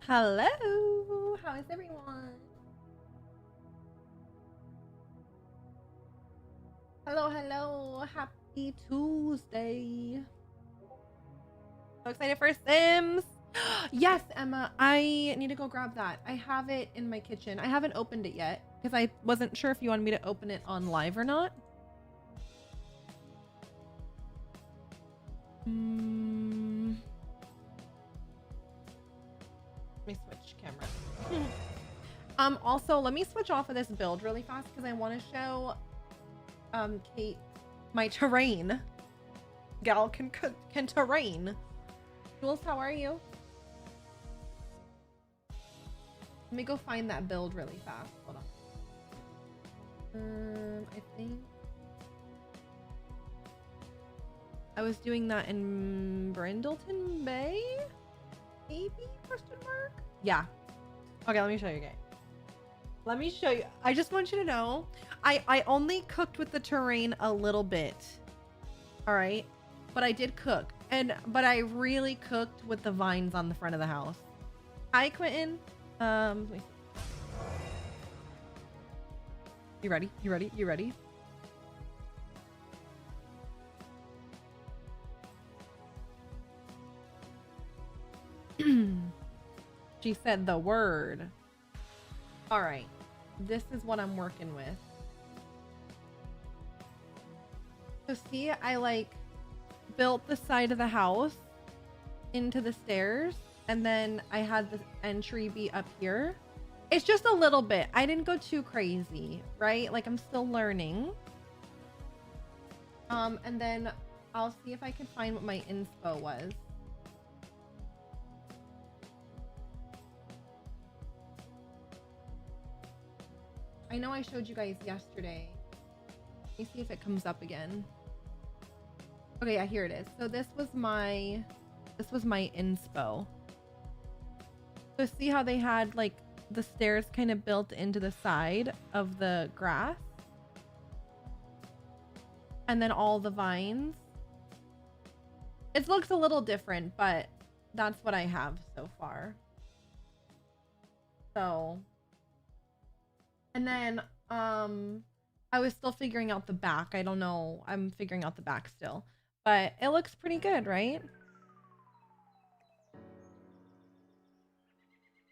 Hello, how is everyone? Hello, happy Tuesday. So excited for Sims. Yes, Emma, I need to go grab that. I have it in my kitchen. I haven't opened it yet because I wasn't sure if you wanted me to open it on live or not. Let me switch camera. Also, let me switch off of this build really fast because I want to show Kate my terrain. Gal can terrain. Jules, how are you? Let me go find that build really fast. Hold on. I think I was doing that in Brindleton Bay? Maybe? Question mark? Yeah. Okay, let me show you guys. Let me show you. I just want you to know, I only cooked with the terrain a little bit. All right. But I did cook. But I really cooked with the vines on the front of the house. Hi, Quentin. You ready? You ready? You ready? She said the word. All right. This is what I'm working with. So see, I like built the side of the house into the stairs, and then I had the entry be up here. It's just a little bit. I didn't go too crazy, right? Like I'm still learning. And then I'll see if I can find what my inspo was. I know I showed you guys yesterday. Let me see if it comes up again. Okay, yeah, here it is. So this was my inspo. So see how they had like the stairs kind of built into the side of the grass? And then all the vines. It looks a little different, but that's what I have so far. So, and then I was still figuring out the back. I don't know. I'm figuring out the back still. But it looks pretty good, right?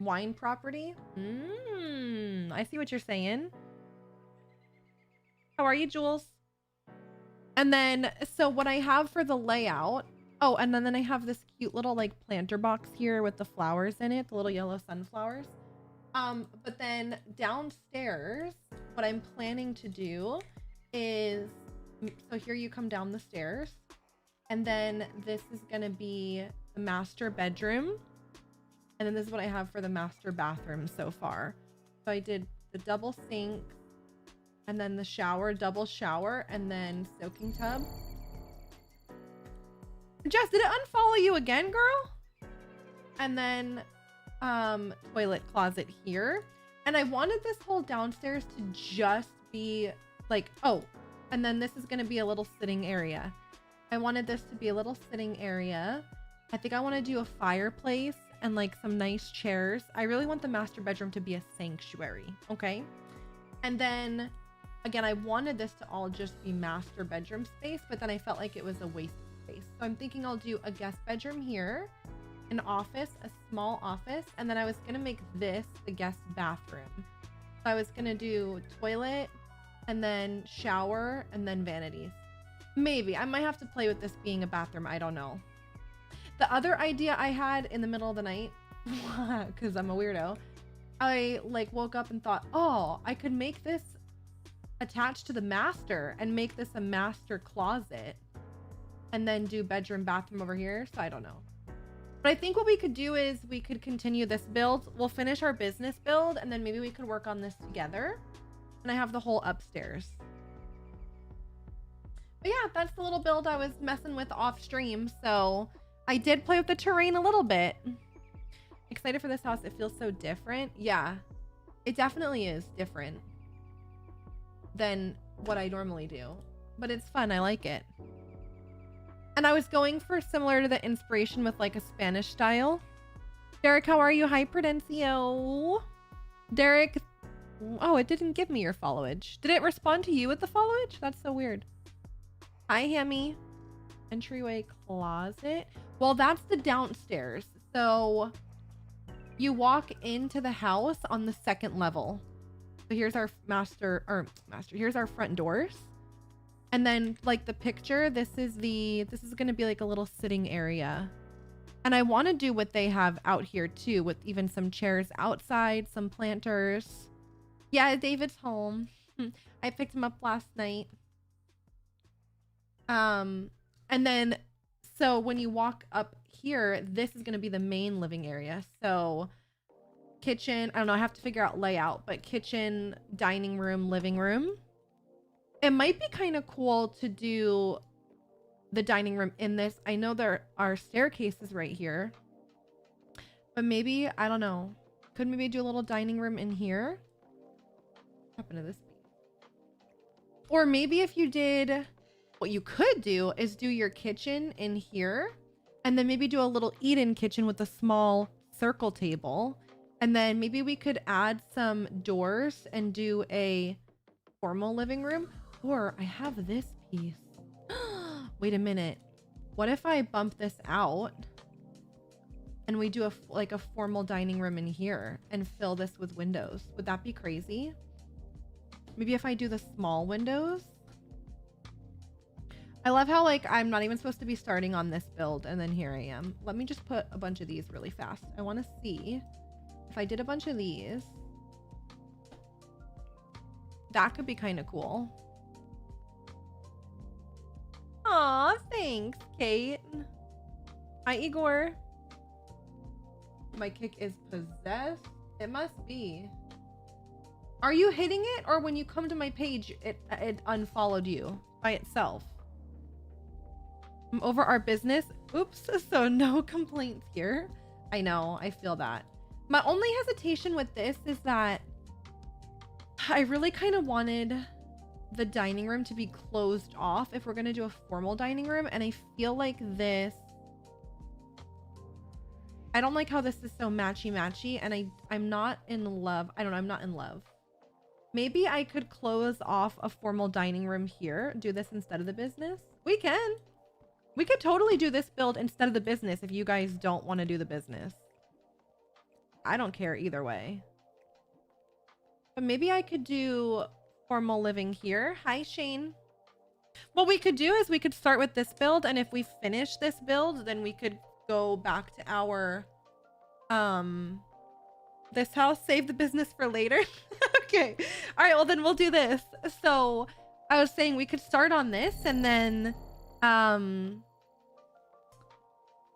Wine property? I see what you're saying. How are you, Jules? And then, so what I have for the layout... Oh, and then I have this cute little, like, planter box here with the flowers in it. The little yellow sunflowers. But then downstairs, what I'm planning to do is... So here you come down the stairs. And then this is going to be the master bedroom. And then this is what I have for the master bathroom so far. So I did the double sink, and then the shower, double shower, and then soaking tub. Jess, did it unfollow you again, girl? And then toilet closet here. And I wanted this whole downstairs to just be like, oh, and then this is going to be a little sitting area. I wanted this to be a little sitting area. I think I want to do a fireplace and like some nice chairs. I really want the master bedroom to be a sanctuary. Okay. And then again, I wanted this to all just be master bedroom space, but then I felt like it was a waste of space. So I'm thinking I'll do a guest bedroom here, an office, a small office. And then I was going to make this the guest bathroom. So I was going to do toilet and then shower and then vanities. Maybe I might have to play with this being a bathroom. I don't know. The other idea I had in the middle of the night, because I'm a weirdo, I like woke up and thought, oh, I could make this attached to the master and make this a master closet and then do bedroom, bathroom over here. So I don't know. But I think what we could do is we could continue this build. We'll finish our business build and then maybe we could work on this together. And I have the whole upstairs. But yeah, that's the little build I was messing with off stream. So I did play with the terrain a little bit. Excited for this house. It feels so different. Yeah, it definitely is different than what I normally do. But it's fun. I like it. And I was going for similar to the inspiration with like a Spanish style. Derek, how are you? Hi, Prudencio. Derek. Oh, it didn't give me your followage. Did it respond to you with the followage? That's so weird. Hi, Hammy. Entryway closet. Well, that's the downstairs. So you walk into the house on the second level. So here's our here's our front doors. And then like the picture, this is going to be like a little sitting area. And I want to do what they have out here too, with even some chairs outside, some planters. Yeah, David's home. I picked him up last night. And then, so when you walk up here, this is going to be the main living area. So kitchen, I don't know, I have to figure out layout, but kitchen, dining room, living room. It might be kind of cool to do the dining room in this. I know there are staircases right here, but maybe, I don't know. Could maybe do a little dining room in here? What happened to this? Or maybe if you did, what you could do is do your kitchen in here, and then maybe do a little eat-in kitchen with a small circle table. And then maybe we could add some doors and do a formal living room. Or I have this piece. Wait a minute. What if I bump this out and we do a formal dining room in here and fill this with windows? Would that be crazy? Maybe if I do the small windows. I love how like I'm not even supposed to be starting on this build and then here I am. Let me just put a bunch of these really fast. I want to see if I did a bunch of these. That could be kind of cool. Aw, thanks, Kate. Hi, Igor. My kick is possessed. It must be. Are you hitting it, or when you come to my page, it unfollowed you by itself? I'm over our business. Oops. So no complaints here. I know. I feel that. My only hesitation with this is that I really kind of wanted the dining room to be closed off if we're going to do a formal dining room. And I feel like this, I don't like how this is so matchy and I'm not in love. I don't know. I'm not in love. Maybe I could close off a formal dining room here. Do this instead of the business. We can. We could totally do this build instead of the business if you guys don't want to do the business. I don't care either way. But maybe I could do formal living here. Hi, Shane. What we could do is we could start with this build, and if we finish this build, then we could go back to our this house, save the business for later. Okay. All right, well then we'll do this. So I was saying we could start on this, and then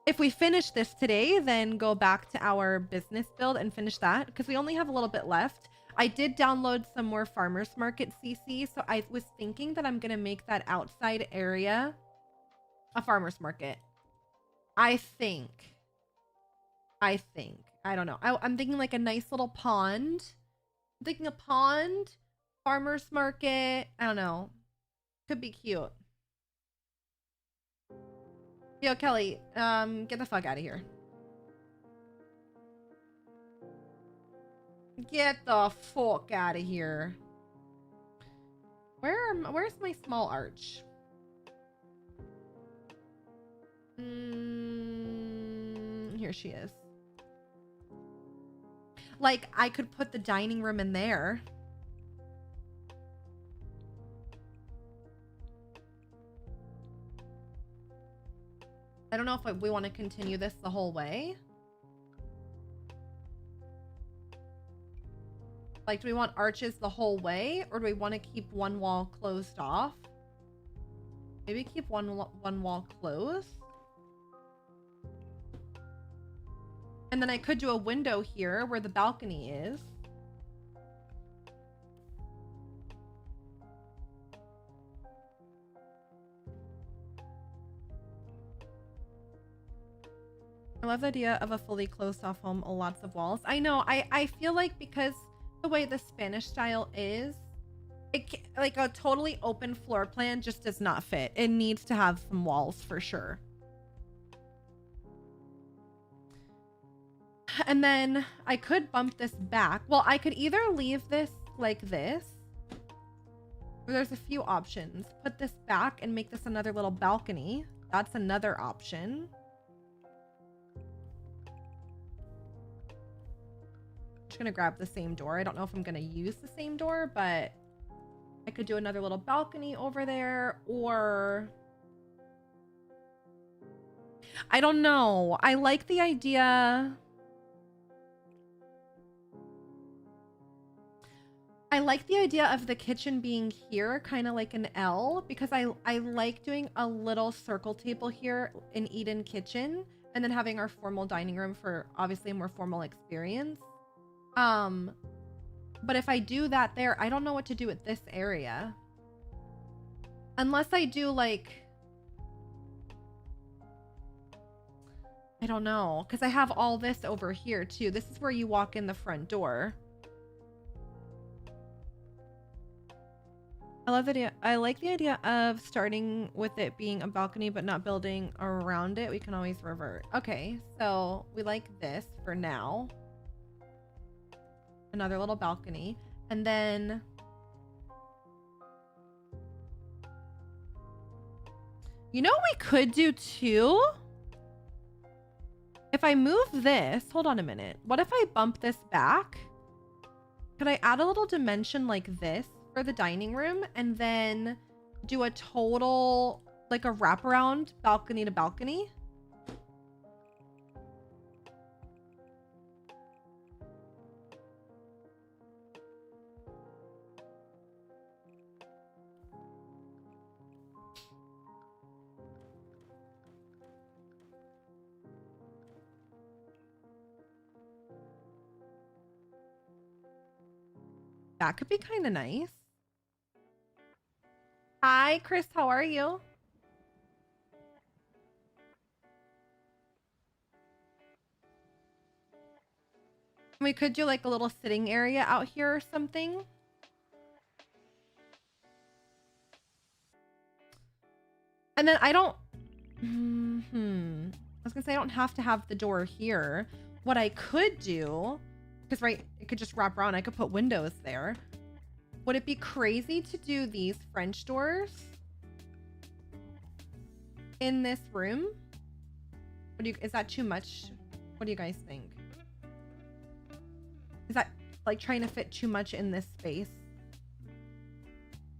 if we finish this today, then go back to our business build and finish that, because we only have a little bit left. I did download some more farmers market CC, so I was thinking that I'm gonna make that outside area a farmers market. I think. I don't know. I'm thinking like a nice little pond. I'm thinking a pond, farmers market. I don't know. Could be cute. Yo, Kelly, get the fuck out of here. Get the fuck out of here. Where's my small arch? Here she is. Like, I could put the dining room in there. I don't know if we want to continue this the whole way. Like, do we want arches the whole way, or do we want to keep one wall closed off? Maybe keep one wall closed. And then I could do a window here where the balcony is. I love the idea of a fully closed off home, lots of walls. I know. I feel like because the way the Spanish style is, like a totally open floor plan just does not fit. It needs to have some walls for sure. And then I could bump this back. Well, I could either leave this like this, or there's a few options. Put this back and make this another little balcony. That's another option. I'm just gonna grab the same door. I don't know if I'm gonna use the same door, but I could do another little balcony over there, or I don't know. I like the idea. I like the idea of the kitchen being here, kind of like an L, because I like doing a little circle table here in Eden Kitchen, and then having our formal dining room for obviously a more formal experience. But if I do that there, I don't know what to do with this area. Unless I do like, I don't know, because I have all this over here too. This is where you walk in the front door. I love the idea. I like the idea of starting with it being a balcony, but not building around it. We can always revert. Okay, so we like this for now. Another little balcony. And then you know what we could do too? If I move this, hold on a minute. What if I bump this back? Could I add a little dimension like this for the dining room and then do a total, like a wraparound balcony to balcony? That could be kind of nice. Hi, Chris. How are you? We could do like a little sitting area out here or something. And then I don't... I was gonna say I don't have to have the door here. What I could do, because right, it could just wrap around. I could put windows there. Would it be crazy to do these French doors in this room? Is that too much? What do you guys think? Is that like trying to fit too much in this space?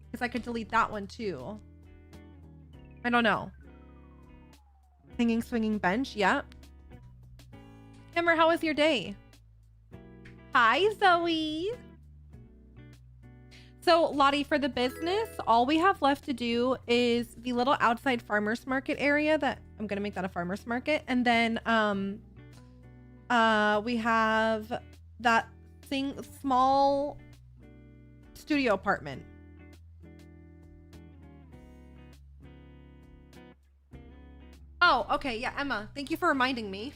Because I could delete that one too. I don't know. Hanging swinging bench. Yeah. Kimmer, how was your day? Hi, Zoe. So Lottie, for the business, all we have left to do is the little outside farmers market area that I'm going to make that a farmers market. And then we have that small studio apartment. Oh, okay. Yeah, Emma, thank you for reminding me.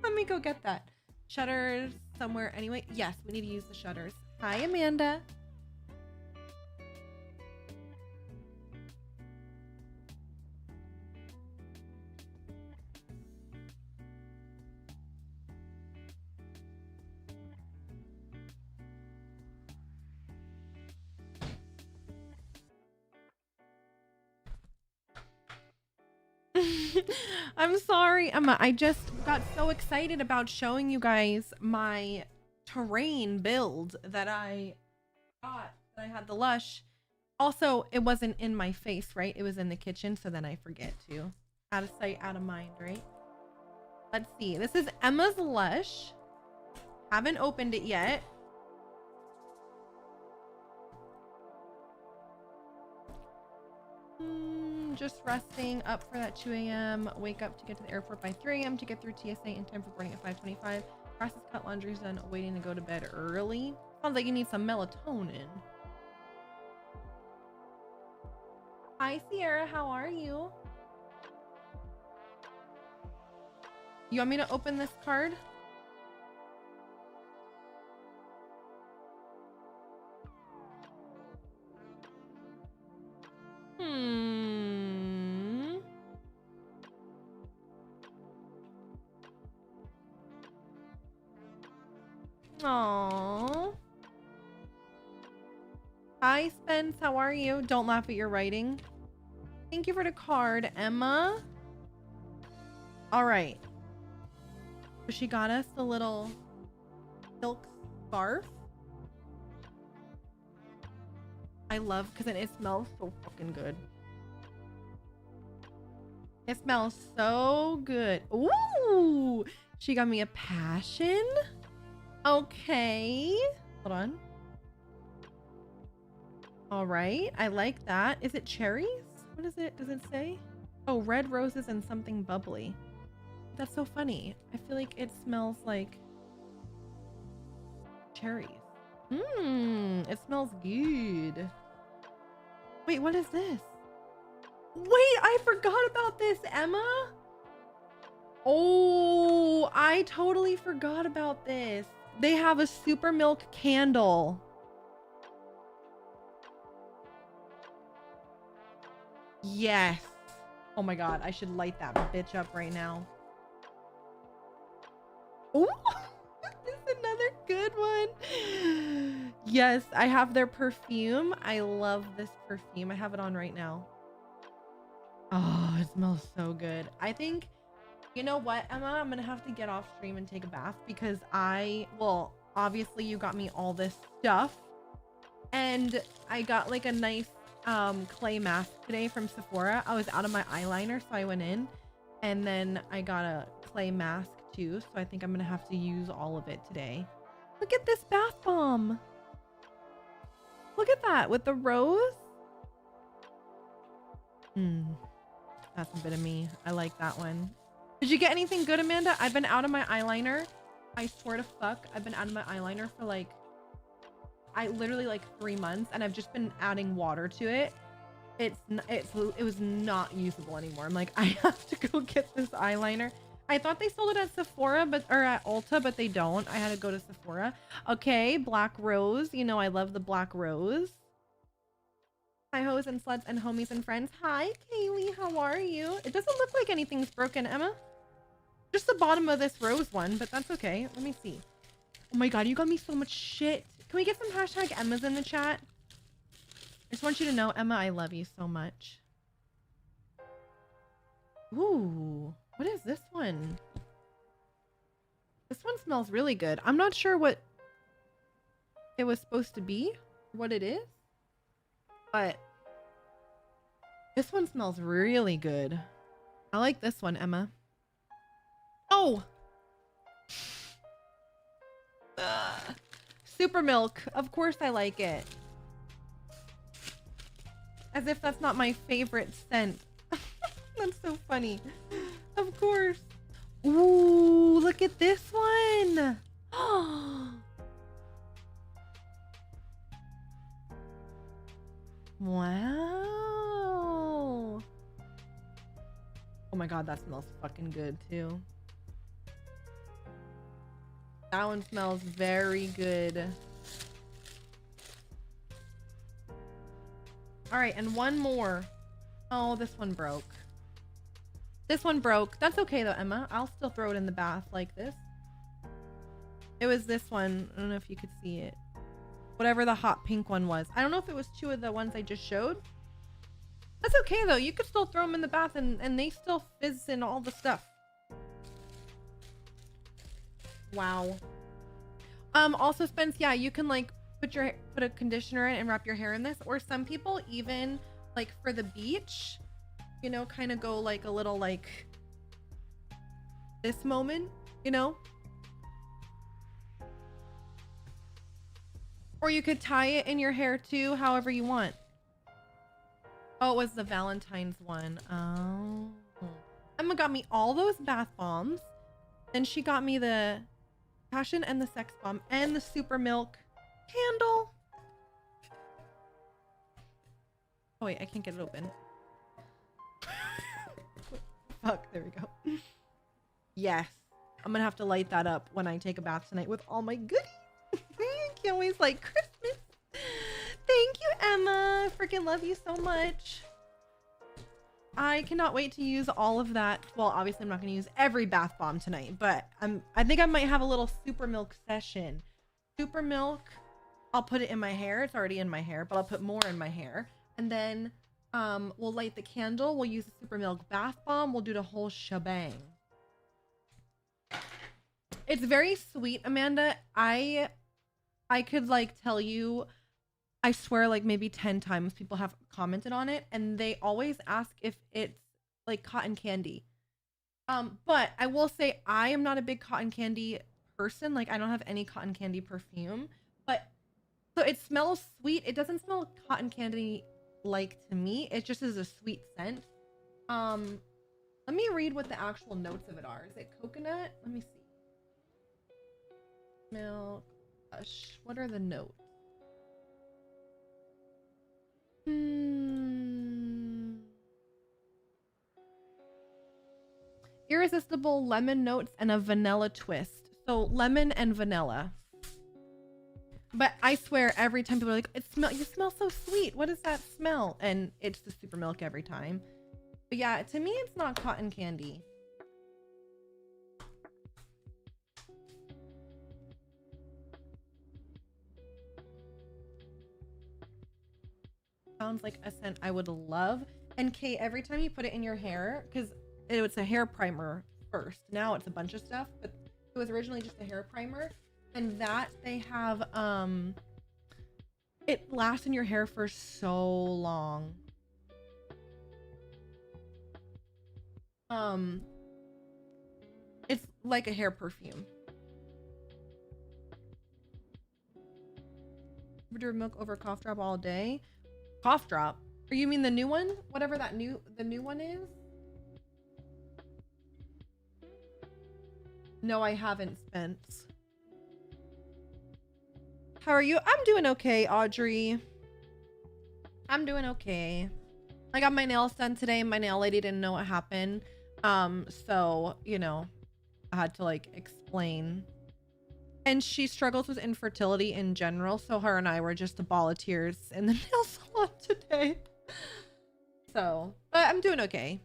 Let me go get that. Shutters somewhere anyway. Yes, we need to use the shutters. Hi, Amanda. I'm sorry, Emma. I just got so excited about showing you guys my terrain build that I got. I had the lush. Also, it wasn't in my face, right? It was in the kitchen, so then I forget to. Out of sight, out of mind, right? Let's see. This is Emma's lush. Haven't opened it yet. Just resting up for that 2 a.m. Wake up to get to the airport by 3 a.m. to get through TSA in time for boarding at 5:25. Process cut, laundry's done, waiting to go to bed early. Sounds like you need some melatonin. Hi, Sierra. How are you? You want me to open this card? Aww. Hi, Spence. How are you? Don't laugh at your writing. Thank you for the card, Emma. All right. So she got us the little silk scarf. I love because it smells so fucking good. It smells so good. Ooh, she got me a passion. Okay. Hold on. All right. I like that. Is it cherries? What is it? Does it say? Oh, red roses and something bubbly. That's so funny. I feel like it smells like cherries. It smells good. Wait, what is this? Wait, I forgot about this, Emma. Oh, I totally forgot about this. They have a super milk candle. Yes. Oh my god, I should light that bitch up right now. Oh, this is another good one. Yes, I have their perfume. I love this perfume. I have it on right now. Oh, it smells so good. I think, you know what, Emma? I'm gonna have to get off stream and take a bath because well, obviously you got me all this stuff. And I got like a nice clay mask today from Sephora. I was out of my eyeliner, so I went in. And then I got a clay mask too, so I think I'm gonna have to use all of it today. Look at this bath bomb. Look at that with the rose. That's a bit of me. I like that one. Did you get anything good, Amanda? I've been out of my eyeliner. I swear to fuck, I've been out of my eyeliner for like, literally like 3 months, and I've just been adding water to it. It was not usable anymore. I'm like, I have to go get this eyeliner. I thought they sold it at Sephora, or at Ulta, but they don't. I had to go to Sephora. Okay, black rose. You know I love the black rose. Hi, hoes and sluts and homies and friends. Hi, Kaylee. How are you? It doesn't look like anything's broken, Emma. Just the bottom of this rose one, but that's okay. Let me see. Oh my god, you got me so much shit. Can we get some hashtag Emmas in the chat? I just want you to know, Emma, I love you so much. Ooh, what is this one? This one smells really good. I'm not sure what it was supposed to be, what it is, but this one smells really good. I like this one, Emma. Oh! Super milk. Of course I like it. As if that's not my favorite scent. That's so funny. Of course. Ooh, look at this one. Wow. Oh my god, that smells fucking good too. That one smells very good. All right, and one more. Oh, this one broke. This one broke. That's okay though, Emma. I'll still throw it in the bath like this. It was this one. I don't know if you could see it. Whatever the hot pink one was. I don't know if it was two of the ones I just showed. That's okay though. You could still throw them in the bath and they still fizz in all the stuff. Wow. Also, Spence, yeah, you can like put a conditioner in and wrap your hair in this, or some people even like for the beach, you know, kind of go like a little like this moment, you know, or you could tie it in your hair too, however you want. Oh, it was the Valentine's one. Oh, Emma got me all those bath bombs, then she got me the passion and the sex bomb and the super milk candle. Oh wait, I can't get it open. Fuck, there we go. Yes, I'm gonna have to light that up when I take a bath tonight with all my goodies. Can't wait, like Christmas. Thank you, Emma. Freaking love you so much. I cannot wait to use all of that. Well, obviously I'm not going to use every bath bomb tonight, but I think I might have a little super milk session super milk. I'll put it in my hair. It's already in my hair, but I'll put more in my hair. And then we'll light the candle. We'll use the super milk bath bomb. We'll do the whole shebang. It's very sweet, Amanda. I could like tell you, I swear like maybe 10 times people have commented on it and they always ask if it's like cotton candy. But I will say I am not a big cotton candy person. Like I don't have any cotton candy perfume, but so it smells sweet. It doesn't smell cotton candy like to me. It just is a sweet scent. Let me read what the actual notes of it are. Is it coconut? Let me see. Milk. Gosh, what are the notes? Irresistible lemon notes and a vanilla twist. So lemon and vanilla. But I swear every time people are like, you smell so sweet. What does that smell? And it's the super milk every time. But yeah, to me, it's not cotton candy. Sounds like a scent I would love. And Kate, every time you put it in your hair, because it was a hair primer first. Now it's a bunch of stuff, but it was originally just a hair primer. And that they have, it lasts in your hair for so long. It's like a hair perfume. Bitter milk over cough drop all day. Cough drop? Or you mean the new one? Whatever the new one is? No, I haven't, Spence. How are you? I'm doing okay, Audrey. I'm doing okay. I got my nails done today. My nail lady didn't know what happened. So, you know, I had to like explain. And she struggles with infertility in general. So her and I were just a ball of tears in the nail salon today. So, but I'm doing okay.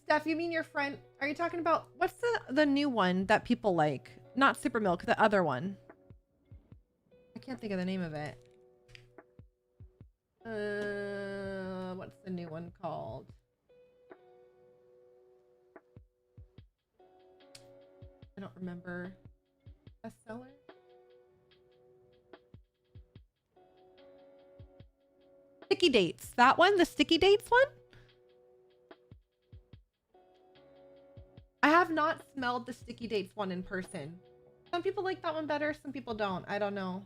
Steph, you mean your friend? Are you talking about what's the new one that people like? Not super milk, the other one. I can't think of the name of it. What's the new one called? I don't remember. Bestseller? Sticky Dates. That one? The Sticky Dates one? I have not smelled the Sticky Dates one in person. Some people like that one better, some people don't. I don't know.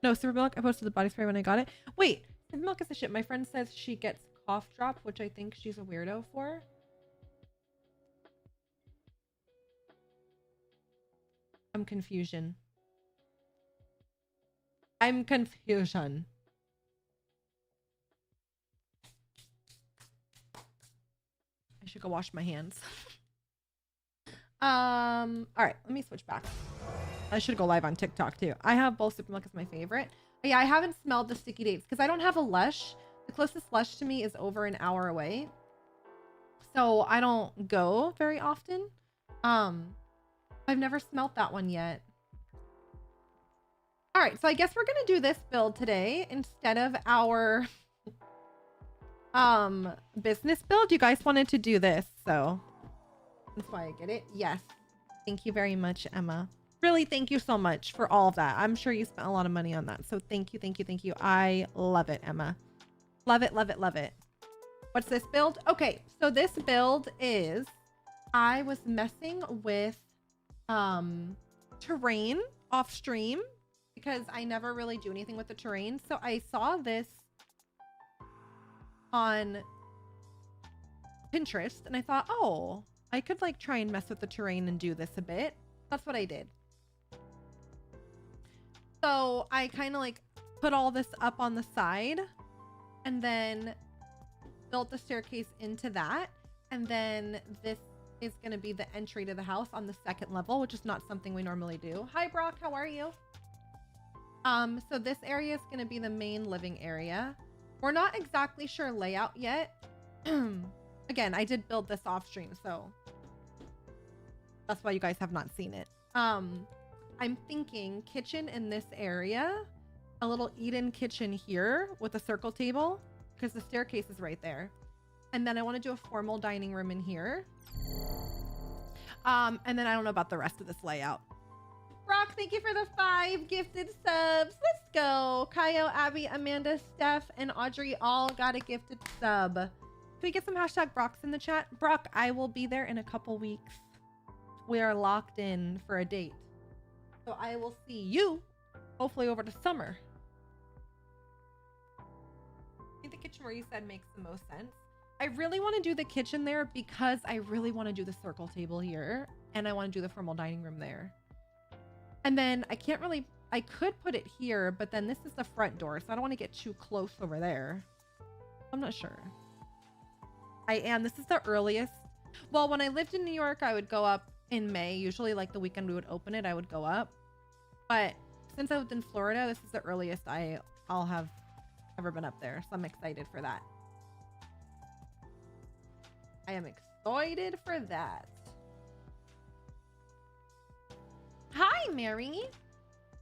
No, Super Milk. I posted the body spray when I got it. Wait, Super Milk is the shit. My friend says she gets cough drop, which I think she's a weirdo for. I'm confusion. I'm confusion. I should go wash my hands. All right, let me switch back. I should go live on TikTok too. I have both Super Milk as my favorite. But yeah, I haven't smelled the Sticky Dates because I don't have a Lush. The closest Lush to me is over an hour away. So I don't go very often. I've never smelled that one yet. All right, so I guess we're gonna do this build today instead of our business build. You guys wanted to do this, so that's why I get it. Yes, thank you very much, Emma. Really, thank you so much for all of that. I'm sure you spent a lot of money on that, so thank you, thank you, thank you. I love it, Emma. Love it, love it, love it. What's this build? Okay, so this build is, I was messing with terrain off stream because I never really do anything with the terrain. So I saw this on Pinterest and I thought, oh, I could like try and mess with the terrain and do this a bit. That's what I did. So I kind of like put all this up on the side and then built the staircase into that. And then this is going to be the entry to the house on the second level, which is not something we normally do. Hi, Brock. How are you? So this area is going to be the main living area. We're not exactly sure layout yet. Again, I did build this off stream, so that's why you guys have not seen it. I'm thinking kitchen in this area, a little eat-in kitchen here with a circle table because the staircase is right there. And then I want to do a formal dining room in here. And then I don't know about the rest of this layout. Brock, thank you for the 5 gifted subs. Let's go. Kaio, Abby, Amanda, Steph, and Audrey all got a gifted sub. Can we get some hashtag Brocks in the chat? Brock, I will be there in a couple weeks. We are locked in for a date. So I will see you hopefully over the summer. I think the kitchen where you said makes the most sense. I really want to do the kitchen there because I really want to do the circle table here. And I want to do the formal dining room there. And then I can't really, I could put it here, but then this is the front door. So I don't want to get too close over there. I'm not sure. This is the earliest. Well, when I lived in New York, I would go up in May. Usually like the weekend we would open it, I would go up. But since I lived in Florida, this is the earliest I'll have ever been up there. So I'm excited for that. I am excited for that. Hi, Mary.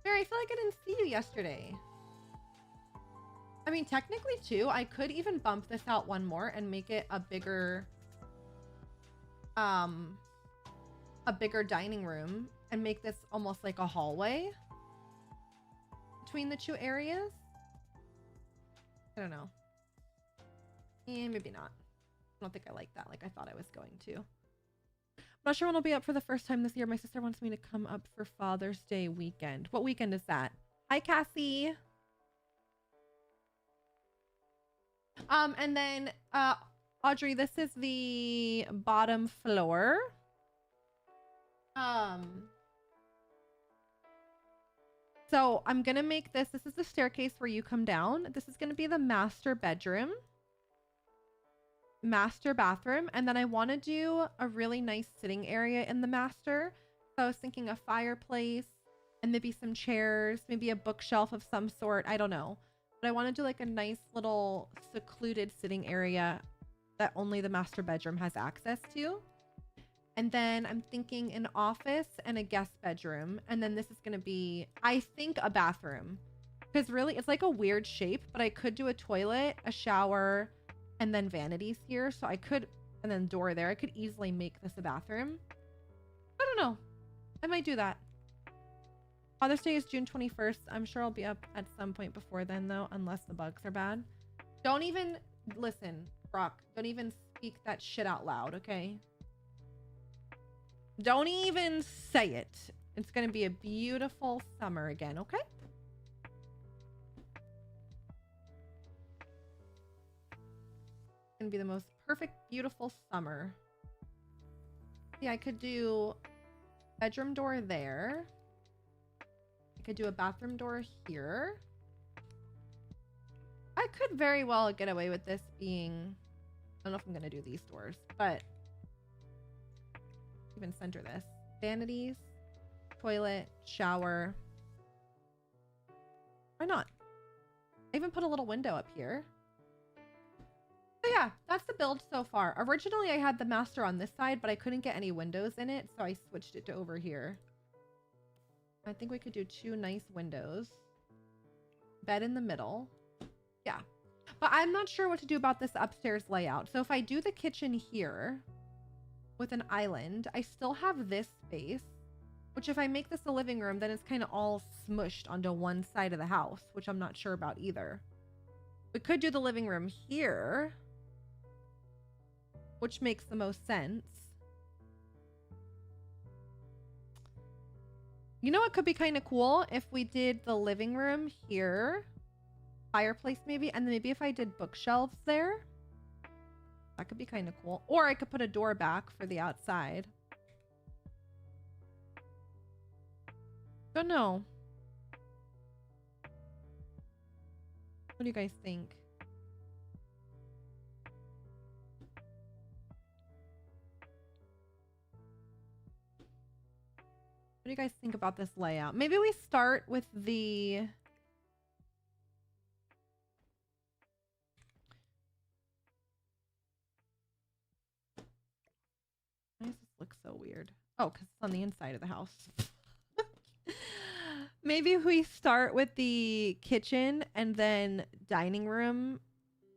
Mary, I feel like I didn't see you yesterday. I mean, technically too, I could even bump this out one more and make it a bigger dining room and make this almost like a hallway between the two areas. I don't know. Maybe not. I don't think I like that like I thought I was going to. I'm not sure when I'll be up for the first time this year. My sister wants me to come up for Father's Day weekend. What weekend is that? Hi, Cassie. And then, Audrey, this is the bottom floor. So I'm going to make this. This is the staircase where you come down. This is going to be the master bedroom. Master bathroom. And then I want to do a really nice sitting area in the master. So I was thinking a fireplace and maybe some chairs, maybe a bookshelf of some sort. I don't know. But I want to do like a nice little secluded sitting area that only the master bedroom has access to. And then I'm thinking an office and a guest bedroom. And then this is going to be, I think, a bathroom. Because really, it's like a weird shape, but I could do a toilet, a shower, and then vanities here. So I could, and then door there. I could easily make this a bathroom. I don't know. I might do that. Father's Day is June 21st. I'm sure I'll be up at some point before then, though, unless the bugs are bad. Don't even, listen, Brock, don't even speak that shit out loud, okay? Don't even say it. It's going to be a beautiful summer again, okay? It's going to be the most perfect, beautiful summer. Yeah, I could do bedroom door there. I could do a bathroom door here. I could very well get away with this being, I don't know if I'm going to do these doors, but even center this. Vanities, toilet, shower. Why not? I even put a little window up here. So yeah, that's the build so far. Originally, I had the master on this side, but I couldn't get any windows in it, so I switched it to over here. I think we could do 2 nice windows. Bed in the middle. Yeah. But I'm not sure what to do about this upstairs layout. So if I do the kitchen here with an island, I still have this space, which if I make this a living room, then it's kind of all smushed onto one side of the house, which I'm not sure about either. We could do the living room here, which makes the most sense. You know what could be kind of cool if we did the living room here, fireplace maybe, and then maybe if I did bookshelves there, that could be kind of cool. Or I could put a door back for the outside. Don't know. What do you guys think? What do you guys think about this layout? Maybe we start with the so weird. Oh, because it's on the inside of the house. Maybe we start with the kitchen and then dining room,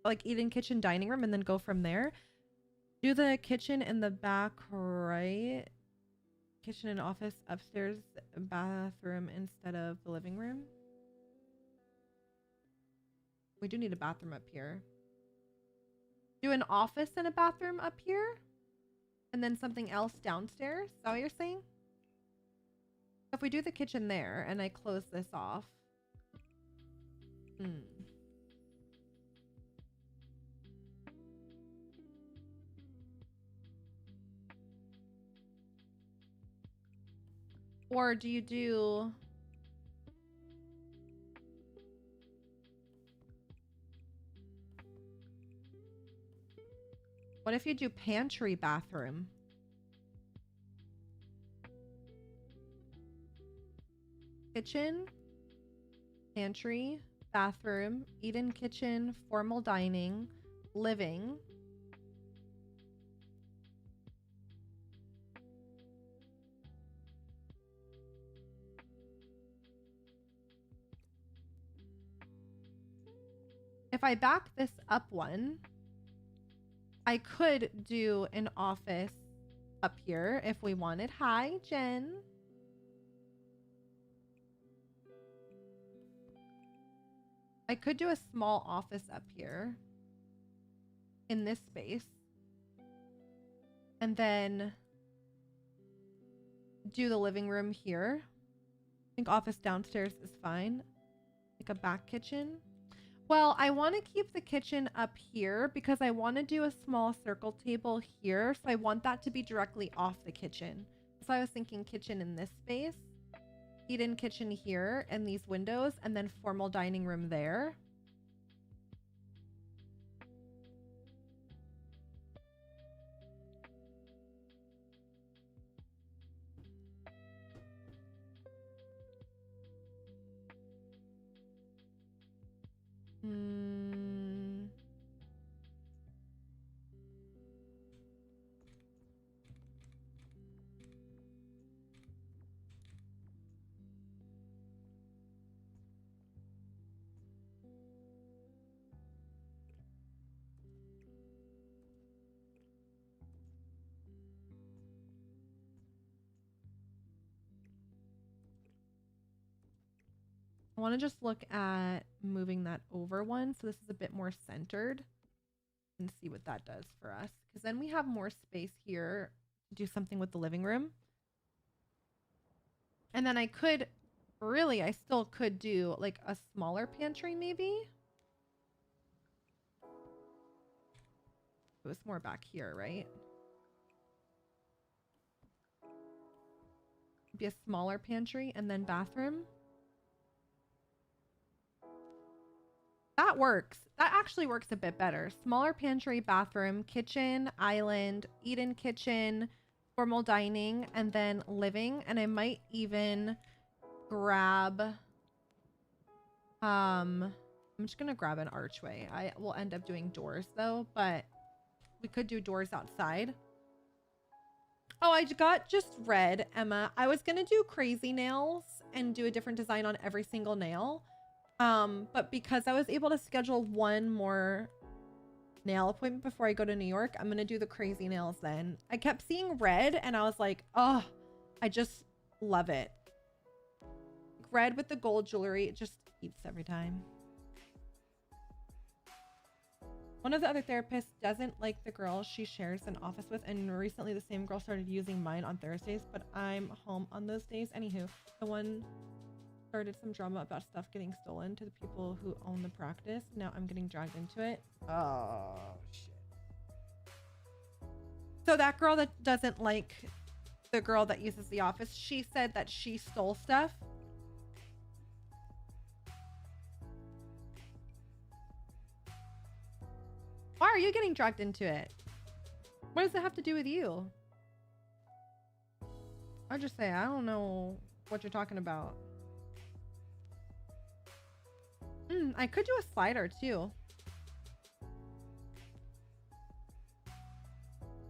like eat in kitchen, dining room, and then go from there. Do the kitchen in the back, right? Kitchen and office upstairs, bathroom instead of the living room. We do need a bathroom up here. Do an office and a bathroom up here, and then something else downstairs. Is that what you're saying? If we do the kitchen there and I close this off. Or do you do... What if you do pantry bathroom? Kitchen, pantry, bathroom, eat-in kitchen, formal dining, living. If I back this up one, I could do an office up here if we wanted. Hi, Jen. I could do a small office up here in this space. And then do the living room here. I think office downstairs is fine. Like a back kitchen. Well, I want to keep the kitchen up here because I want to do a small circle table here. So I want that to be directly off the kitchen. So I was thinking kitchen in this space, eat-in kitchen here and these windows, and then formal dining room there. I want to just look at moving that over one. So this is a bit more centered and see what that does for us. Because then we have more space here to do something with the living room. And then I could, really, I still could do like a smaller pantry maybe. It was more back here, right? Be a smaller pantry and then bathroom. That works. That actually works a bit better. Smaller pantry, bathroom, kitchen, island, eat-in kitchen, formal dining, and then living. And I might even grab... I'm just going to grab an archway. I will end up doing doors though, but we could do doors outside. Oh, I got just red, Emma. I was going to do crazy nails and do a different design on every single nail. But because I was able to schedule one more nail appointment before I go to New York, I'm going to do the crazy nails then. I kept seeing red and I was like, oh, I just love it. Red with the gold jewelry, it just eats every time. One of the other therapists doesn't like the girl she shares an office with, and recently the same girl started using mine on Thursdays, but I'm home on those days. Anywho, the one started some drama about stuff getting stolen to the people who own the practice. Now I'm getting dragged into it. Oh, shit. So that girl that doesn't like the girl that uses the office, she said that she stole stuff. Why are you getting dragged into it? What does it have to do with you? I'll just say, I don't know what you're talking about. I could do a slider too.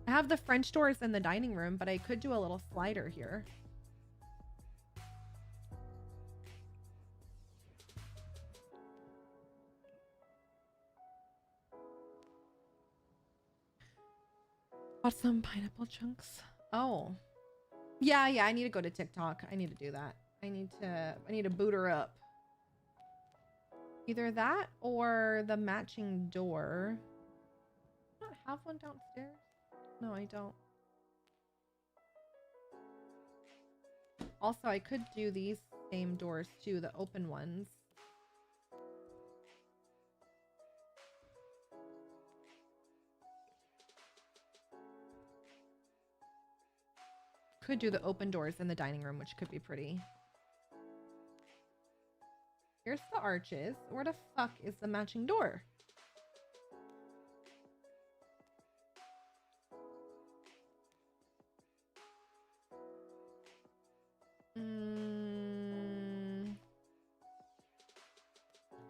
I I have the French doors in the dining room, but I could do a little slider here. Got some pineapple chunks. Oh. Yeah, I need to go to TikTok. I need to do that. I need to boot her up. Either that or the matching door. I don't have one downstairs. No, I don't. Also, I could do these same doors too, the open ones. Could do the open doors in the dining room, which could be pretty. Here's the arches. Where the fuck is the matching door?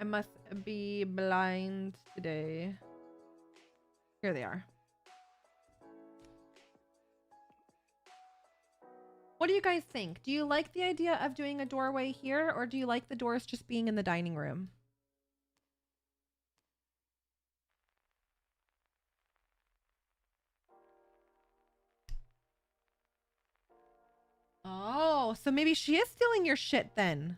I must be blind today. Here they are. What do you guys think? Do you like the idea of doing a doorway here, or do you like the doors just being in the dining room? Oh, so maybe she is stealing your shit then.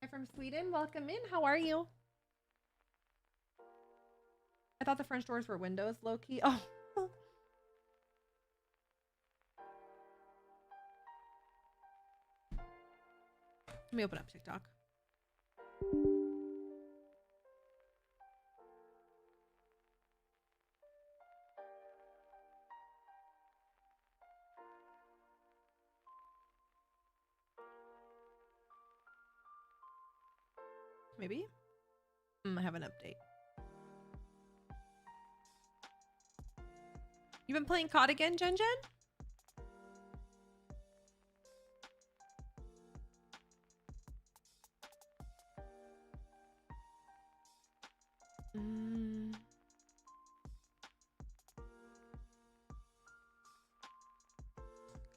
Hi from Sweden. Welcome in. How are you? I thought the French doors were windows, low-key. Oh. Let me open up TikTok. Maybe? I have an update. You been playing COD again, Jen Jen?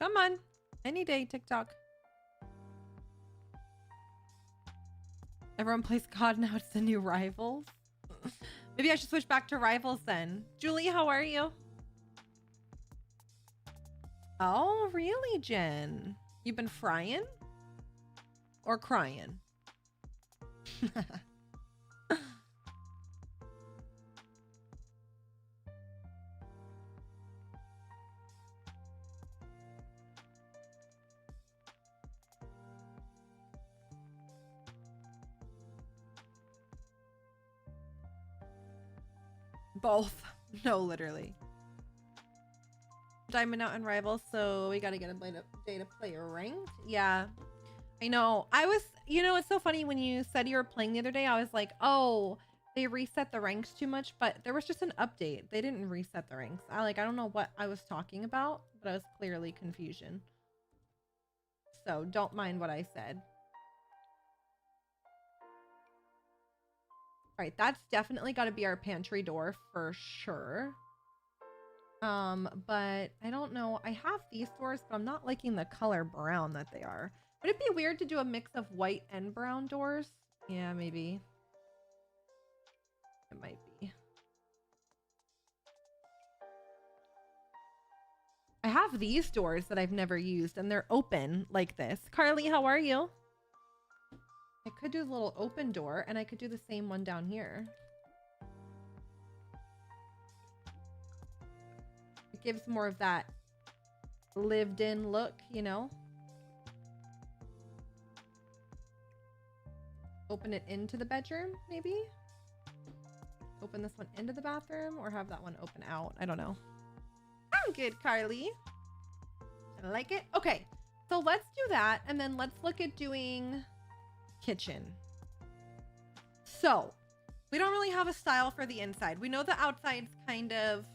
Come on. Any day, TikTok. Everyone plays COD now. It's the new Rivals. Maybe I should switch back to Rivals then. Julie, how are you? Oh, really, Jen? You've been frying? Or crying? Both. No, literally. Diamond out in Rivals, so we gotta get a day to play ranked. Yeah, I know. I was, you know, it's so funny when you said you were playing the other day. I was like, oh, they reset the ranks too much, but there was just an update. They didn't reset the ranks. I don't know what I was talking about, but I was clearly confusion. So don't mind what I said. All right, that's definitely got to be our pantry door for sure. But I don't know. I have these doors, but I'm not liking the color brown that they are. Would it be weird to do a mix of white and brown doors? Yeah, maybe. It might be. I have these doors that I've never used, and they're open like this. Carly, how are you? I could do a little open door, and I could do the same one down here. It gives more of that lived-in look, you know? Open it into the bedroom, maybe? Open this one into the bathroom, or have that one open out? I don't know. I'm good, Carly. I like it. Okay, so let's do that, and then let's look at doing kitchen. So we don't really have a style for the inside. We know the outside's kind of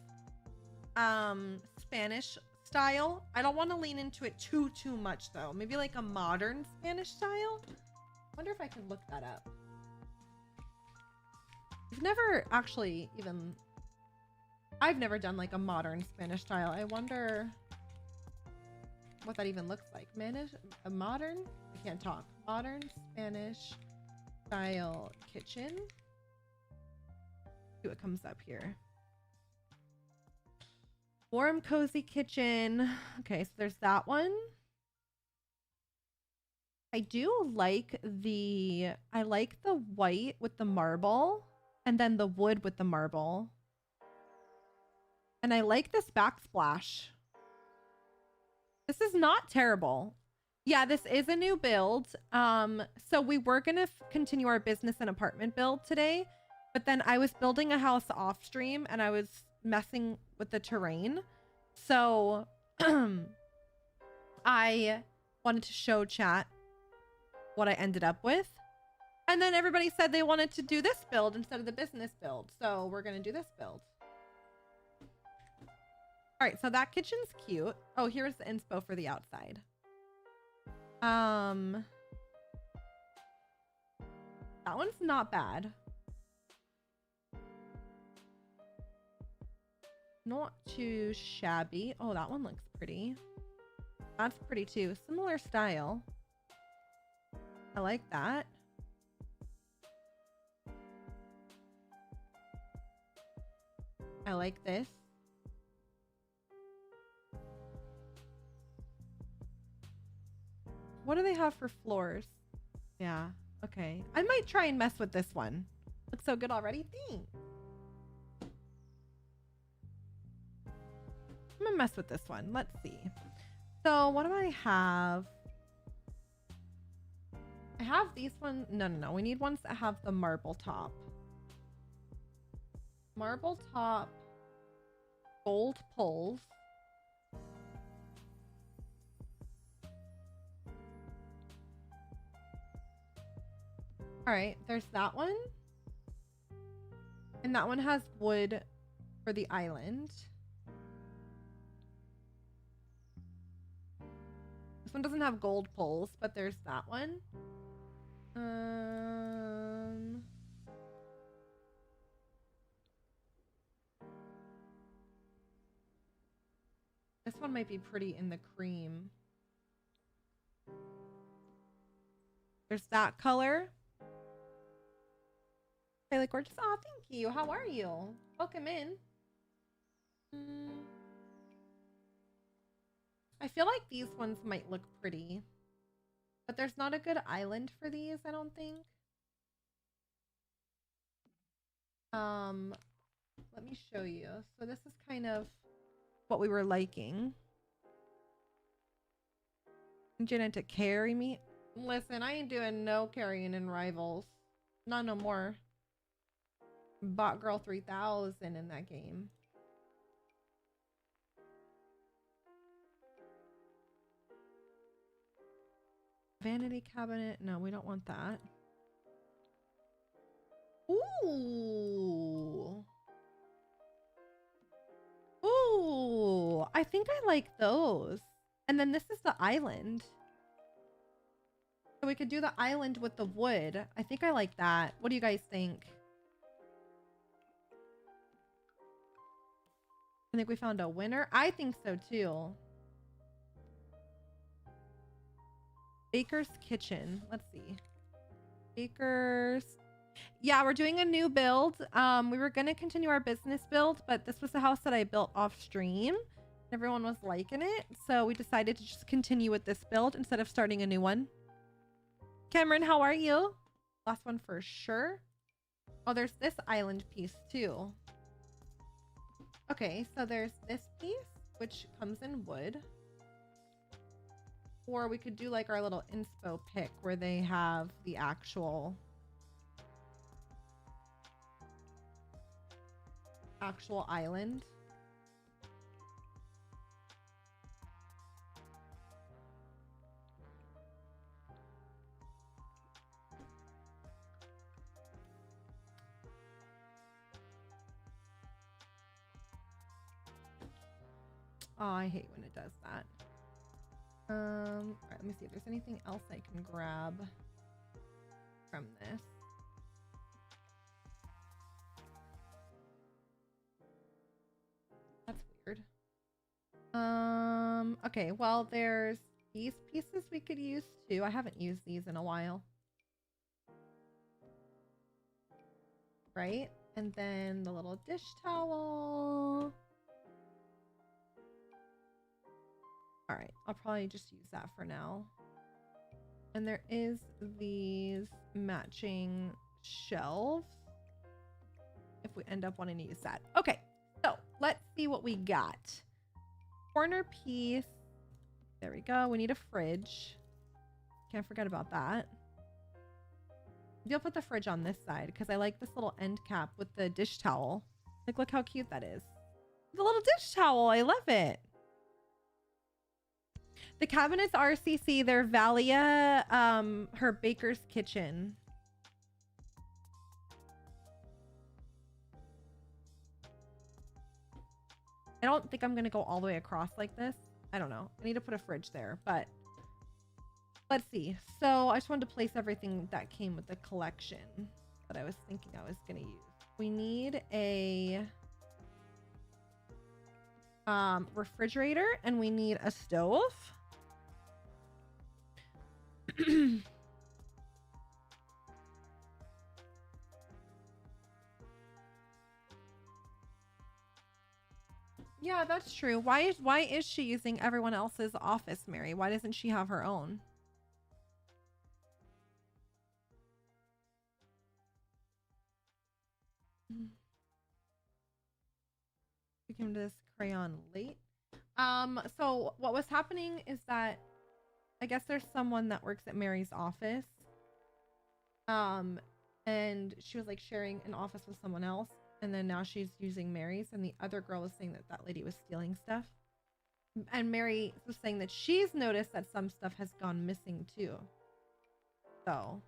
Spanish style. I don't want to lean into it too much though. Maybe like a modern Spanish style. Wonder if I could look that up. I've never actually even... I've never done like a modern Spanish style. I wonder what that even looks like. A modern? I can't talk. Modern Spanish style kitchen. See what comes up here. Warm, cozy kitchen. Okay, so there's that one. I like the white with the marble and then the wood with the marble. And I like this backsplash. This is not terrible. Yeah, this is a new build. So we were going to continue our business and apartment build today, but then I was building a house off stream and I was messing with the terrain. So I wanted to show chat what I ended up with. And then everybody said they wanted to do this build instead of the business build. So we're going to do this build. All right, so that kitchen's cute. Oh, here's the inspo for the outside. That one's not bad. Not too shabby. Oh, that one looks pretty. That's pretty too. Similar style. I like that. I like this. What do they have for floors? Yeah, okay. I might try and mess with this one. Looks so good already. Thanks. I'm gonna mess with this one. Let's see. So what do I have? I have these ones. No. We need ones that have the marble top. Marble top, gold poles. All right, there's that one. And that one has wood for the island. This one doesn't have gold poles, but there's that one. This one might be pretty in the cream. There's that color. I like gorgeous. Oh, thank you. How are you? Welcome in. I feel like these ones might look pretty, but there's not a good island for these, I don't think. Let me show you. So this is kind of what we were liking. Jenna to carry me. Listen, I ain't doing no carrying in Rivals. Not no more. Bot Girl 3000 in that game. Vanity cabinet. No, we don't want that. Ooh. Ooh. I think I like those. And then this is the island. So we could do the island with the wood. I think I like that. What do you guys think? I think we found a winner. I think so too. Baker's Kitchen. Let's see. Baker's. Yeah, we're doing a new build. We were going to continue our business build, but this was the house that I built off stream. Everyone was liking it. So we decided to just continue with this build instead of starting a new one. Cameron, how are you? Last one for sure. Oh, there's this island piece too. Okay, so there's this piece, which comes in wood. Or we could do like our little inspo pick where they have the actual island. Oh, I hate when it does that. All right, let me see if there's anything else I can grab from this. Okay, well, there's these pieces we could use too. I haven't used these in a while. Right? And then the little dish towel. All right, I'll probably just use that for now. And there is these matching shelves if we end up wanting to use that. Okay, so let's see what we got. Corner piece. There we go. We need a fridge. Can't forget about that. Maybe I'll put the fridge on this side because I like this little end cap with the dish towel. Like, look how cute that is. The little dish towel. I love it. The cabinets RCC. They're Valia, her baker's kitchen. I don't think I'm going to go all the way across like this. I don't know. I need to put a fridge there, but let's see. So I just wanted to place everything that came with the collection that I was thinking I was going to use. We need a refrigerator and we need a stove. Yeah, that's true. Why is she using everyone else's office, Mary? Why doesn't she have her own? We came to this crayon late. So what was happening is that I guess there's someone that works at Mary's office. And she was like sharing an office with someone else. And then now she's using Mary's, and the other girl was saying that that lady was stealing stuff. And Mary was saying that she's noticed that some stuff has gone missing too. So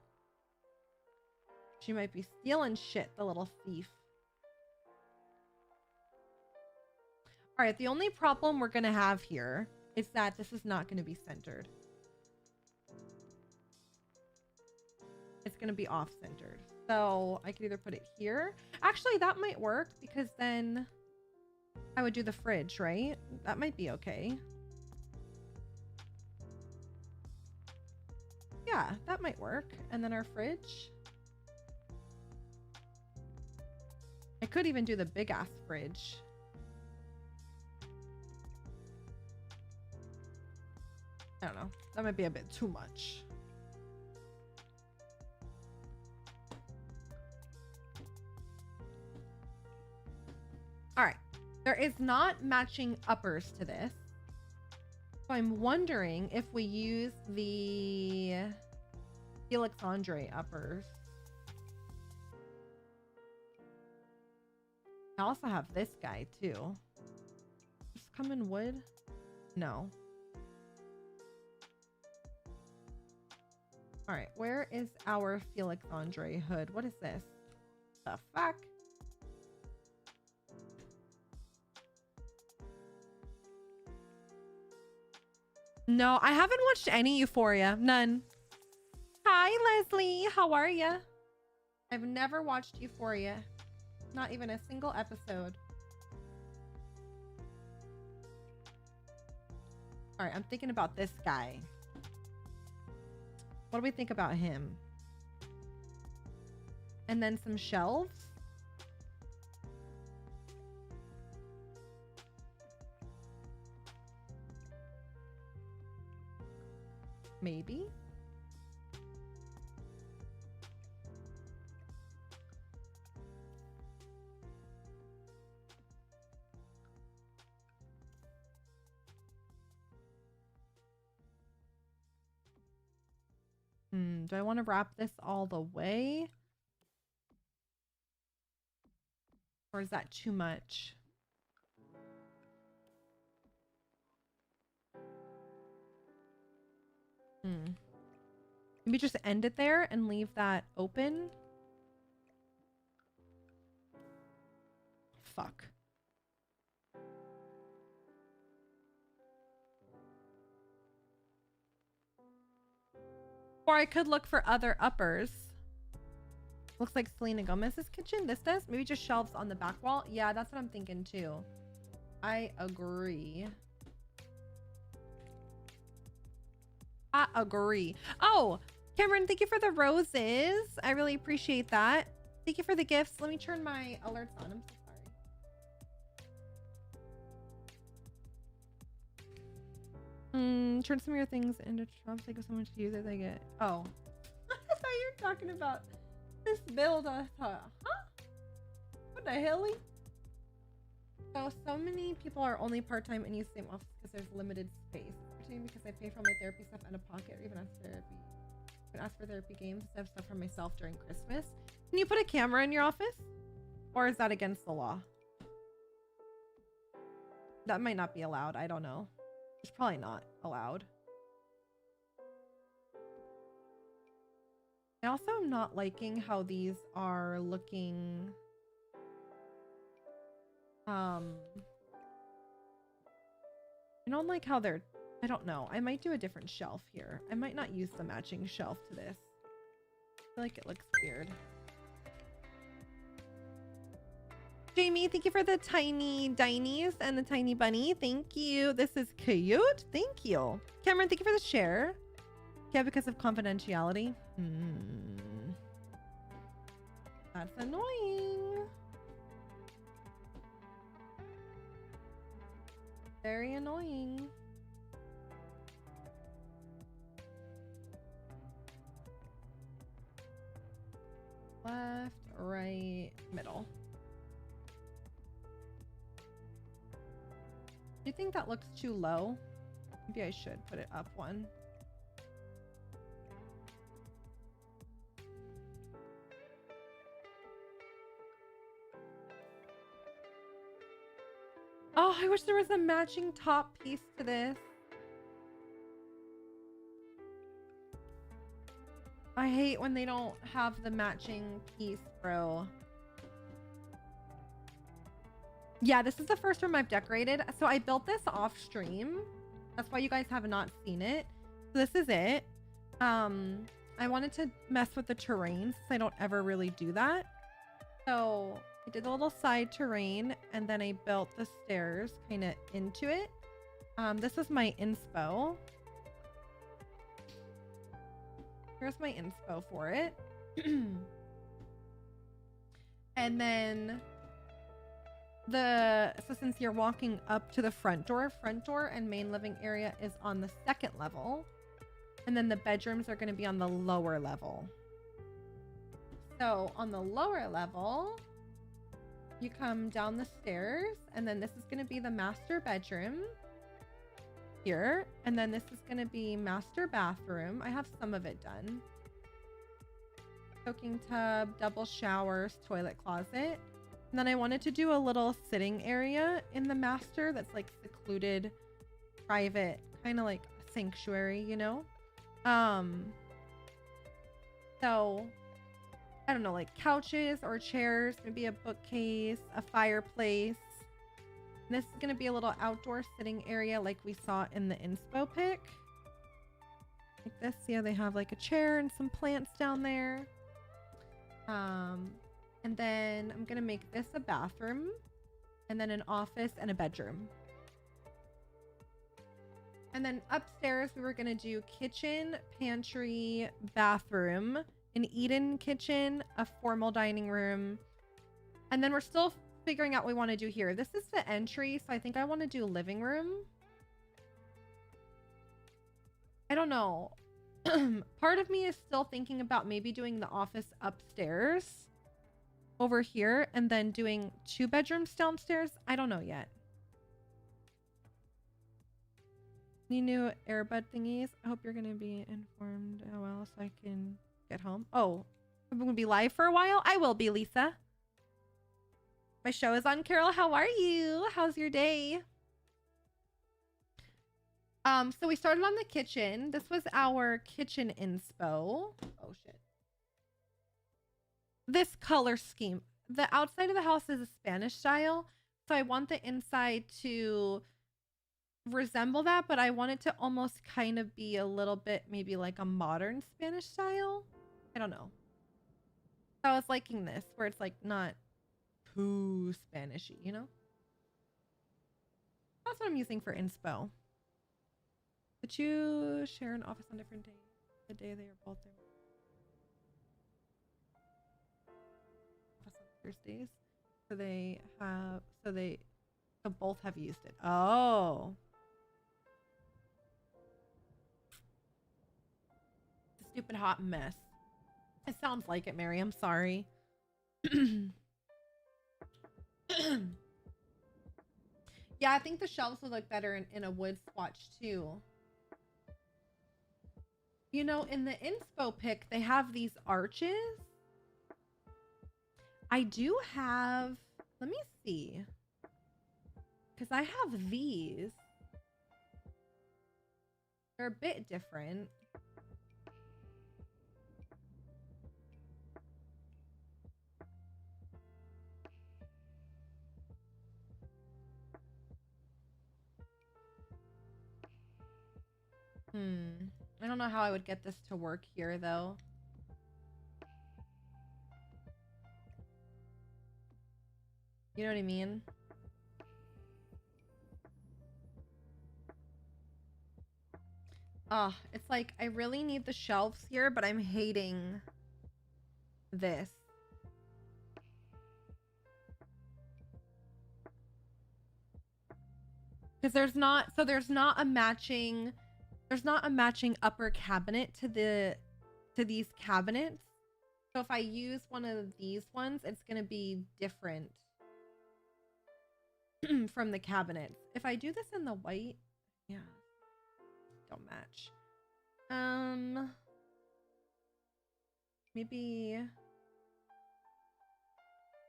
she might be stealing shit, the little thief. All right, the only problem we're going to have here is that this is not going to be centered. It's going to be off-centered. So I could either put it here. Actually, that might work because then I would do the fridge, right? That might be okay. Yeah, that might work. And then our fridge. I could even do the big ass fridge. I don't know. That might be a bit too much. All right. There is not matching uppers to this. So I'm wondering if we use the Felix Andre uppers. I also have this guy too. Does this come in wood? No. All right, where is our Felix Andre hood? What is this? The fuck? No, I haven't watched any Euphoria. None. Hi, Leslie. How are ya? I've never watched Euphoria. Not even a single episode. All right, I'm thinking about this guy. What do we think about him? And then some shelves. Maybe. Do I want to wrap this all the way? Or is that too much? Maybe just end it there and leave that open. Fuck. Or I could look for other uppers. Looks like Selena Gomez's kitchen. This does. Maybe just shelves on the back wall. Yeah, that's what I'm thinking too. I agree. I agree. Oh, Cameron, thank you for the roses. I really appreciate that. Thank you for the gifts. Let me turn my alerts on. I'm so sorry. Turn some of your things into Trump's. Like if someone to use it, they get. Oh. I thought you were talking about this build. I thought, huh? What the hell? So many people are only part-time and use the same office because there's limited space. Because I pay for my therapy stuff out of pocket, or even ask therapy. I can ask for therapy games instead of stuff for myself during Christmas. Can you put a camera in your office? Or is that against the law? That might not be allowed. I don't know. It's probably not allowed. I also am not liking how these are looking. I don't like how they're. I don't know. I might do a different shelf here. I might not use the matching shelf to this. I feel like it looks weird. Jamie, thank you for the tiny dinies and the tiny bunny. Thank you. This is cute. Thank you. Cameron, thank you for the share. Yeah, because of confidentiality. That's annoying. Very annoying. Left, right, middle. Do you think that looks too low? Maybe I should put it up one. Oh, I wish there was a matching top piece to this. I hate when they don't have the matching piece, bro. Yeah, this is the first room I've decorated. So I built this off stream. That's why you guys have not seen it. So this is it. I wanted to mess with the terrain since I don't ever really do that. So I did a little side terrain and then I built the stairs kind of into it. This is my inspo. Here's my inspo for it. And then so since you're walking up to the front door and main living area is on the second level. And then the bedrooms are going to be on the lower level. So on the lower level, you come down the stairs and then this is going to be the master bedroom here. And then this is going to be master bathroom. I have some of it done. Soaking tub, double showers, toilet closet. And then I wanted to do a little sitting area in the master that's like secluded, private, kind of like a sanctuary, you know? So I don't know, like couches or chairs, maybe a bookcase, a fireplace. And this is going to be a little outdoor sitting area like we saw in the inspo pic. Like this, yeah, they have like a chair and some plants down there. And then I'm going to make this a bathroom and then an office and a bedroom. And then upstairs, we were going to do kitchen, pantry, bathroom, an eat-in kitchen, a formal dining room. And then we're still figuring out what we want to do here. This is the entry, so I think I want to do living room. I don't know. Part of me is still thinking about maybe doing the office upstairs over here and then doing 2 bedrooms downstairs. I don't know yet. Any new Airbud thingies? I hope you're going to be informed well so I can get home. Oh, I'm going to be live for a while? I will be, Lisa. My show is on. Carol, how are you? How's your day? So we started on the kitchen. This was our kitchen inspo. Oh, shit. This color scheme. The outside of the house is a Spanish style. So I want the inside to resemble that, but I want it to almost kind of be a little bit maybe like a modern Spanish style. I don't know. So I was liking this where it's like not too Spanishy, you know? That's what I'm using for inspo. The two share an office on different days. The day they are both there. Office on Thursdays. So both have used it. Oh. The stupid hot mess. It sounds like it, Mary. I'm sorry. Yeah, I think the shelves would look better in a wood swatch too. You know, in the inspo pic, they have these arches. I do have, let me see. Because I have these. They're a bit different. I don't know how I would get this to work here, though. You know what I mean? Oh, it's like I really need the shelves here, but I'm hating this. Because there's not a matching upper cabinet to these cabinets. So if I use one of these ones, it's gonna be different from the cabinets. If I do this in the white, yeah, don't match. Maybe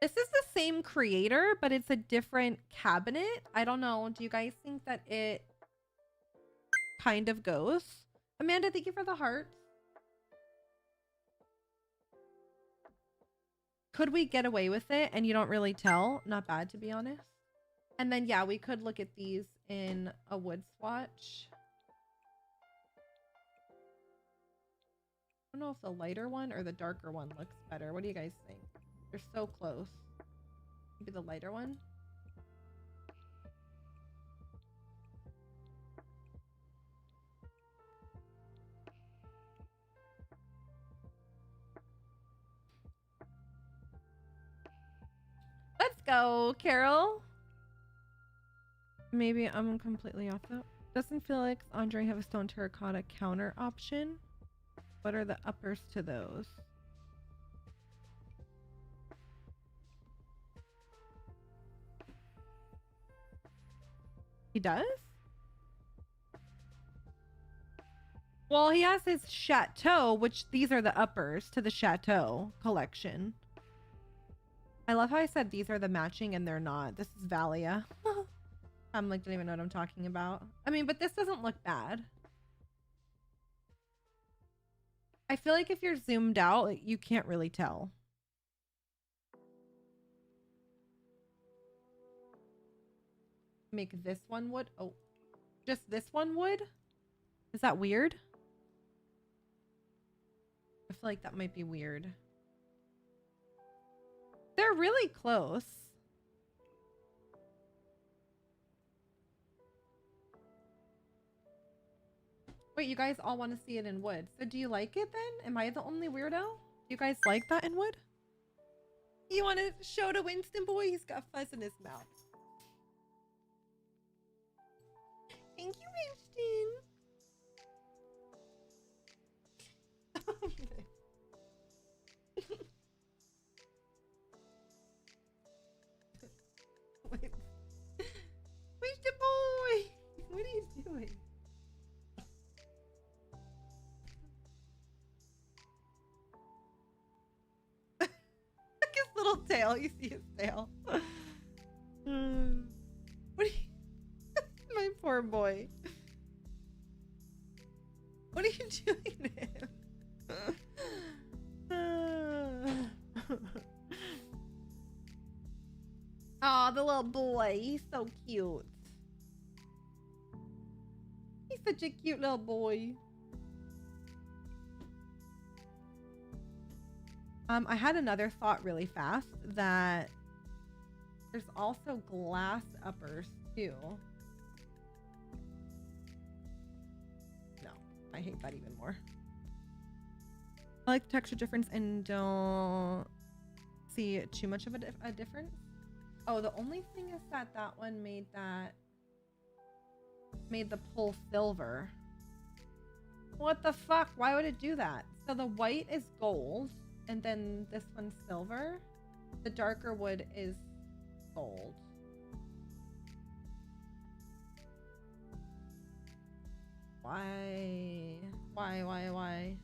this is the same creator, but it's a different cabinet. I don't know. Do you guys think that it kind of goes? Amanda, thank you for the hearts. Could we get away with it and you don't really tell? Not bad, to be honest. And then, yeah, we could look at these in a wood swatch. I don't know if the lighter one or the darker one looks better. What do you guys think? They're so close. Maybe the lighter one? Let's go, Carol. Maybe I'm completely off though. Doesn't Felix Andre have a stone terracotta counter option? What are the uppers to those? He does? Well, he has his Chateau, which these are the uppers to the Chateau collection. I love how I said these are the matching and they're not. This is Valia. I'm like, don't even know what I'm talking about. I mean, but this doesn't look bad. I feel like if you're zoomed out, you can't really tell. Make this one wood. Oh, just this one wood? Is that weird? I feel like that might be weird. They're really close. Wait, you guys all want to see it in wood. So do you like it then? Am I the only weirdo? Do you guys like that in wood? You want to show to Winston boy? He's got fuzz in his mouth. Thank you, Winston. Winston boy! What are you doing? His little tail. You see his tail. What are you... My poor boy. What are you doing to him? Aw, the little boy. He's so cute. He's such a cute little boy. I had another thought really fast that there's also glass uppers too. I hate that even more. I like the texture difference and don't see too much of a difference. Oh, the only thing is that that one made the pull silver. What the fuck? Why would it do that? So the white is gold and then this one's silver. The darker wood is gold. Why? Why?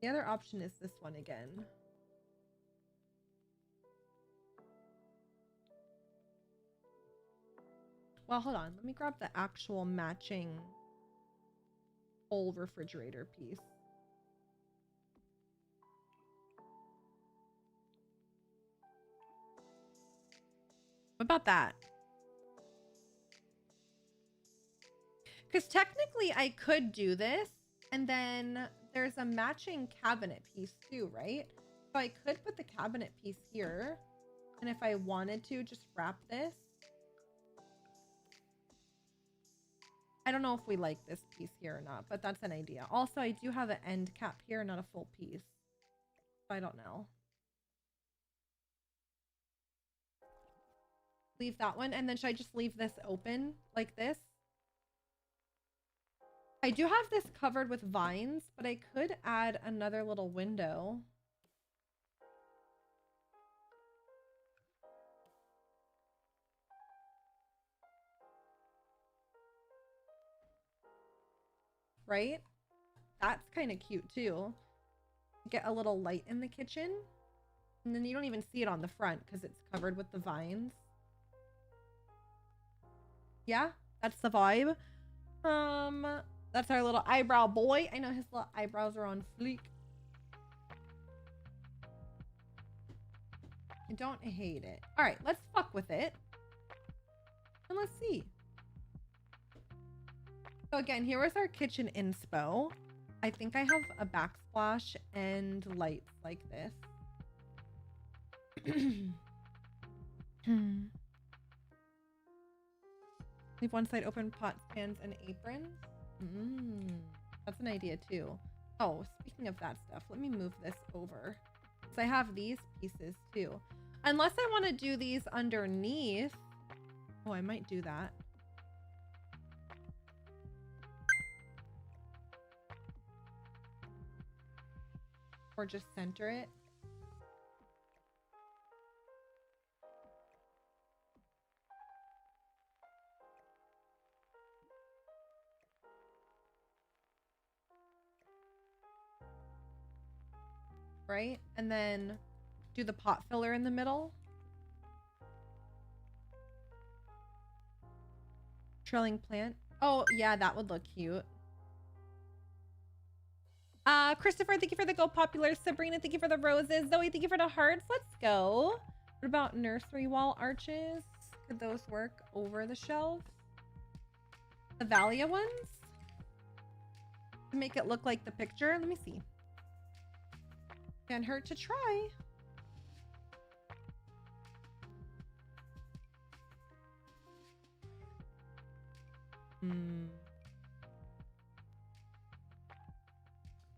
The other option is this one again. Well, hold on. Let me grab the actual matching whole refrigerator piece. What about that? Because technically I could do this and then there's a matching cabinet piece too, right? So I could put the cabinet piece here. And if I wanted to just wrap this. I don't know if we like this piece here or not, but that's an idea. Also, I do have an end cap here, not a full piece. I don't know. Leave that one. And then should I just leave this open like this? I do have this covered with vines, but I could add another little window. Right? That's kind of cute too. Get a little light in the kitchen. And then you don't even see it on the front because it's covered with the vines. Yeah, that's the vibe. That's our little eyebrow boy. I know his little eyebrows are on fleek. I don't hate it. All right, let's fuck with it. And let's see. So again, here was our kitchen inspo. I think I have a backsplash and lights like this. Leave one side open, pots, pans, and aprons. That's an idea too. Oh, speaking of that stuff, let me move this over. So I have these pieces too. Unless I want to do these underneath. Oh, I might do that. Or just center it. Right? And then do the pot filler in the middle. Trailing plant. Oh, yeah, that would look cute. Christopher, thank you for the Go Popular. Sabrina, thank you for the roses. Zoe, thank you for the hearts. Let's go. What about nursery wall arches? Could those work over the shelves? The Valia ones? To make it look like the picture? Let me see. Can't hurt to try.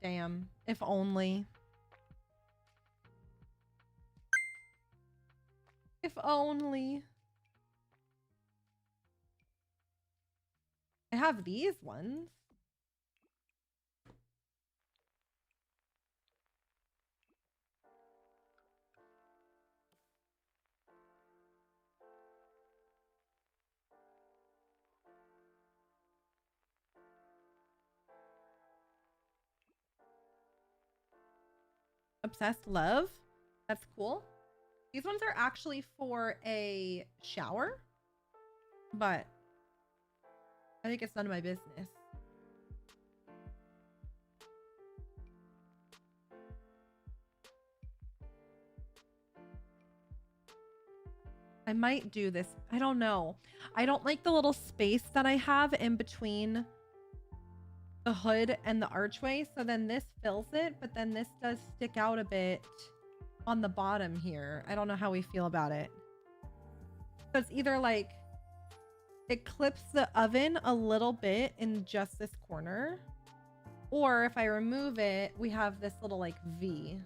Damn. If only. If only. I have these ones. Obsessed love. That's cool. These ones are actually for a shower, but I think it's none of my business. I might do this. I don't know. I don't like the little space that I have in between the hood and the archway. So then this fills it, but then this does stick out a bit on the bottom here. I don't know how we feel about it. So it's either like it clips the oven a little bit in just this corner. Or if I remove it, we have this little like V.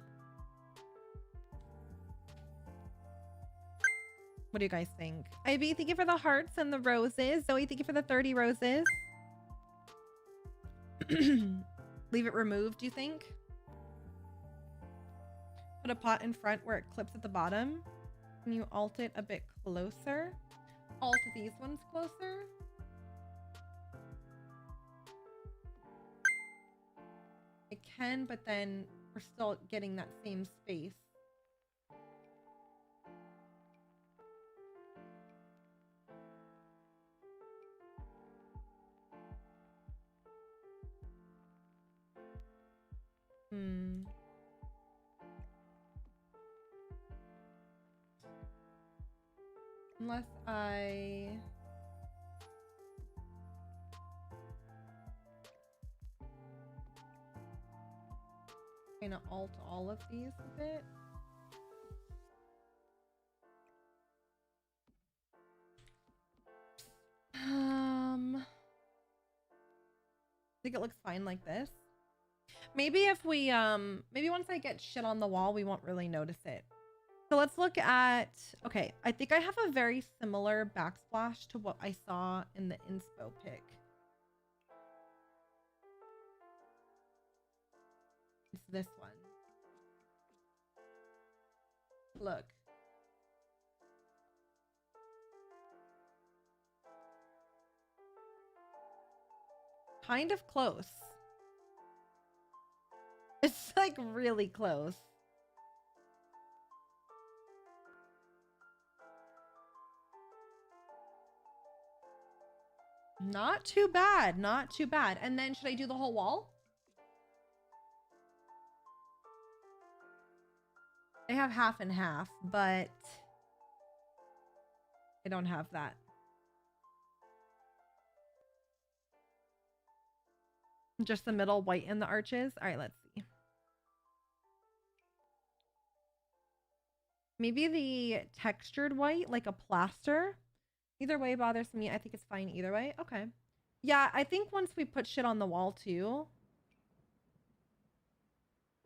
What do you guys think? Ivy, thank you for the hearts and the roses. Zoe, thank you for the 30 roses. Leave it removed, do you think? Put a pot in front where it clips at the bottom. Can you alt it a bit closer? Alt these ones closer. I can, but then we're still getting that same space. Unless I... kind of alt all of these a bit. I think it looks fine like this. Maybe if we maybe once I get shit on the wall, we won't really notice it. So let's look at, okay, I think I have a very similar backsplash to what I saw in the inspo pic. It's this one. Look. Kind of close. It's like really close. Not too bad, not too bad. And then should I do the whole wall? I have half and half, but I don't have that. Just the middle white in the arches. All right, let's see. Maybe the textured white, like a plaster. Either way bothers me. I think it's fine either way. Okay. Yeah, I think once we put shit on the wall too.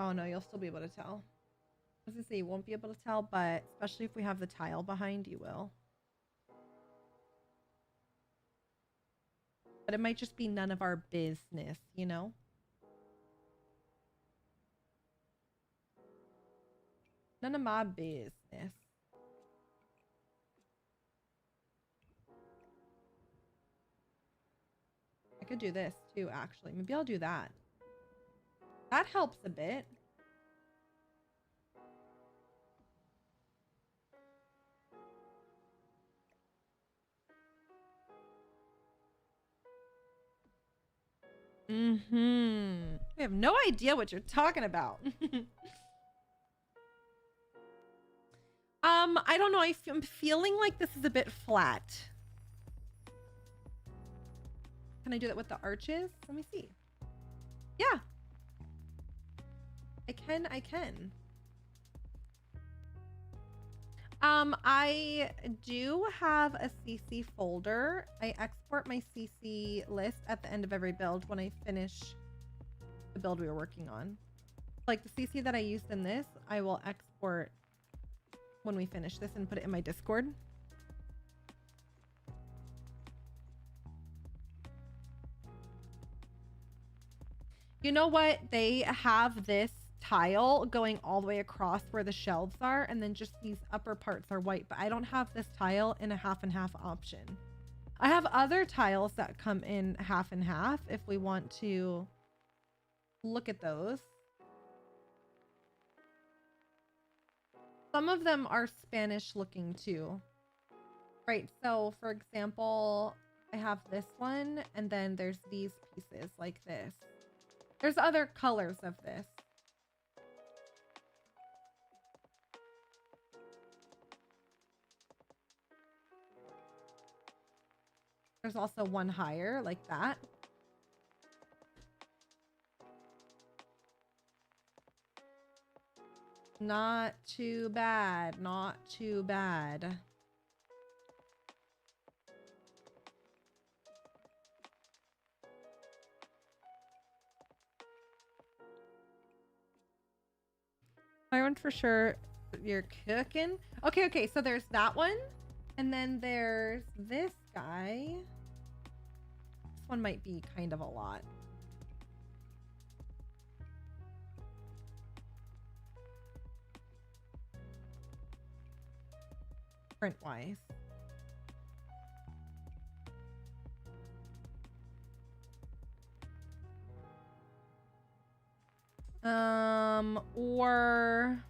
Oh no, you'll still be able to tell. I was gonna say you won't be able to tell, but especially if we have the tile behind, you will. But it might just be none of our business, you know? None of my business. I could do this too, actually. Maybe I'll do that. That helps a bit. We have no idea what you're talking about. I don't know. I'm feeling like this is a bit flat. Can I do that with the arches? Let me see. Yeah. I can. I do have a CC folder. I export my CC list at the end of every build when I finish the build we were working on. Like the CC that I used in this, I will export when we finish this and put it in my Discord. You know what? They have this tile going all the way across where the shelves are, and then just these upper parts are white, but I don't have this tile in a half and half option. I have other tiles that come in half and half if we want to look at those. Some of them are Spanish looking too. Right, so for example, I have this one, and then there's these pieces like this. There's other colors of this. There's also one higher like that. Not too bad. Not too bad. My one for sure. You're cooking. Okay, okay. So there's that one. And then there's this guy. This one might be kind of a lot. Print wise. Or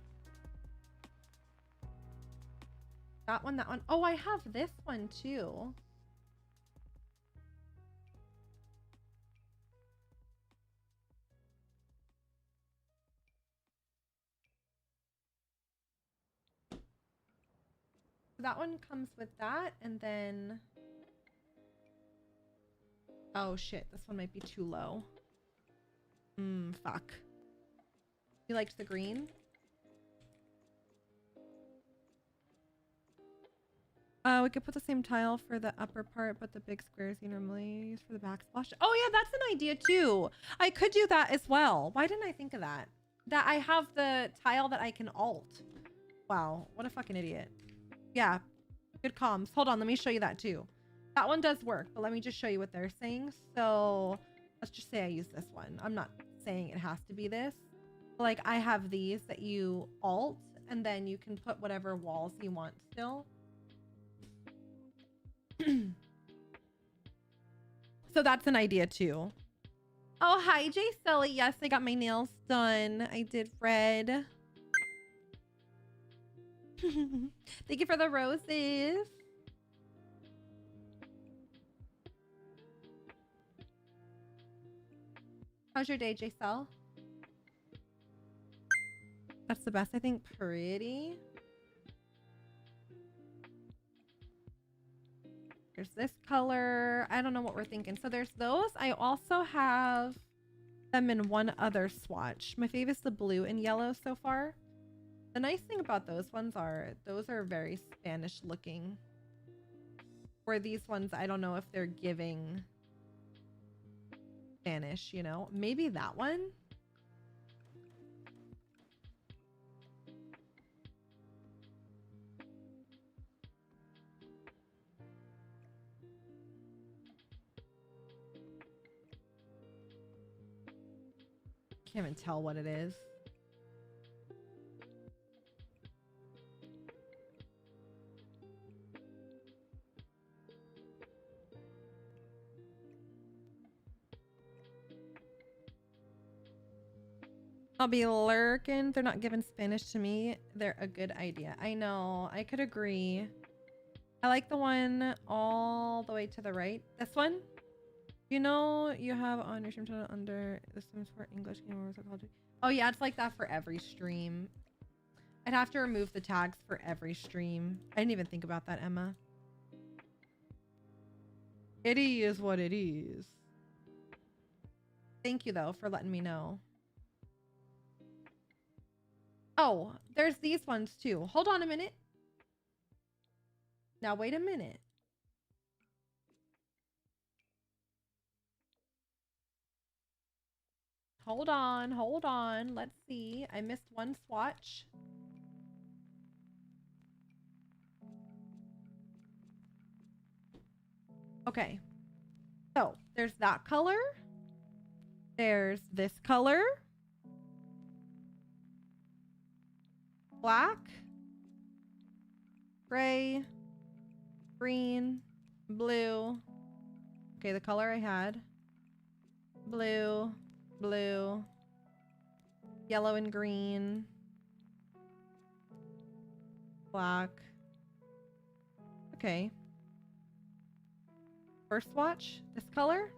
that one, that one. Oh, I have this one too. That one comes with that, and then oh shit, this one might be too low. Fuck. You liked the green? We could put the same tile for the upper part, but the big squares you normally use for the backsplash. Oh yeah, that's an idea too. I could do that as well. Why didn't I think of that? That I have the tile that I can alt. Wow, what a fucking idiot. Yeah, good comms. Hold on, let me show you that too. That one does work, but let me just show you what they're saying. So let's just say I use this one. I'm not saying it has to be this. Like I have these that you alt, and then you can put whatever walls you want still. So that's an idea too. Oh, hi, Jay Sully. Yes, I got my nails done. I did red. Thank you for the roses. How's your day, Jay Sell? That's the best, I think. Pretty. There's this color. I don't know what we're thinking. So there's those. I also have them in one other swatch. My favorite is the blue and yellow so far. The nice thing about those ones are those are very Spanish looking. Where these ones, I don't know if they're giving Spanish, you know? Maybe that one? Can't even tell what it is. I'll be lurking. They're not giving Spanish to me. They're a good idea. I know. I could agree. I like the one all the way to the right. This one. You know, you have on your stream channel under the Sims for English game or psychology. Oh yeah, it's like that for every stream. I'd have to remove the tags for every stream. I didn't even think about that, Emma. It is what it is. Thank you though for letting me know. Oh, there's these ones too. Hold on a minute. Now wait a minute. Hold on, hold on. Let's see. I missed one swatch. Okay. So there's that color. There's this color. Black. Gray. Green. Blue. Okay, the color I had. Blue. Blue. Yellow and green. Black. Okay. First swatch, this color.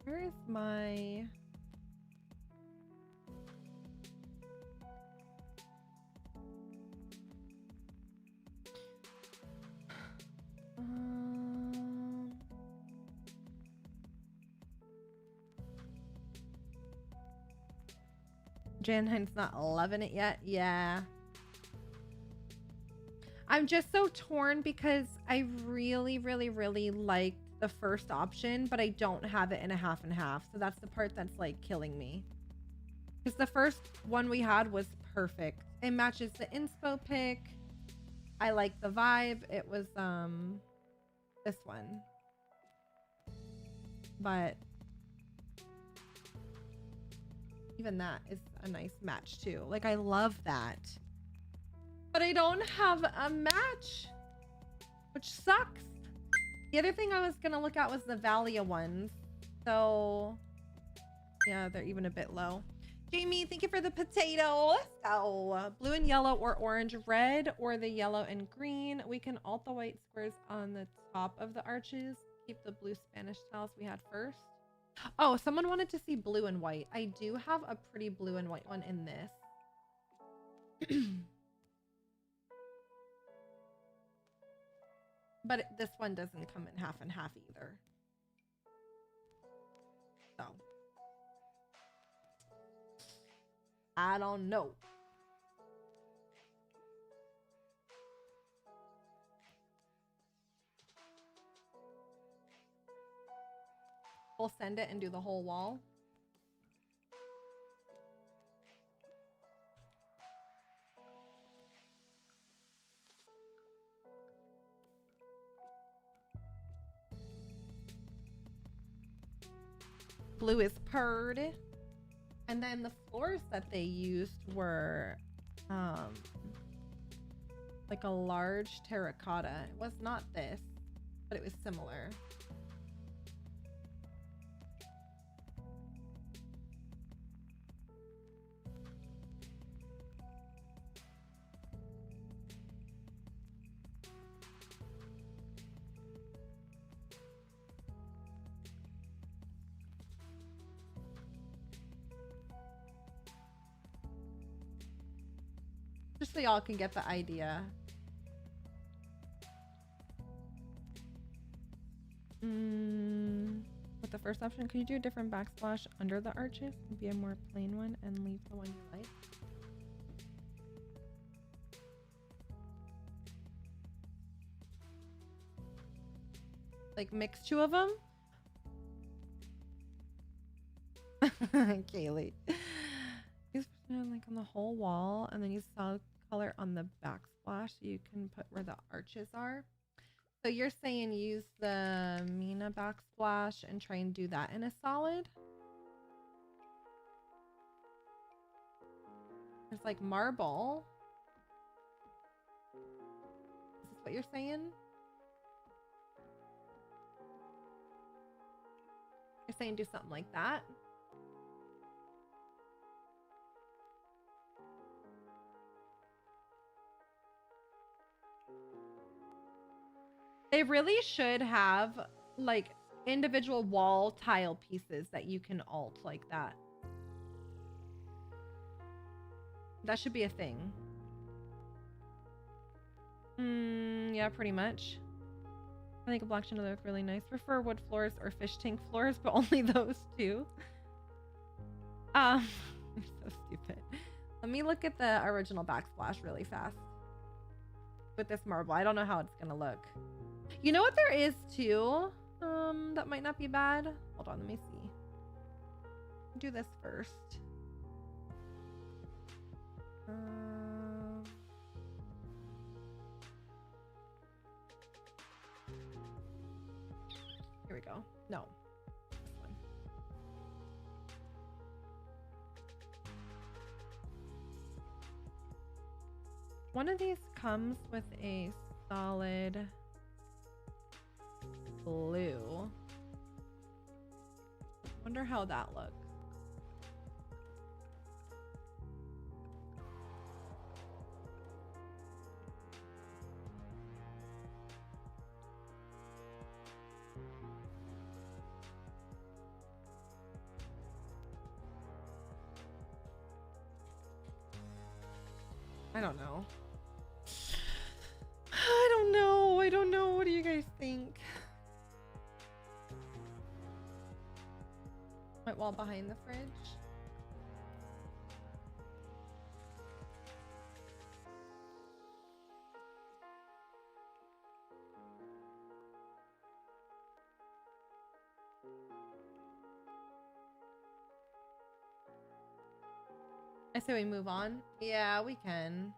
Where is my... Janhine's not loving it yet. Yeah. I'm just so torn because I really, really, really liked the first option, but I don't have it in a half and half. So that's the part that's like killing me. Because the first one we had was perfect. It matches the inspo pick. I like the vibe. It was this one. But even that is a nice match too. Like I love that. But I don't have a match, which sucks. The other thing I was gonna look at was the Valia ones. So yeah, they're even a bit low. Jamie, thank you for the potato. Let's go. Blue and yellow or orange, red or the yellow and green. We can alt the white squares on the top of the arches. Keep the blue Spanish tiles we had first. Oh, someone wanted to see blue and white. I do have a pretty blue and white one in this. But this one doesn't come in half and half either. So I don't know. We'll send it and do the whole wall. Blue is purred. And then the floors that they used were like a large terracotta. It was not this, but it was similar. Just so y'all can get the idea. With the first option, could you do a different backsplash under the arches? Be a more plain one and leave the one you like. Like mix two of them? Kaylee. Use like on the whole wall, and then use solid color on the backsplash so you can put where the arches are. So you're saying use the Mina backsplash and try and do that in a solid? There's like marble. Is this what you're saying? You're saying do something like that? They really should have like individual wall tile pieces that you can alt like that. That should be a thing. Yeah, pretty much. I think a black chandelier look really nice. Prefer wood floors or fish tank floors, but only those two. You're so stupid. Let me look at the original backsplash really fast. With this marble, I don't know how it's gonna look. You know what there is too? That might not be bad. Hold on, let me see. Do this first. Here we go. No. This one. One of these comes with a solid blue. Wonder how that looks. I don't know. I don't know. I don't know. What do you guys think? White wall behind the fridge. I say we move on. Yeah, we can.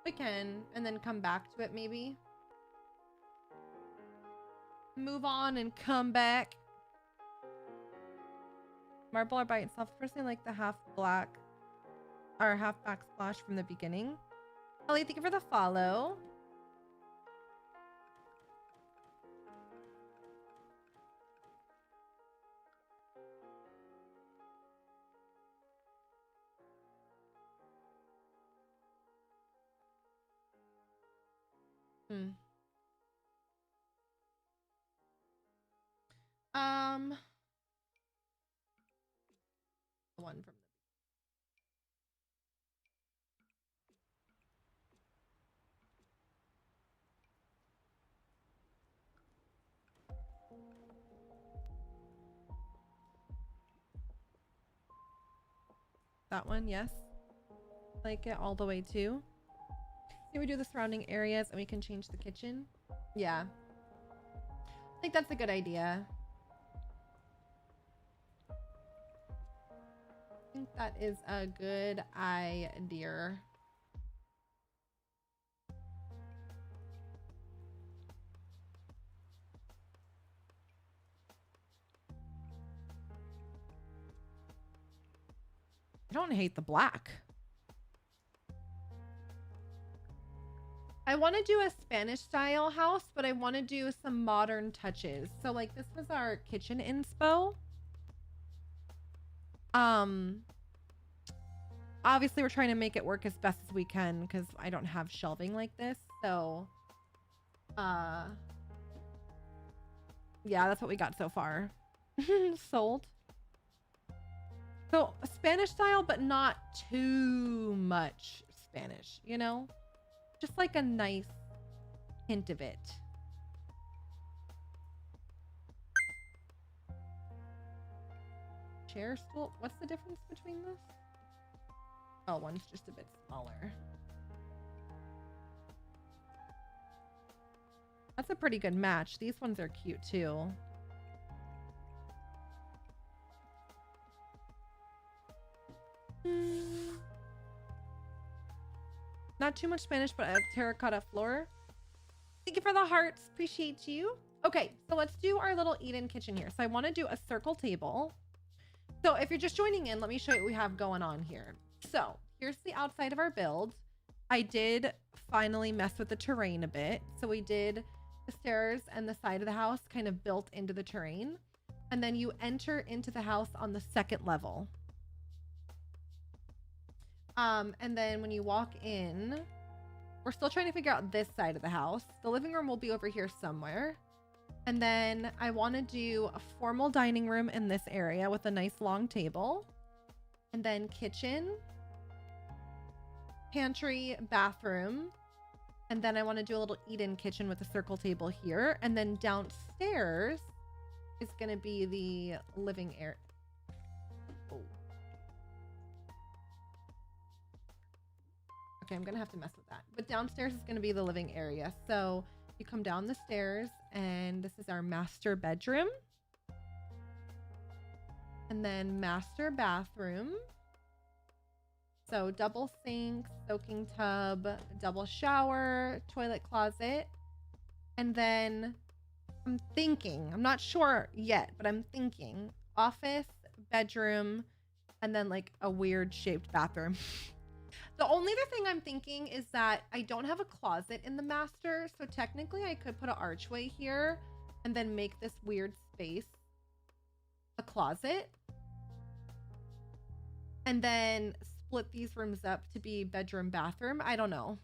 We can. And then come back to it, maybe. Move on and come back. Marble are by itself. Personally, like the half black or half backsplash from the beginning. Ellie, thank you for the follow. The one from that one, yes. Like it all the way too. See, we do the surrounding areas and we can change the kitchen. Yeah. I think that's a good idea. I think that is a good idea. I don't hate the black. I want to do a Spanish style house, but I want to do some modern touches. So like this was our kitchen inspo. Obviously we're trying to make it work as best as we can because I don't have shelving like this. So, yeah, that's what we got so far. Sold. So Spanish style, but not too much Spanish, you know? Just like a nice hint of it. Chair, stool. What's the difference between this? Oh, one's just a bit smaller. That's a pretty good match. These ones are cute too. Not too much Spanish, but a terracotta floor. Thank you for the hearts. Appreciate you. Okay, so let's do our little eat-in kitchen here. So I want to do a circle table. So if you're just joining in, let me show you what we have going on here. So here's the outside of our build. I did finally mess with the terrain a bit. So we did the stairs and the side of the house kind of built into the terrain. And then you enter into the house on the second level. And then when you walk in, we're still trying to figure out this side of the house. The living room will be over here somewhere. And then I want to do a formal dining room in this area with a nice long table. And then kitchen, pantry, bathroom. And then I want to do a little eat-in kitchen with a circle table here. And then downstairs is going to be the living area. Oh. Okay, I'm going to have to mess with that. But downstairs is going to be the living area. So you come down the stairs and this is our master bedroom. And then master bathroom. So double sink, soaking tub, double shower, toilet closet. And then I'm thinking, I'm not sure yet, but I'm thinking office, bedroom, and then like a weird shaped bathroom. The only other thing I'm thinking is that I don't have a closet in the master. So technically I could put an archway here and then make this weird space a closet. And then split these rooms up to be bedroom, bathroom. I don't know.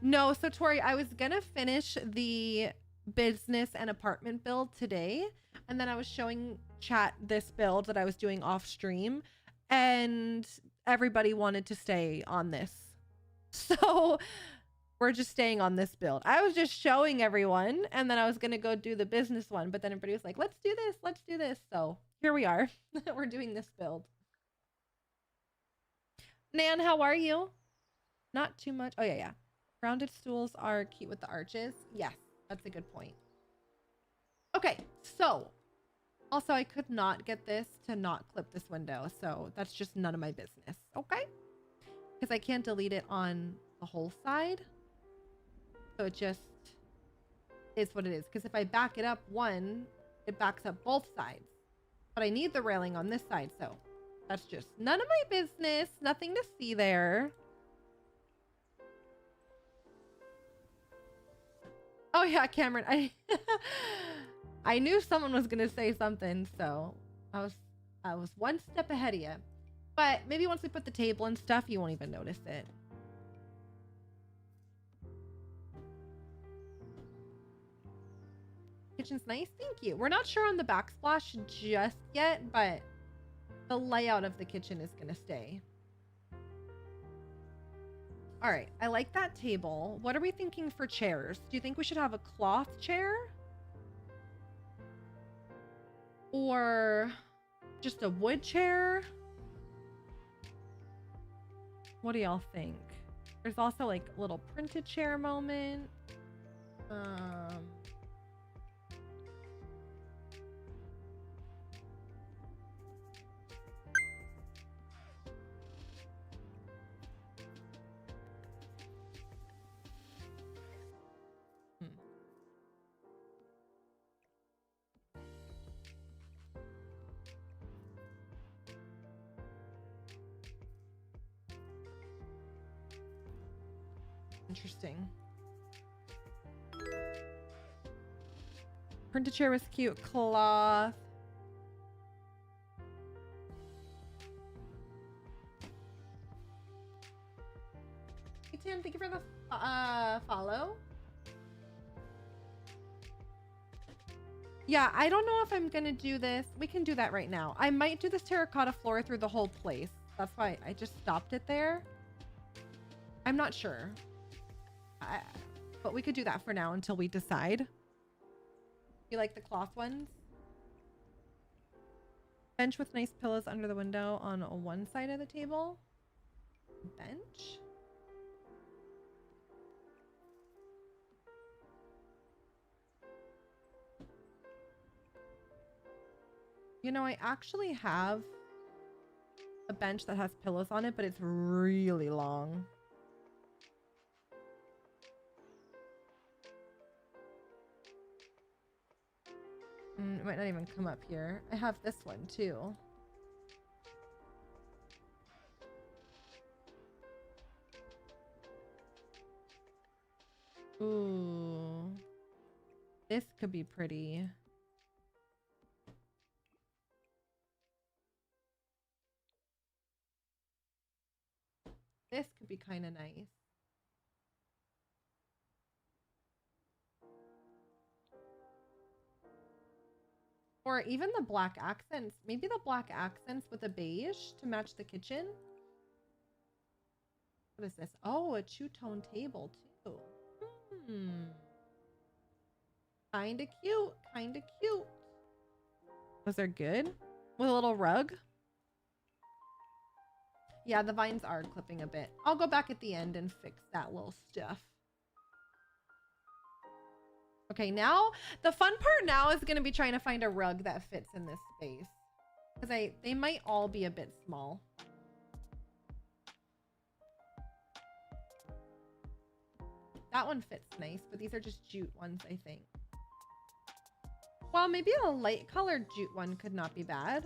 No, so Tori, I was gonna finish the business and apartment build today. And then I was showing chat this build that I was doing off stream. And everybody wanted to stay on this. So we're just staying on this build. I was just showing everyone and then I was going to go do the business one. But then everybody was like, let's do this. Let's do this. So here we are. We're doing this build. Nan, how are you? Not too much. Oh, yeah. Rounded stools are cute with the arches. Yes, that's a good point. Okay, so Also, I could not get this to not clip this window, so that's just none of my business, okay? Because I can't delete it on the whole side. So it just is what it is. Because if I back it up one, it backs up both sides. But I need the railing on this side, so that's just none of my business. Nothing to see there. Oh yeah, Cameron. I knew someone was gonna say something, so I was one step ahead of you. But maybe once we put the table and stuff, you won't even notice it. Kitchen's nice, thank you. We're not sure on the backsplash just yet, but the layout of the kitchen is gonna stay. All right, I like that table. What are we thinking for chairs? Do you think we should have a cloth chair? Or just a wood chair? What do y'all think? There's also like a little printed chair moment. Interesting. Printed chair was cute. Cloth. Hey Tim, thank you for the follow. Yeah, I don't know if I'm gonna do this. We can do that right now. I might do this terracotta floor through the whole place. That's why I just stopped it there. I'm not sure. But we could do that for now until we decide. You like the cloth ones? Bench with nice pillows under the window on one side of the table. Bench? You know, I actually have a bench that has pillows on it, but it's really long. It might not even come up here. I have this one too. Ooh. This could be pretty. This could be kind of nice. Or even the black accents. Maybe the black accents with a beige to match the kitchen. What is this? Oh, a two-tone table too. Kinda cute. Kinda cute. Those are good. With a little rug. Yeah, the vines are clipping a bit. I'll go back at the end and fix that little stuff. Okay, now the fun part now is going to be trying to find a rug that fits in this space. Because they might all be a bit small. That one fits nice, but these are just jute ones, I think. Well, maybe a light colored jute one could not be bad.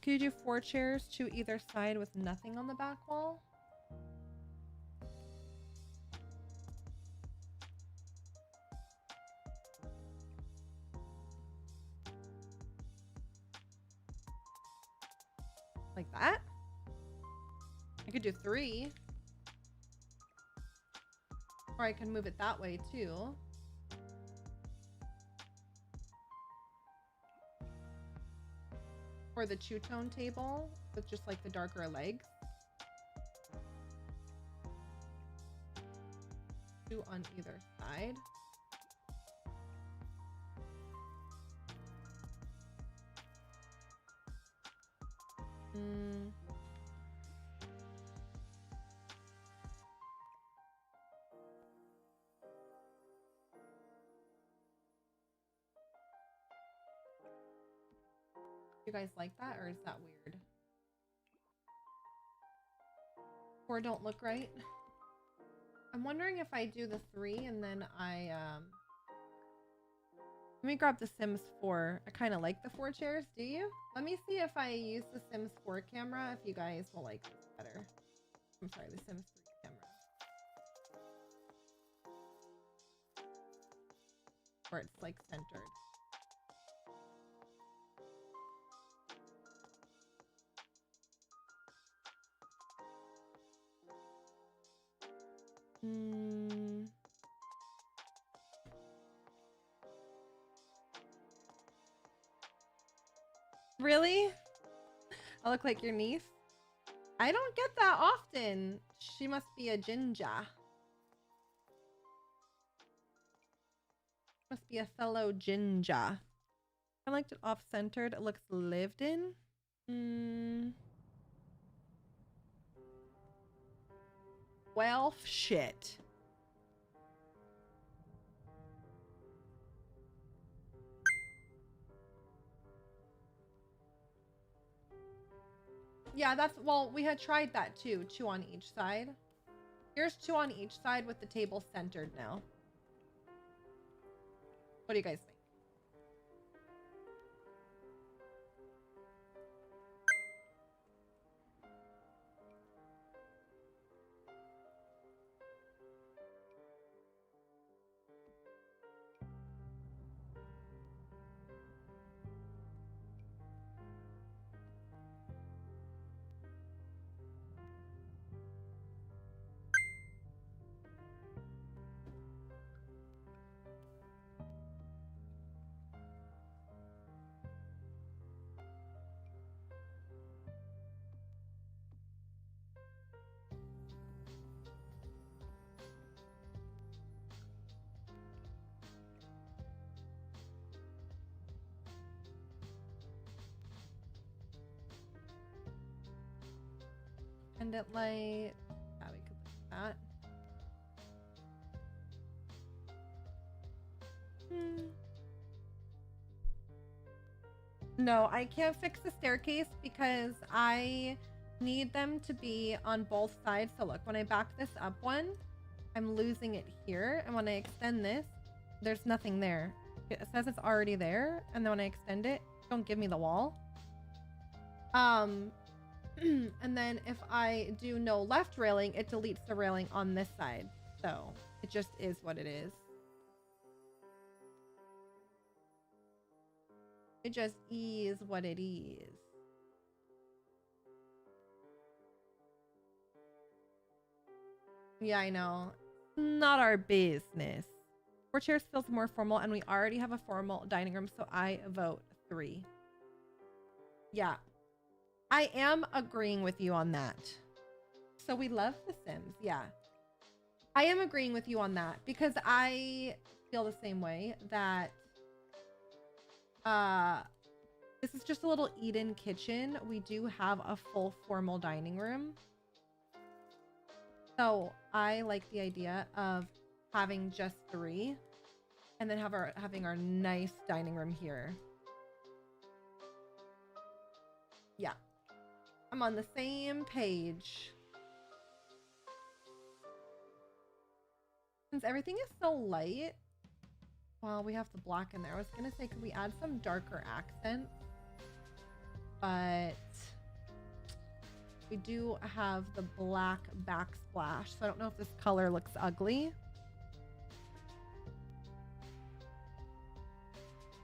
Could you do 4 chairs to either side with nothing on the back wall? Like that? I could do 3. Or I can move it that way too. Or the two-tone table with just like the darker legs. 2 on either side. You guys like that, or is that weird? Or don't look right? I'm wondering if I do the 3 and then I let me grab the Sims 4. I kind of like the 4 chairs. Do you? Let me see if I use the Sims 4 camera, if you guys will like this better. I'm sorry, the Sims 3 camera. Where it's like centered. Really? I look like your niece? I don't get that often. She must be a ginger. Must be a fellow ginger. I liked it off-centered. It looks lived in. Well, shit. Yeah, that's, well, we had tried that too. 2 on each side. Here's 2 on each side with the table centered now. What do you guys think? Pendant light. Yeah, we could look at that. No, I can't fix the staircase because I need them to be on both sides. So look, when I back this up one, I'm losing it here. And when I extend this, there's nothing there. It says it's already there. And then when I extend it, don't give me the wall. And then if I do no left railing, it deletes the railing on this side. So it just is what it is. It just is what it is. Yeah, I know. Not our business. 4 chairs feels more formal, and we already have a formal dining room, so I vote 3. Yeah. I am agreeing with you on that. So we love The Sims, yeah. I am agreeing with you on that because I feel the same way that this is just a little eat-in kitchen. We do have a full formal dining room. So I like the idea of having just 3 and then having our nice dining room here. Yeah. I'm on the same page. Since everything is so light, well, we have the black in there. I was gonna say, could we add some darker accents? But we do have the black backsplash, so I don't know if this color looks ugly.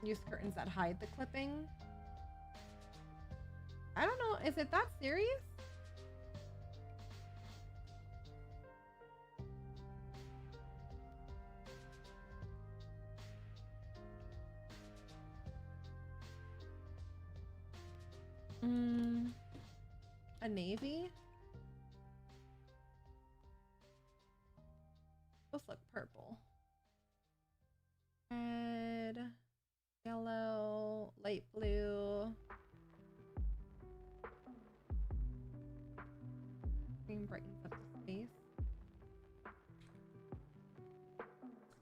Use curtains that hide the clipping. I don't know. Is it that serious? A navy? Those look purple. Red, yellow, light blue. Green brightens up the space.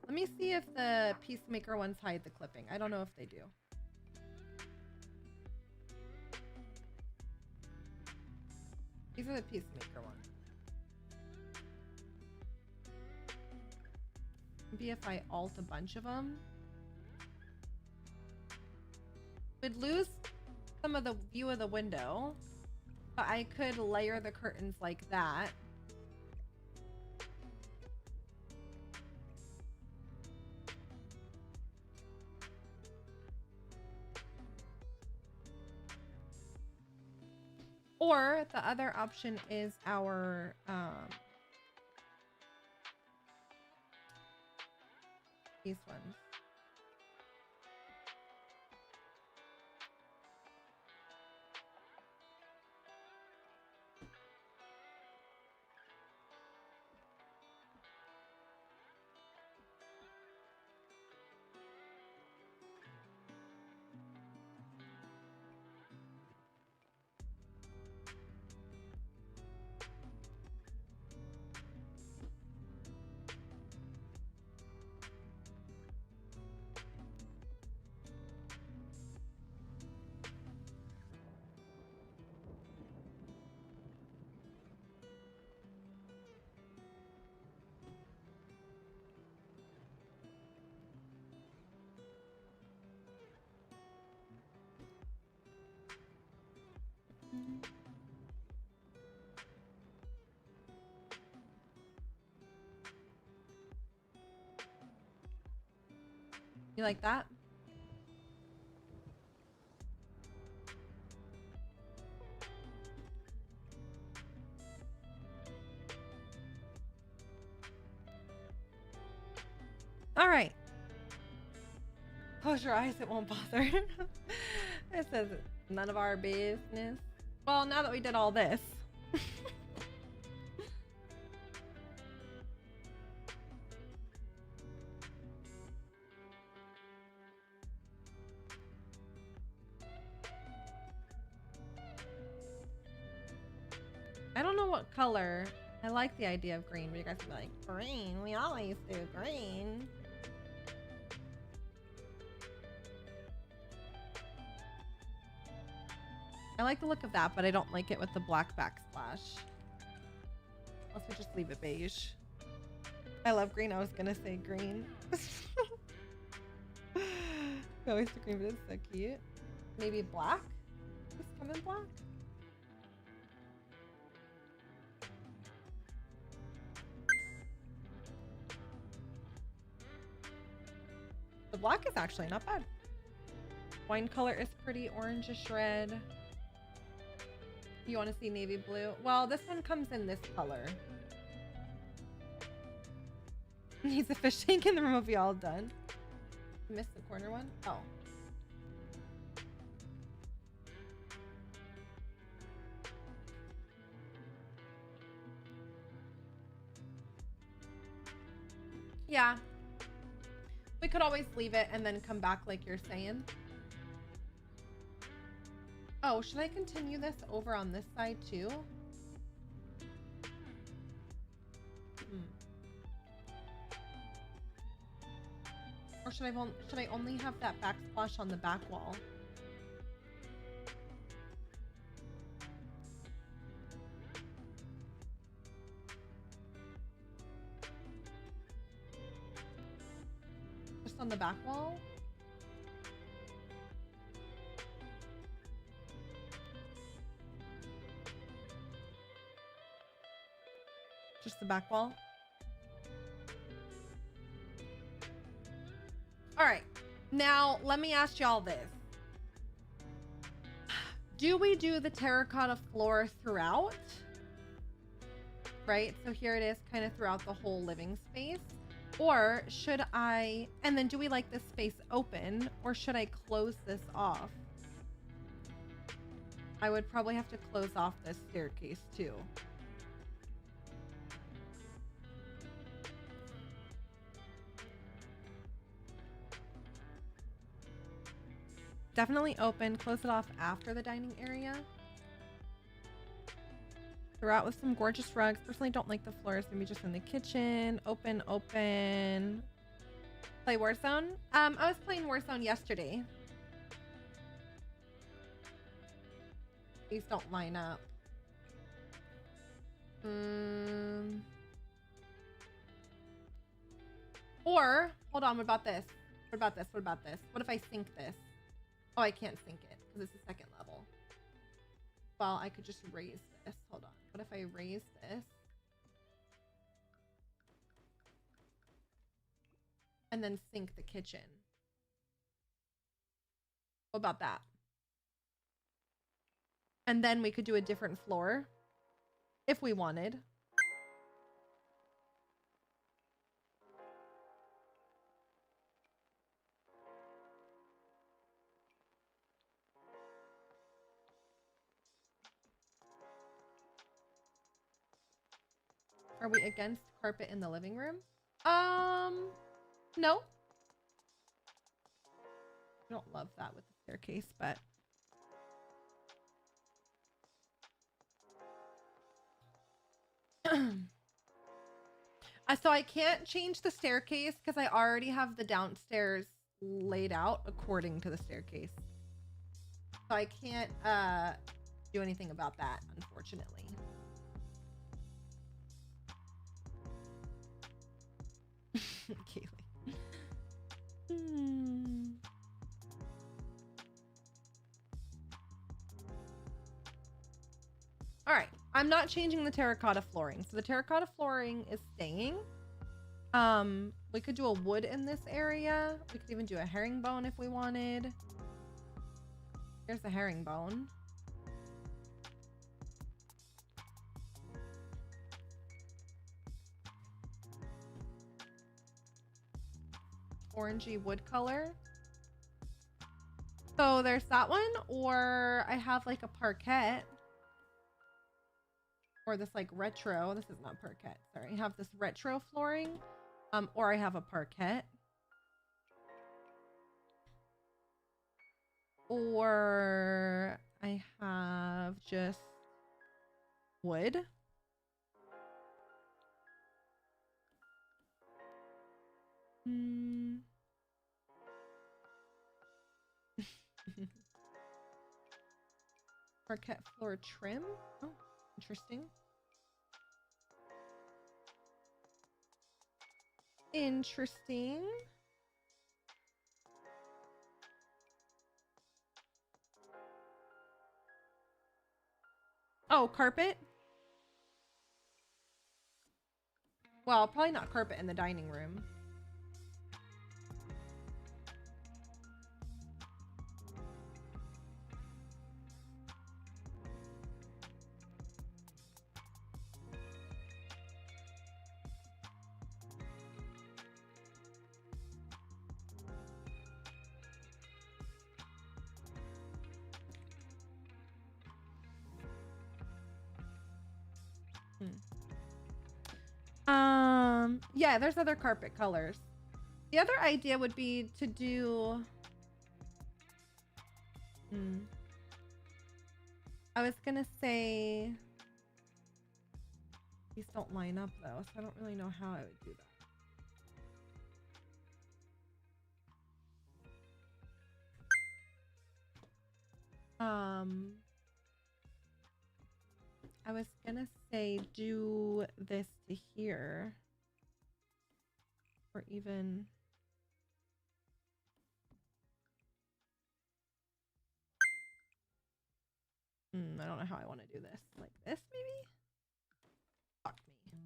Let me see if the Peacemaker ones hide the clipping. I don't know if they do. These are the Peacemaker ones. Maybe if I alt a bunch of them, we'd lose some of the view of the window, but I could layer the curtains like that. Or the other option is our these ones. You like that? All right. Close your eyes, it won't bother. It says none of our business. Well, now that we did all this. I don't know what color. I like the idea of green, but you guys will be like, green? We always do green. I like the look of that, but I don't like it with the black backsplash. Unless we just leave it beige. I love green. I was gonna say green. I always do green, but it's so cute. Maybe black? Just come in black? The black is actually not bad. Wine color is pretty, orangish red. You want to see navy blue? Well, this one comes in this color. Needs a fish tank in the room. Will be all done. Missed the corner one. Oh. Yeah. We could always leave it and then come back like you're saying. Oh, should I continue this over on this side too? Or should I only have that backsplash on the back wall? Just on the back wall? Just the back wall? All right. Now, let me ask y'all this. Do we do the terracotta floor throughout? Right? So here it is kind of throughout the whole living space. Or should I, and then do we like this space open, or should I close this off? I would probably have to close off this staircase too. Definitely open. Close it off after the dining area. Throughout with some gorgeous rugs. Personally, don't like the floors. Maybe just in the kitchen. Open, open. Play Warzone. I was playing Warzone yesterday. These don't line up. Or, hold on, what about this? What about this? What about this? What if I sink this? Oh, I can't sink it because it's the second level. Well, I could just raise this. Hold on. What if I raise this? And then sink the kitchen. What about that? And then we could do a different floor if we wanted. Are we against carpet in the living room? No. I don't love that with the staircase, but so I can't change the staircase because I already have the downstairs laid out according to the staircase. So I can't do anything about that, unfortunately. Kaylee. All right, I'm not changing the terracotta flooring. So the terracotta flooring is staying. We could do a wood in this area. We could even do a herringbone if we wanted. Here's the herringbone. Orangey wood color. So there's that one, or I have like a parquet. Or this like retro, this is not parquet, sorry. I have this retro flooring, or I have a parquet. Or I have just wood. Parquet floor trim. Oh, interesting. Interesting. Oh, carpet? Well, probably not carpet in the dining room. Yeah, there's other carpet colors. The other idea would be to do... I was gonna say... These don't line up though, so I don't really know how I would do that. I was gonna say do this to here. Or even... I don't know how I want to do this. Like this, maybe? Fuck me.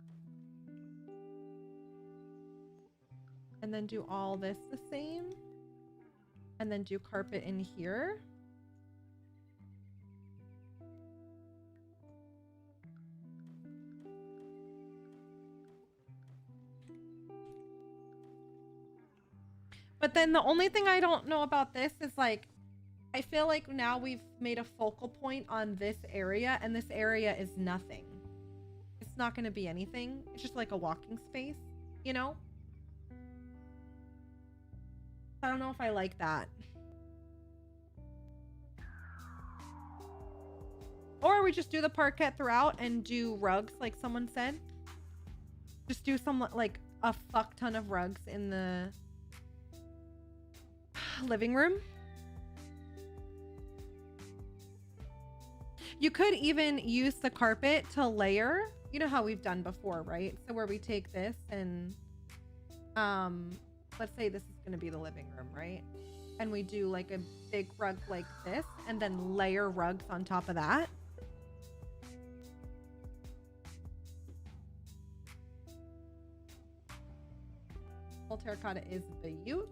And then do all this the same. And then do carpet in here. But then the only thing I don't know about this is like, I feel like now we've made a focal point on this area and this area is nothing. It's not going to be anything. It's just like a walking space, you know? I don't know if I like that. Or we just do the parquet throughout and do rugs like someone said. Just do some like a fuck ton of rugs in the living room. You could even use the carpet to layer you know how we've done before, right? So where we take this and let's say this is going to be the living room, right? And we do like a big rug like this and then layer rugs on top of that. Full terracotta is the Ute.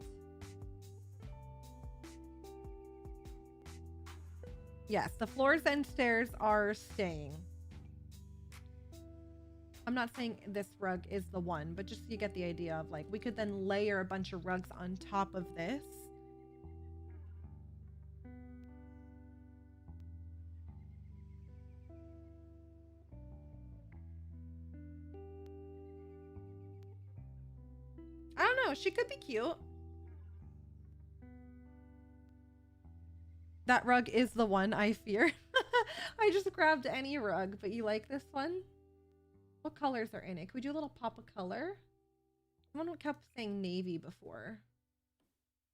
Yes, the floors and stairs are staying. I'm not saying this rug is the one, but just so you get the idea of like, we could then layer a bunch of rugs on top of this. I don't know. She could be cute. That rug is the one I fear. I just grabbed any rug, but you like this one? What colors are in it? Can we do a little pop of color? Someone kept saying navy before.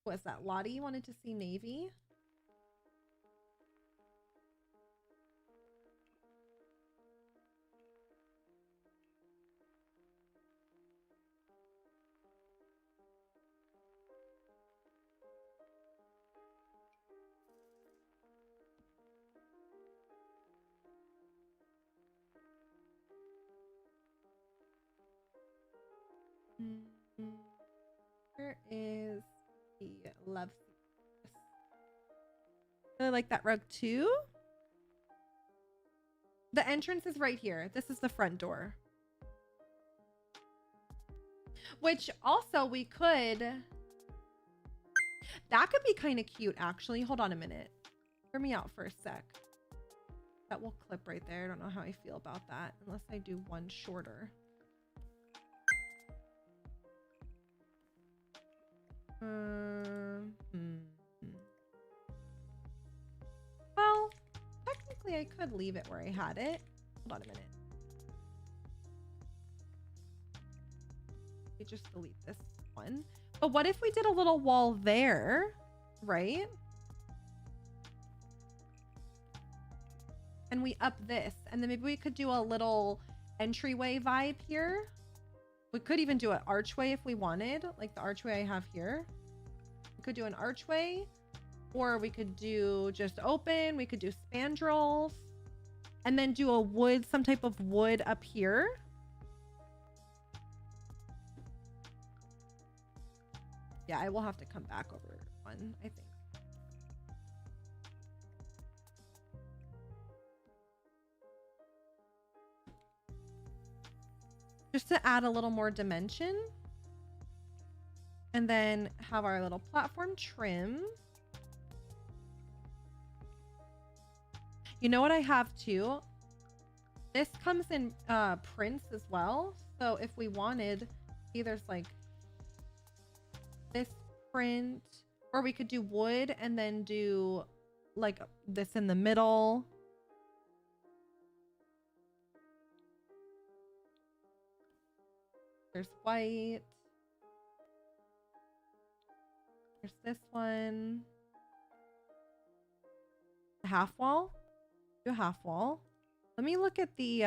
What was that? Lottie wanted to see navy? Where is the love seat? I like that rug too. The entrance is right here. This is the front door. Which also we could... That could be kind of cute, actually. Hold on a minute. Hear me out for a sec. That will clip right there. I don't know how I feel about that. Unless I do one shorter. Well, technically I could leave it where I had it. Hold on a minute. Let me just delete this one. But what if we did a little wall there, right? And we up this, and then maybe we could do a little entryway vibe here. We could even do an archway if we wanted, like the archway I have here. We could do an archway, or we could do just open. We could do spandrels, and then do a wood, some type of wood up here. Yeah, I will have to come back over one, I think. Just to add a little more dimension. And then have our little platform trim. You know what I have too? This comes in prints as well. So if we wanted, see there's like this print, or we could do wood and then do like this in the middle. There's white. There's this one. A half wall. Do a half wall. Let me look at the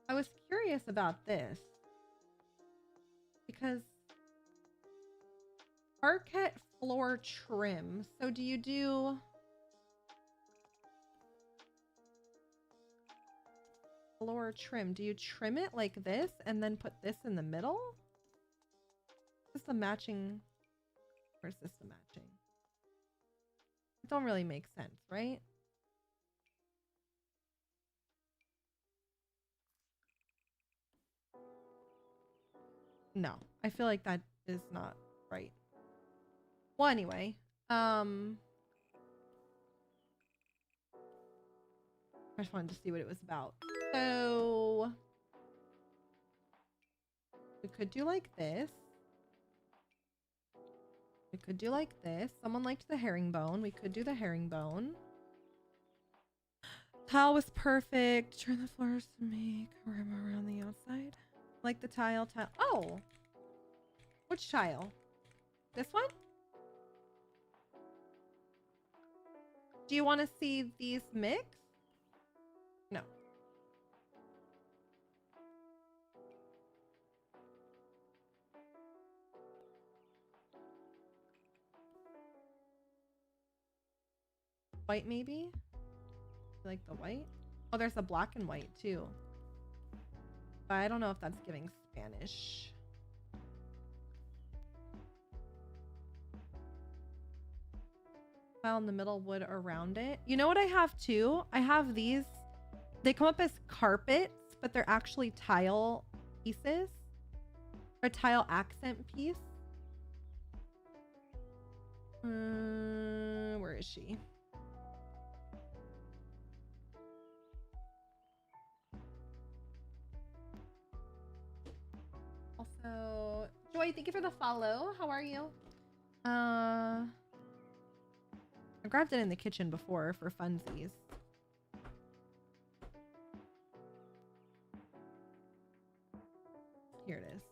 I was curious about this because parquet floor trim. So do you do floor trim? Do you trim it like this and then put this in the middle? Is this the matching? Or is this the matching? It don't really make sense, right? No, I feel like that is not right. Well, anyway, I just wanted to see what it was about. So we could do like this. We could do like this. Someone liked the herringbone. We could do the herringbone. Tile was perfect. Turn the floors to make room around the outside. Like the tile. Oh! Which tile? This one? Do you want to see these mix? No. White maybe? You like the white? Oh, there's a black and white too. But I don't know if that's giving Spanish. Tile in the middle, wood around it. You know what I have too? I have these. They come up as carpets, but they're actually tile pieces. Or tile accent piece. Where is she? Also, Joy, thank you for the follow. How are you? I grabbed it in the kitchen before for funsies. Here it is.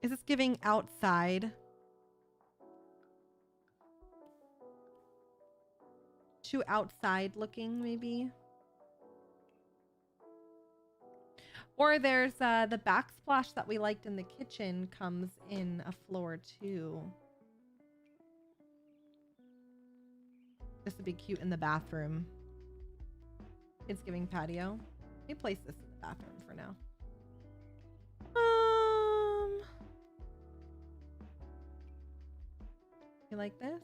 Is this giving outside? Too outside looking, maybe? Or there's the backsplash that we liked in the kitchen comes in a floor too. This would be cute in the bathroom. It's giving patio. Let me place this in the bathroom for now. You like this?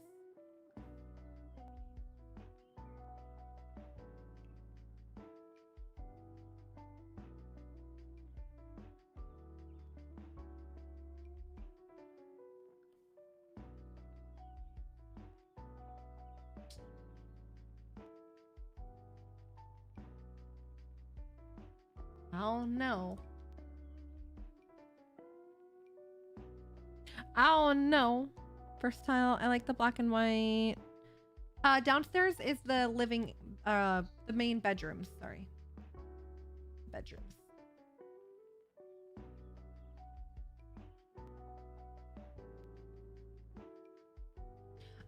Oh no. Oh no. First tile, I like the black and white. Downstairs is the living, the main bedrooms, sorry. Bedrooms.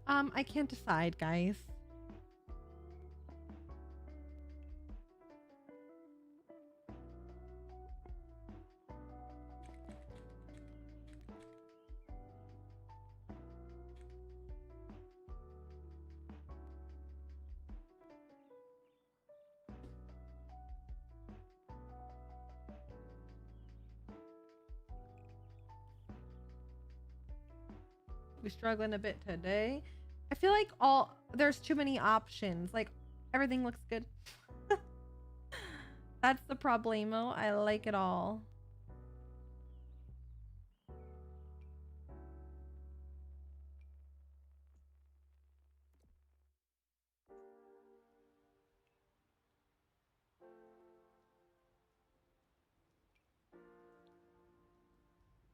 I can't decide, guys. We're struggling a bit today. I feel like there's too many options. Like everything looks good. That's the problemo. I like it all.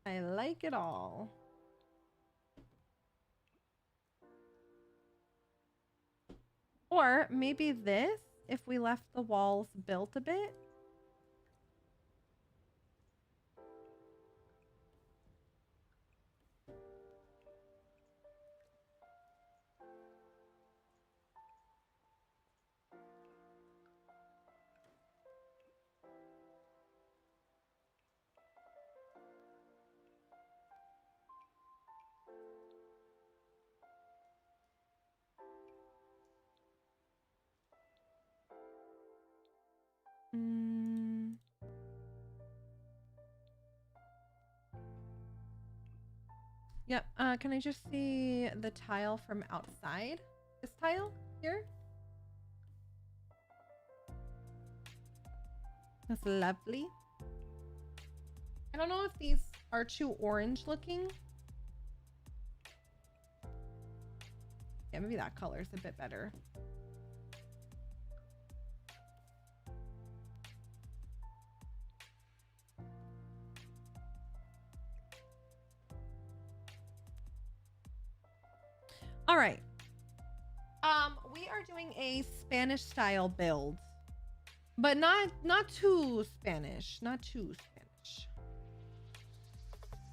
I like it all. Or maybe this, if we left the walls built a bit. Yep. Can I just see the tile from outside? This tile here? That's lovely. I don't know if these are too orange looking. Yeah, maybe that color is a bit better. All right. We are doing a Spanish style build, but not too Spanish, not too Spanish.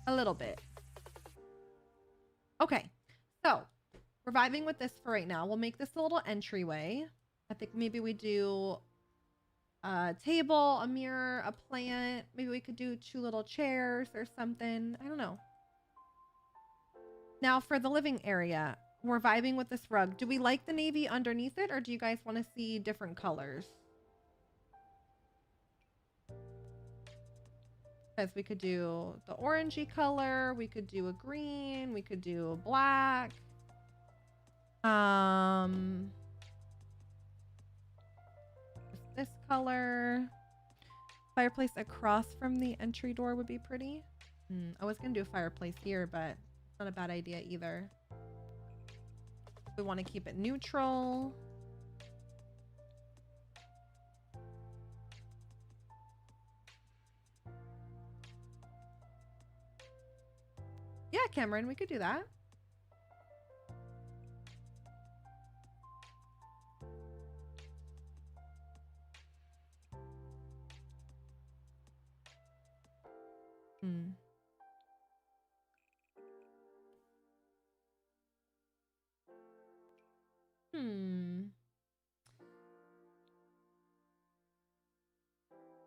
A little bit. Okay, so we're vibing with this for right now. We'll make this a little entryway. I think maybe we do a table, a mirror, a plant. Maybe we could do 2 little chairs or something. I don't know. Now for the living area, we're vibing with this rug. Do we like the navy underneath it, or do you guys want to see different colors? Because we could do the orangey color, we could do a green, we could do a black. This color. Fireplace across from the entry door would be pretty. I was gonna do a fireplace here, but it's not a bad idea either. We want to keep it neutral. Yeah, Cameron, we could do that.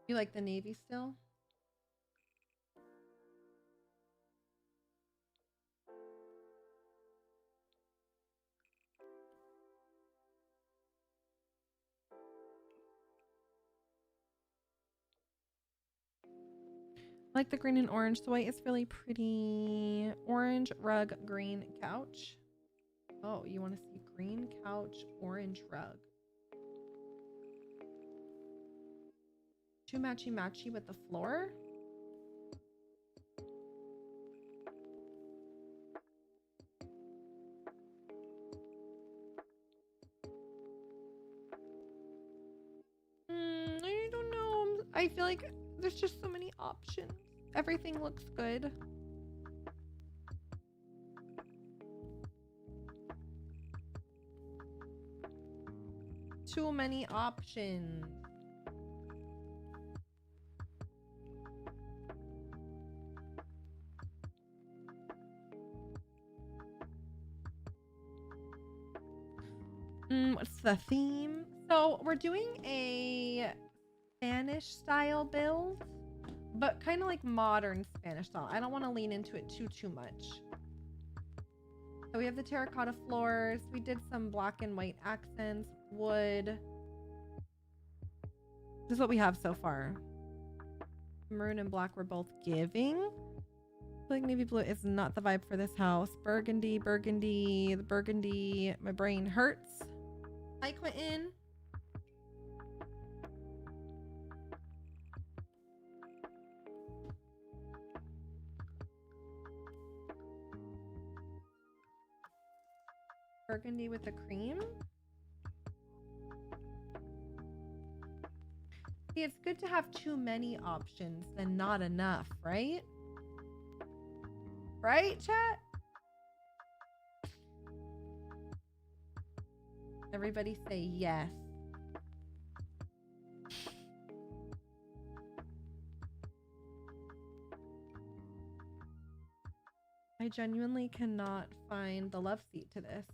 You like the navy still? I like the green and orange. The white is really pretty. Orange rug, green couch. Oh, you want to see green couch, orange rug. Too matchy with the floor. I don't know. I feel like there's just so many options. Everything looks good. Too many options. What's the theme? So we're doing a Spanish style build, but kind of like modern Spanish style. I don't want to lean into it too much. So we have the terracotta floors. We did some black and white accents, wood. This is what we have so far. Maroon and black were both giving. I feel like navy blue is not the vibe for this house. Burgundy, the burgundy. My brain hurts. Hi, Quentin. Burgundy with the cream. See, it's good to have too many options than not enough, right? Right, chat? Everybody say yes. I genuinely cannot find the love seat to this.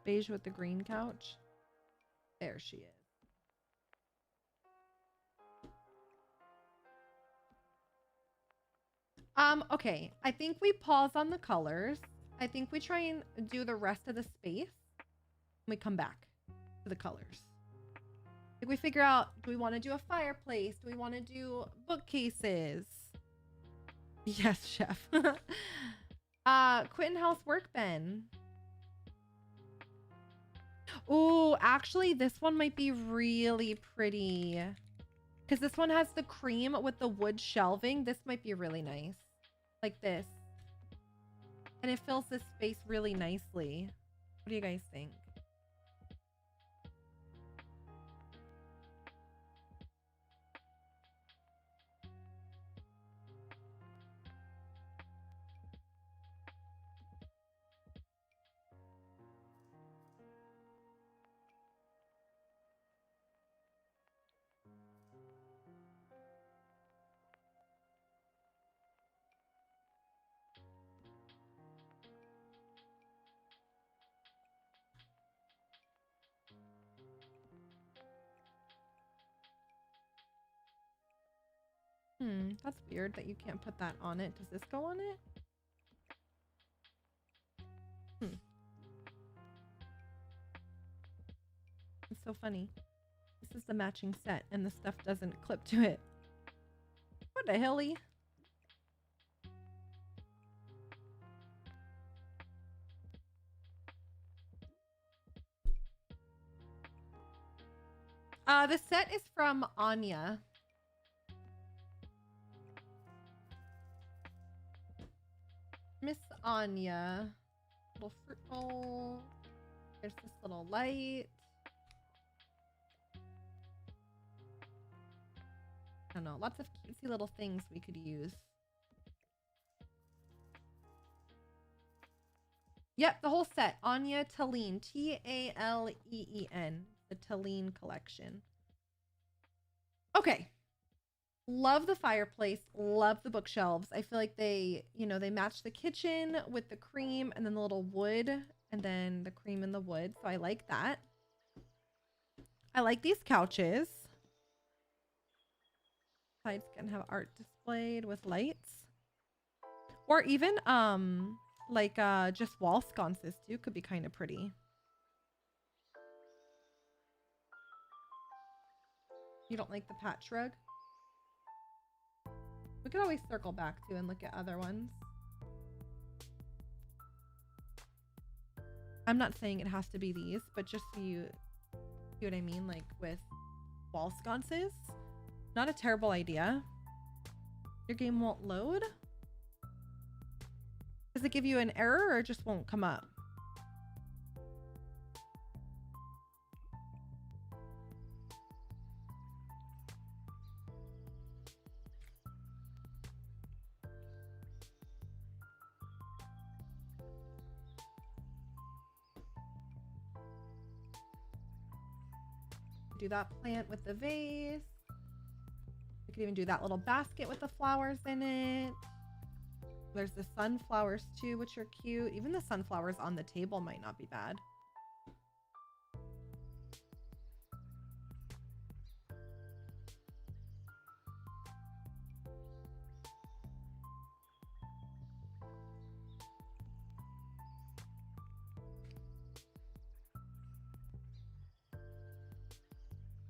Beige with the green couch. There she is. Okay. I think we pause on the colors. I think we try and do the rest of the space. And we come back to the colors. Like we figure out, do we want to do a fireplace? Do we want to do bookcases? Yes, chef. Quentin House Workben. Oh, actually, this one might be really pretty. Because this one has the cream with the wood shelving. This might be really nice. Like this. And it fills this space really nicely. What do you guys think? That's weird that you can't put that on it. Does this go on it? It's so funny. This is the matching set and the stuff doesn't clip to it. What the helly? The set is from Anya. Miss Anya. Little fruit bowl. There's this little light. I don't know. Lots of cutesy little things we could use. Yep, the whole set. Anya Taleen. T-A-L-E-E-N. The Taleen collection. Okay. Love the fireplace. Love the bookshelves. I feel like they, they match the kitchen with the cream and then the little wood and then the cream and the wood. So I like that. I like these couches. Sides can have art displayed with lights. Or even just wall sconces too could be kind of pretty. You don't like the patch rug? We could always circle back to and look at other ones. I'm not saying it has to be these, but just so you see what I mean, like with wall sconces. Not a terrible idea. Your game won't load? Does it give you an error or it just won't come up? Do that plant with the vase. We could even do that little basket with the flowers in it. There's the sunflowers too, which are cute. Even the sunflowers on the table might not be bad.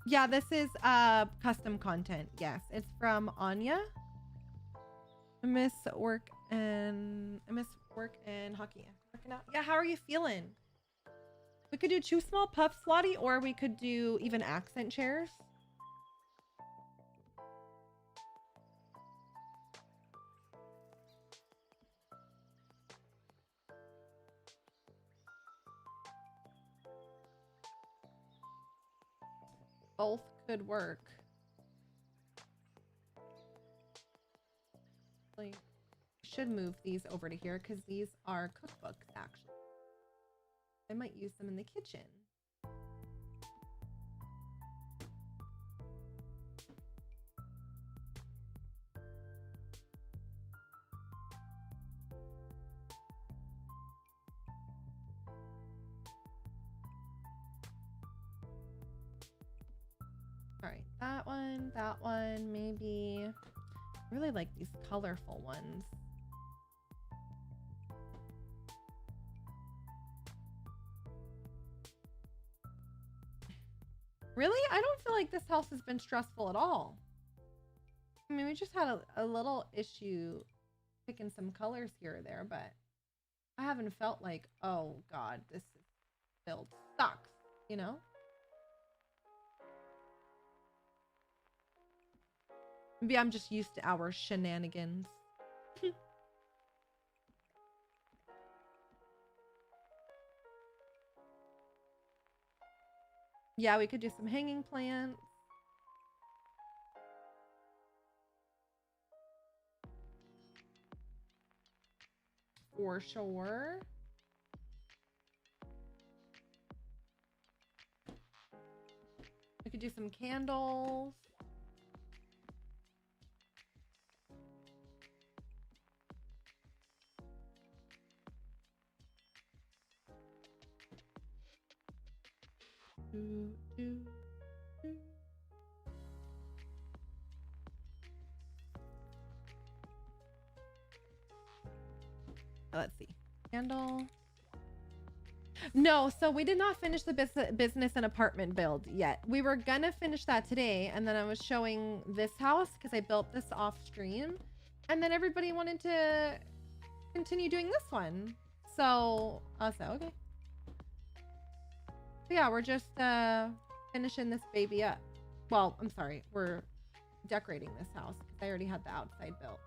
Yeah, this is custom content. Yes, it's from Anya. I miss work and hockey. Working out. Yeah, how are you feeling? We could do 2 small puffs, Lottie, or we could do even accent chairs. Both could work. Like, should move these over to here because these are cookbooks actually. I might use them in the kitchen. All right, that one, maybe. I really like these colorful ones. Really? I don't feel like this house has been stressful at all. I mean, we just had a little issue picking some colors here or there, but I haven't felt like, oh God, this build sucks, you know? Maybe I'm just used to our shenanigans. Yeah, we could do some hanging plants. For sure. We could do some candles. let's see. Candle. No, so we did not finish the business and apartment build yet. We were gonna finish that today, and then I was showing this house because I built this off stream, and then everybody wanted to continue doing this one. So I was like, okay. So yeah, we're just finishing this baby up. Well, I'm sorry, we're decorating this house because I already had the outside built.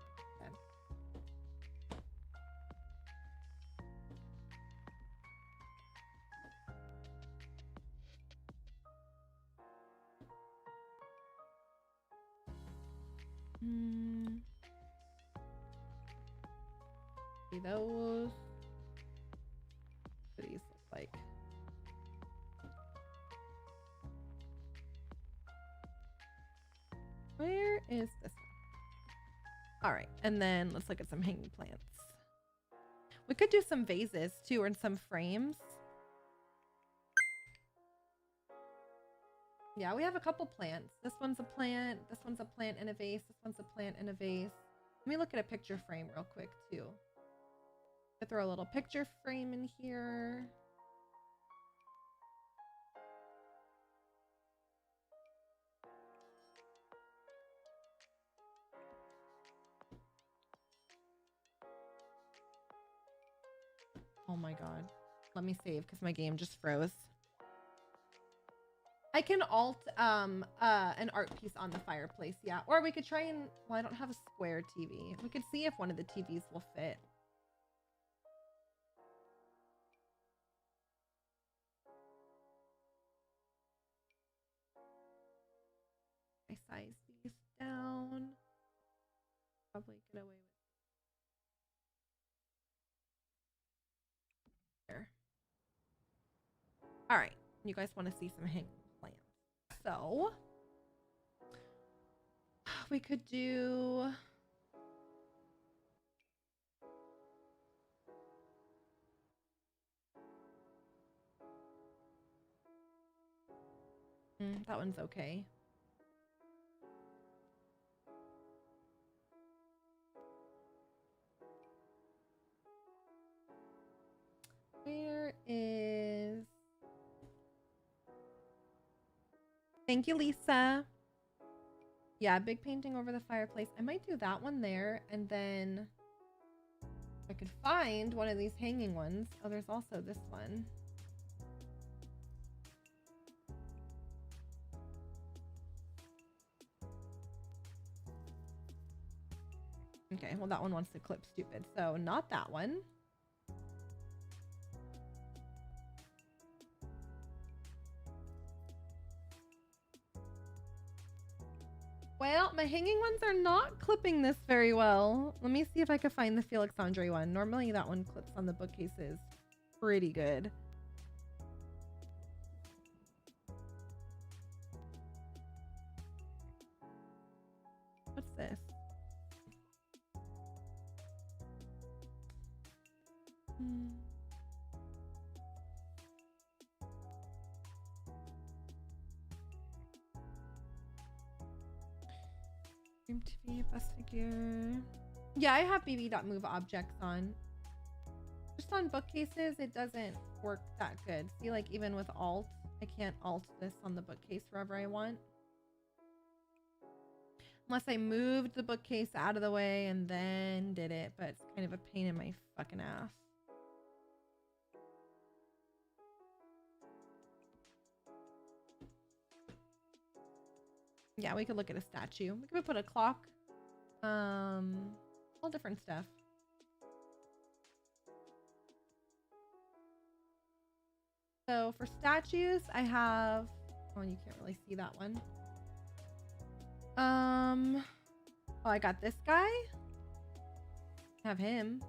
See those. What do these look like? Where is this one? All right, and then let's look at some hanging plants. We could do some vases too, or some frames. Yeah, we have a couple plants. This one's a plant. This one's a plant in a vase. This one's a plant in a vase. Let me look at a picture frame real quick too. I throw a little picture frame in here. Oh my god. Let me save because my game just froze. I can alt an art piece on the fireplace, yeah. Or we could try and, well, I don't have a square TV. We could see if one of the TVs will fit. I size these down. Probably get away with there. All right, you guys want to see some hanging plants. So we could do that one's okay. Where is... Thank you, Lisa. Yeah, big painting over the fireplace. I might do that one there, and then if I could find one of these hanging ones. Oh, there's also this one. Okay, well, that one wants to clip stupid, so not that one. Well, my hanging ones are not clipping this very well. Let me see if I can find the Felix Andre one. Normally that one clips on the bookcases pretty good. What's this? Dream TV, best figure. Yeah, I have BB.move objects on. Just on bookcases, it doesn't work that good. See, like even with alt, I can't alt this on the bookcase wherever I want. Unless I moved the bookcase out of the way and then did it, but it's kind of a pain in my fucking ass. Yeah, we could look at a statue. We could put a clock. All different stuff. So for statues, I have... Oh, you can't really see that one. Oh, I got this guy. Have him.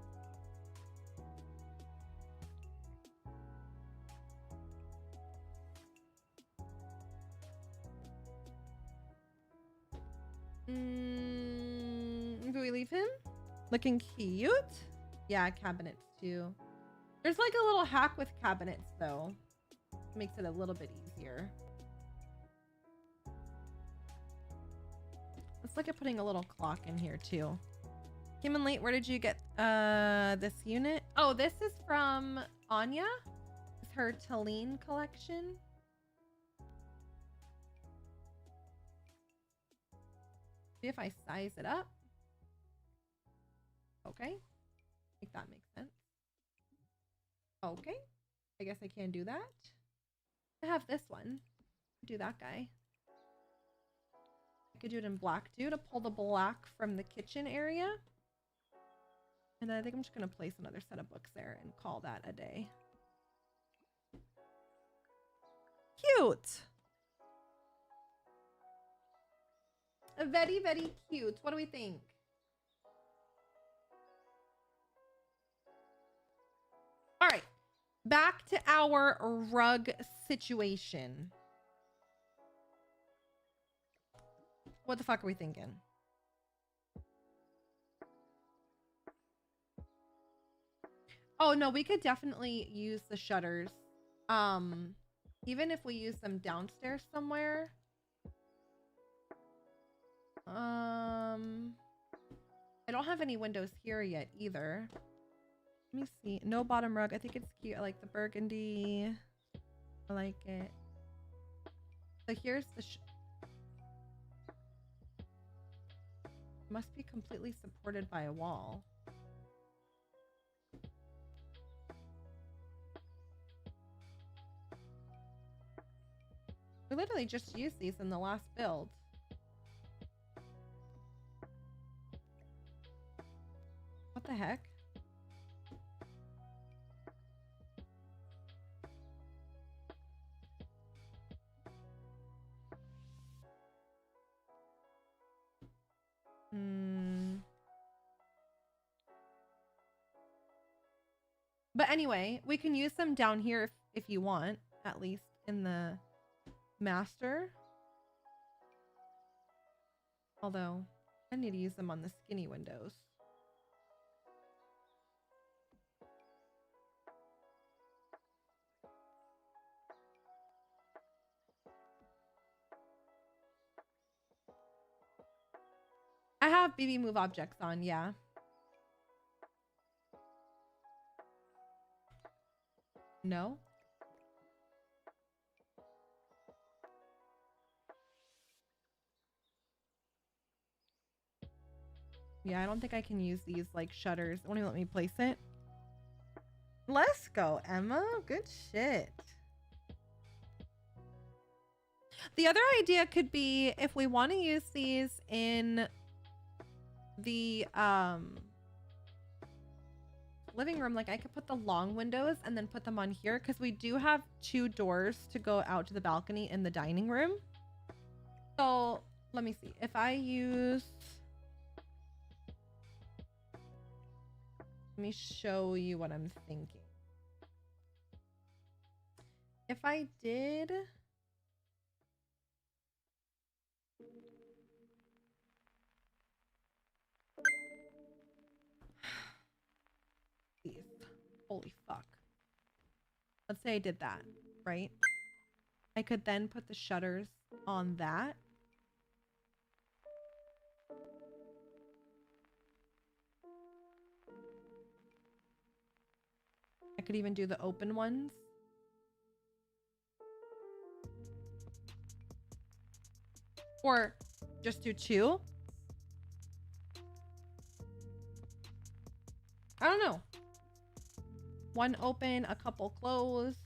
Do we leave him? Looking cute? Yeah, cabinets too. There's like a little hack with cabinets though. Makes it a little bit easier. Let's look at putting a little clock in here too. Came in late. Where did you get this unit? Oh, this is from Anya. It's her Talene collection. See if I size it up. Okay. I think that makes sense. Okay. I guess I can do that. I have this one. Do that guy. I could do it in black too to pull the black from the kitchen area. And then I think I'm just going to place another set of books there and call that a day. Cute. Very, very cute. What do we think? All right. Back to our rug situation. What the fuck are we thinking? Oh, no, we could definitely use the shutters. Even if we use them downstairs somewhere. I don't have any windows here yet either. Let me see. No bottom rug. I think it's cute. I like the burgundy. I like it. So here's the must be completely supported by a wall. We literally just used these in the last build. What the heck? But anyway, we can use them down here if you want, at least in the master. Although, I need to use them on the skinny windows. I have BB move objects on, yeah. No? Yeah, I don't think I can use these like shutters. It won't even let me place it. Let's go, Emma. Good shit. The other idea could be if we want to use these in the living room, like I could put the long windows and then put them on here because we do have 2 doors to go out to the balcony in the dining room. So let me see. If I use, let me show you what I'm thinking. If I did, holy fuck. Let's say I did that, right? I could then put the shutters on that. I could even do the open ones. Or just do 2. I don't know. 1 open, a couple closed.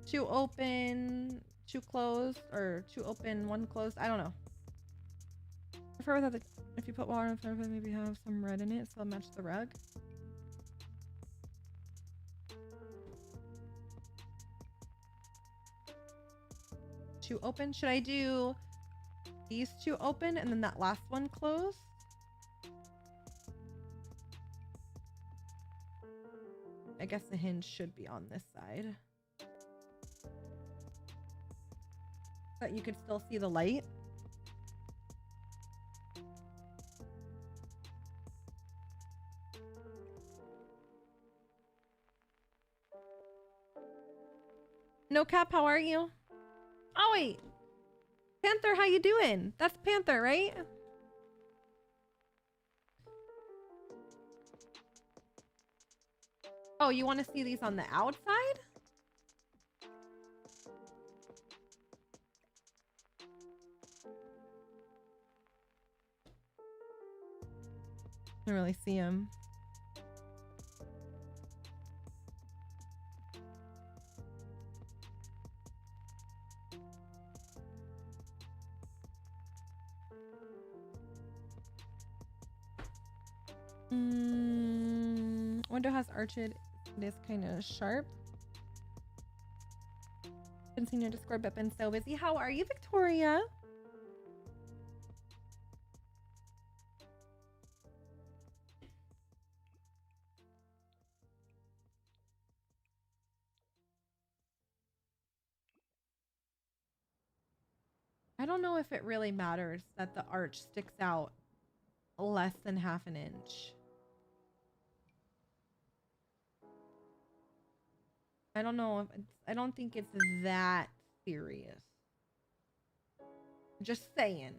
2 open, 2 closed, or 2 open, 1 closed. I don't know. I prefer without the, if you put water in front of it, maybe have some red in it so it'll match the rug. Two open. Should I do these 2 open and then that last one closed? I guess the hinge should be on this side. But you could still see the light. No Cap, how are you? Oh wait. Panther, how you doing? That's Panther, right? Oh, you want to see these on the outside? I don't really see them. Window has arched. It is kind of sharp. Been seeing your Discord, but been so busy. How are you, Victoria? I don't know if it really matters that the arch sticks out less than half an inch. I don't know if I don't think it's that serious. Just saying.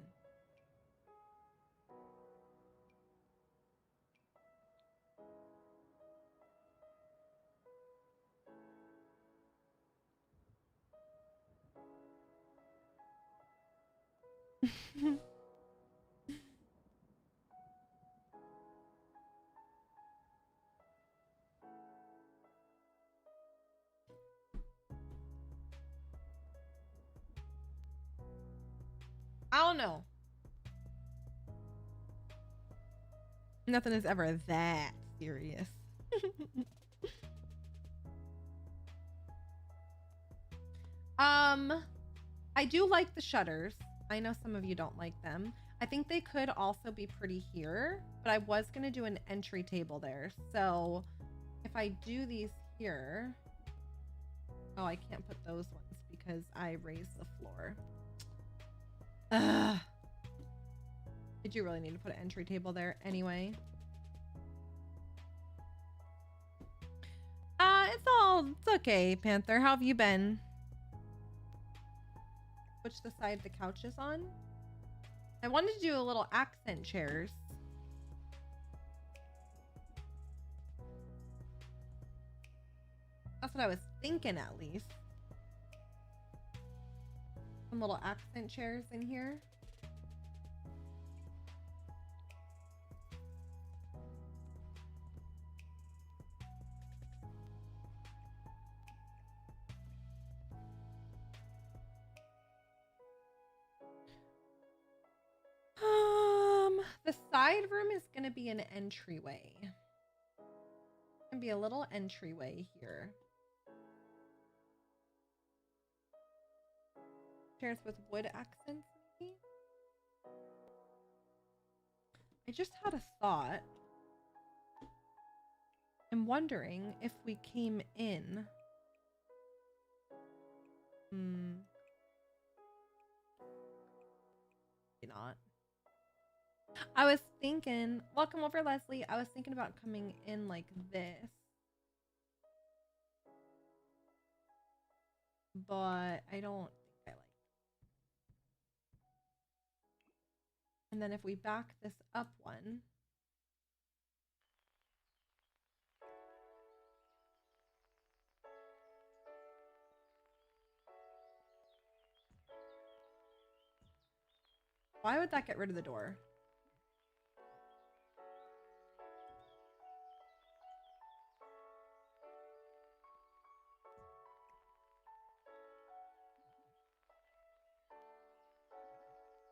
I don't know. Nothing is ever that serious. I do like the shutters. I know some of you don't like them. I think they could also be pretty here, but I was gonna do an entry table there. So if I do these here, oh, I can't put those ones because I raised the floor. Ugh. Did you really need to put an entry table there anyway? It's okay, Panther. How have you been? Which the side the couch is on? I wanted to do a little accent chairs. That's what I was thinking, at least. Some little accent chairs in here. The side room is gonna be an entryway. It's gonna be a little entryway here. Chairs with wood accents, maybe? I just had a thought. I'm wondering if we came in. Maybe not. I was thinking, welcome over, Leslie. I was thinking about coming in like this. But I don't think I like it. And then if we back this up one. Why would that get rid of the door?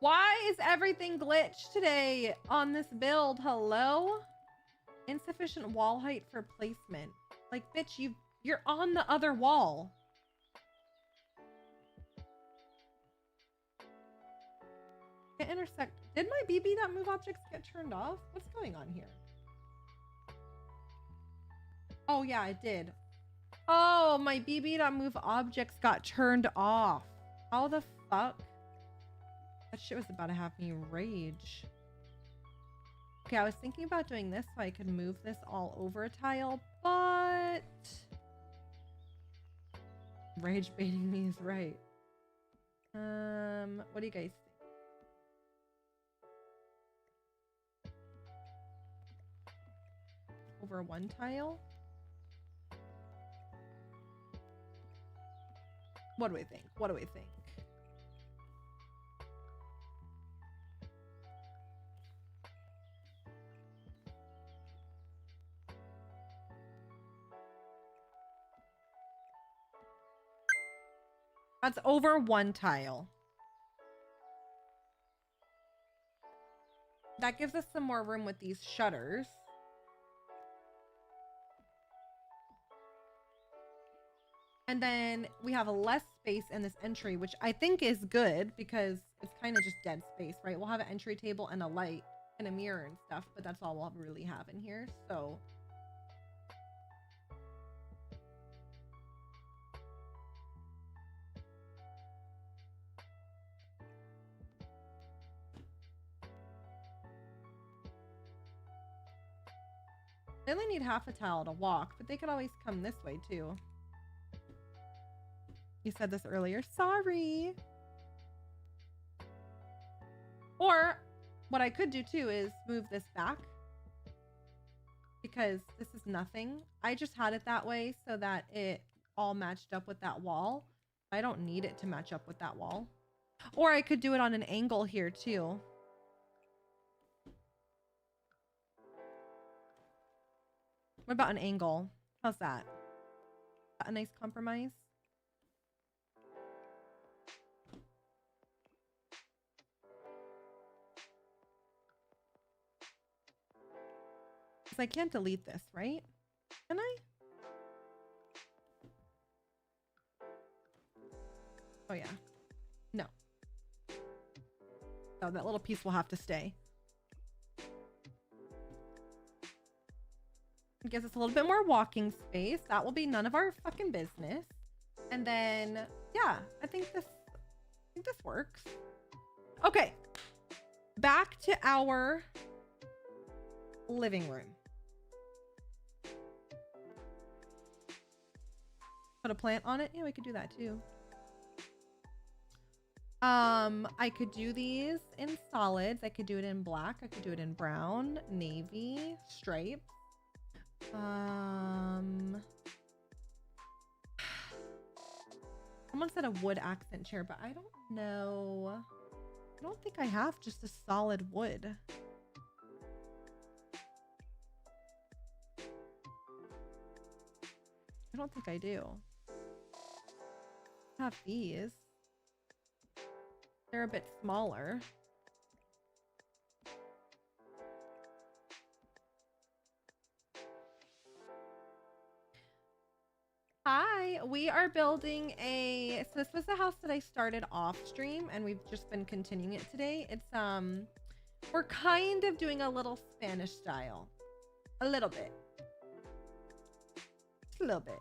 Why is everything glitched today on this build? Hello? Insufficient wall height for placement. Like, bitch, you're on the other wall. Can't intersect. Did my BB.move objects get turned off? What's going on here? Oh yeah, it did. Oh, my BB.move objects got turned off. How the fuck? That shit was about to have me rage. Okay, I was thinking about doing this so I could move this all over a tile, but rage baiting me is right. What do you guys think? Over one tile? What do we think? What do we think? That's over one tile. That gives us some more room with these shutters. And then we have less space in this entry, which I think is good because it's kind of just dead space, right? We'll have an entry table and a light and a mirror and stuff, but that's all we'll really have in here. So they only need half a tile to walk, but they could always come this way too. You said this earlier. Sorry. Or what I could do too is move this back because this is nothing. I just had it that way so that it all matched up with that wall. I don't need it to match up with that wall. Or I could do it on an angle here too. What about an angle? How's that? A nice compromise? I can't delete this, right? Can I? Oh yeah. No. Oh, that little piece will have to stay. It gives us a little bit more walking space. That will be none of our fucking business. And then, yeah, I think this works. Okay. Back to our living room. Put a plant on it. Yeah, we could do that too. I could do these in solids. I could do it in black. I could do it in brown, navy, stripes. Someone said a wood accent chair, but I don't know. I don't think I have just a solid wood. I don't think I do. I have these. They're a bit smaller. Hi, we are building a, so this was the house that I started off stream and we've just been continuing it today. It's, we're kind of doing a little Spanish style. A little bit. Just a little bit.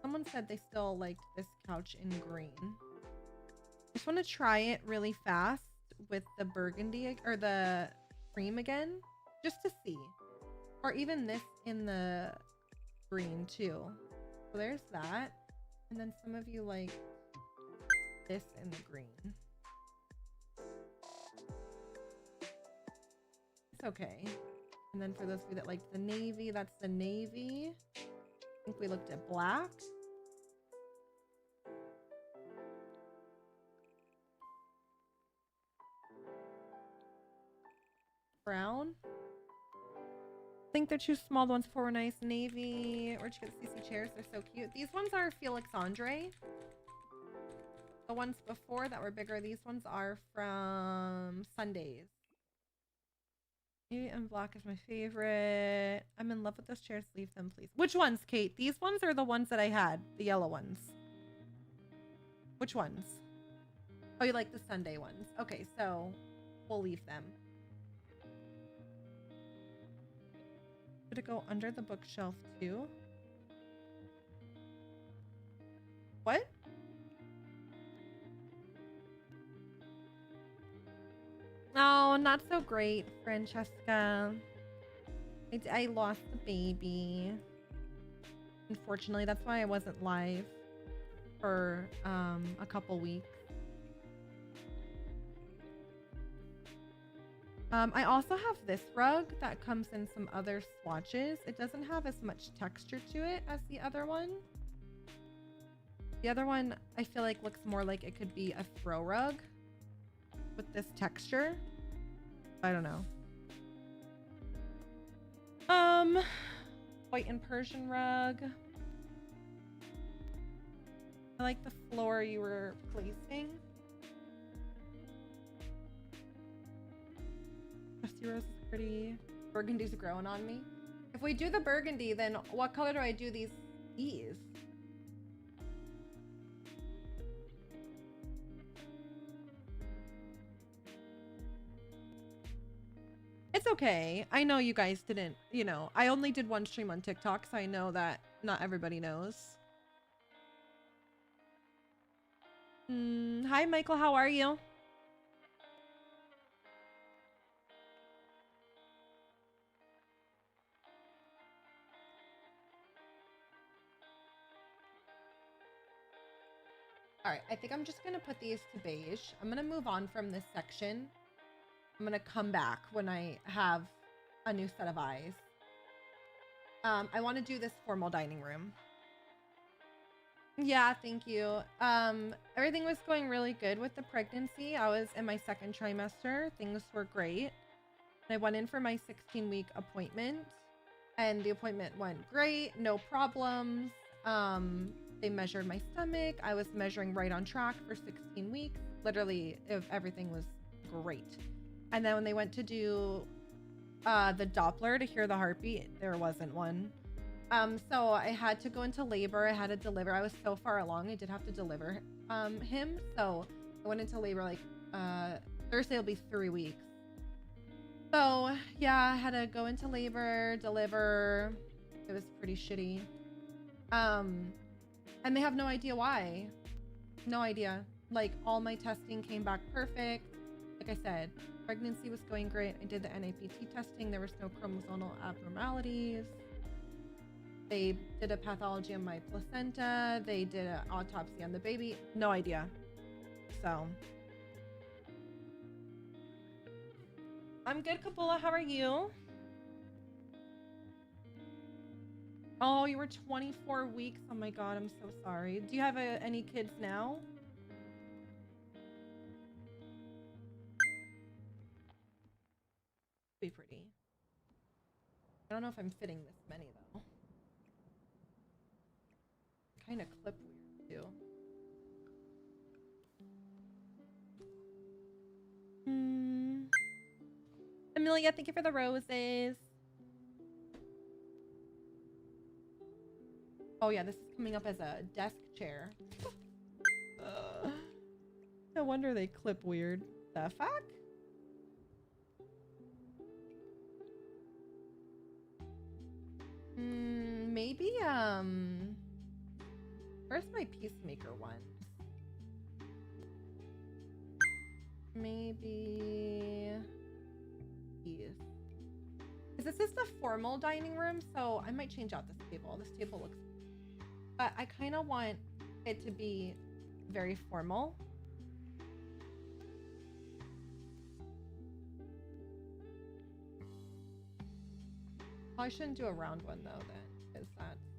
Someone said they still liked this couch in green. I just want to try it really fast with the burgundy or the cream again, just to see. Or even this in the green too. So there's that. And then some of you like this in the green. It's okay. And then for those of you that like the navy, that's the navy. I think we looked at black. Brown. I think they're too small. The ones before were nice. Navy. Where'd you get the CC chairs? They're so cute. These ones are Felix Andre. The ones before that were bigger, these ones are from Sundays. Navy and black is my favorite. I'm in love with those chairs. Leave them, please. Which ones, Kate? These ones are the ones that I had. The yellow ones. Which ones? Oh, you like the Sunday ones. Okay, so we'll leave them. Should it go under the bookshelf too? What? Oh, not so great, Francesca. I lost the baby. Unfortunately, that's why I wasn't live for a couple weeks. I also have this rug that comes in some other swatches. It doesn't have as much texture to it as the other one. The other one, I feel like looks more like it could be a throw rug with this texture. I don't know. White and Persian rug. I like the floor you were placing. Rusty Rose is pretty. Burgundy's growing on me. If we do the burgundy, then what color do I do these? It's okay. I know you guys didn't, you know, I only did one stream on TikTok, so I know that not everybody knows. Hi, Michael. How are you? All right, I think I'm just going to put these to beige. I'm going to move on from this section. I'm going to come back when I have a new set of eyes. I want to do this formal dining room. Yeah, thank you. Everything was going really good with the pregnancy. I was in my second trimester. Things were great. I went in for my 16-week appointment, and the appointment went great. No problems. They measured my stomach. I was measuring right on track for 16 weeks. Literally, if everything was great. And then when they went to do the Doppler to hear the heartbeat, there wasn't one. So I had to go into labor. I had to deliver. I was so far along. I did have to deliver him. So I went into labor like Thursday will be 3 weeks. So yeah, I had to go into labor, deliver. It was pretty shitty. And they have no idea why. No idea. Like, all my testing came back perfect. Like I said, pregnancy was going great. I did the NIPT testing. There was no chromosomal abnormalities. They did a pathology on my placenta. They did an autopsy on the baby. No idea. So I'm good, Kapula. How are you? Oh, you were 24 weeks. Oh my God, I'm so sorry. Do you have any kids now? Be pretty. I don't know if I'm fitting this many though. Kind of clip weird too. Amelia, thank you for the roses. Oh yeah, this is coming up as a desk chair. No wonder they clip weird. The fuck? Maybe, where's my Peacemaker one? Maybe these. Because this is the formal dining room, so I might change out this table. This table looks... But I kind of want it to be very formal. I shouldn't do a round one though then, because that's...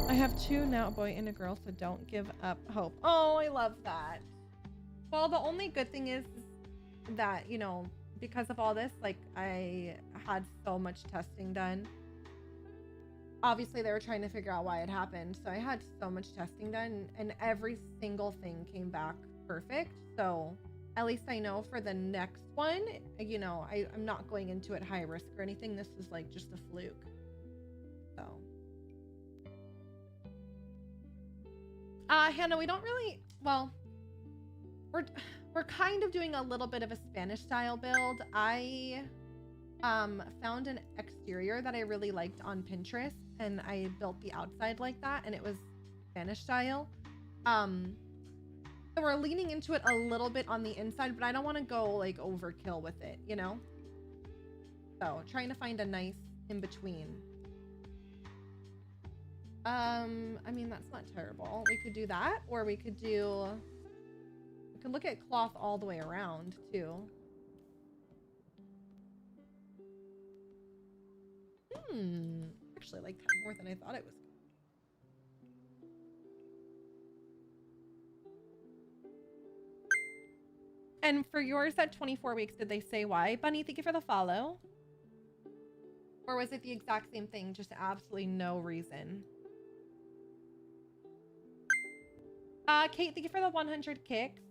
I have two now, a boy and a girl, so don't give up hope. Oh, I love that. Well, the only good thing is that, you know, because of all this, like, I had so much testing done. Obviously, they were trying to figure out why it happened, so I had so much testing done, and every single thing came back perfect. So at least I know for the next one, you know, I'm not going into it high risk or anything. This was like just a fluke. So Hannah, we don't really, well, we're kind of doing a little bit of a Spanish style build. I found an exterior that I really liked on Pinterest, and I built the outside like that, and it was Spanish style. So we're leaning into it a little bit on the inside, but I don't want to go like overkill with it, you know? So trying to find a nice in between. I mean, that's not terrible. We could do that, or we could could look at cloth all the way around too. Actually, I like that more than I thought it was. And for yours at 24 weeks, did they say why? Bunny, thank you for the follow. Or was it the exact same thing, just absolutely no reason? Kate, thank you for the 100 kicks.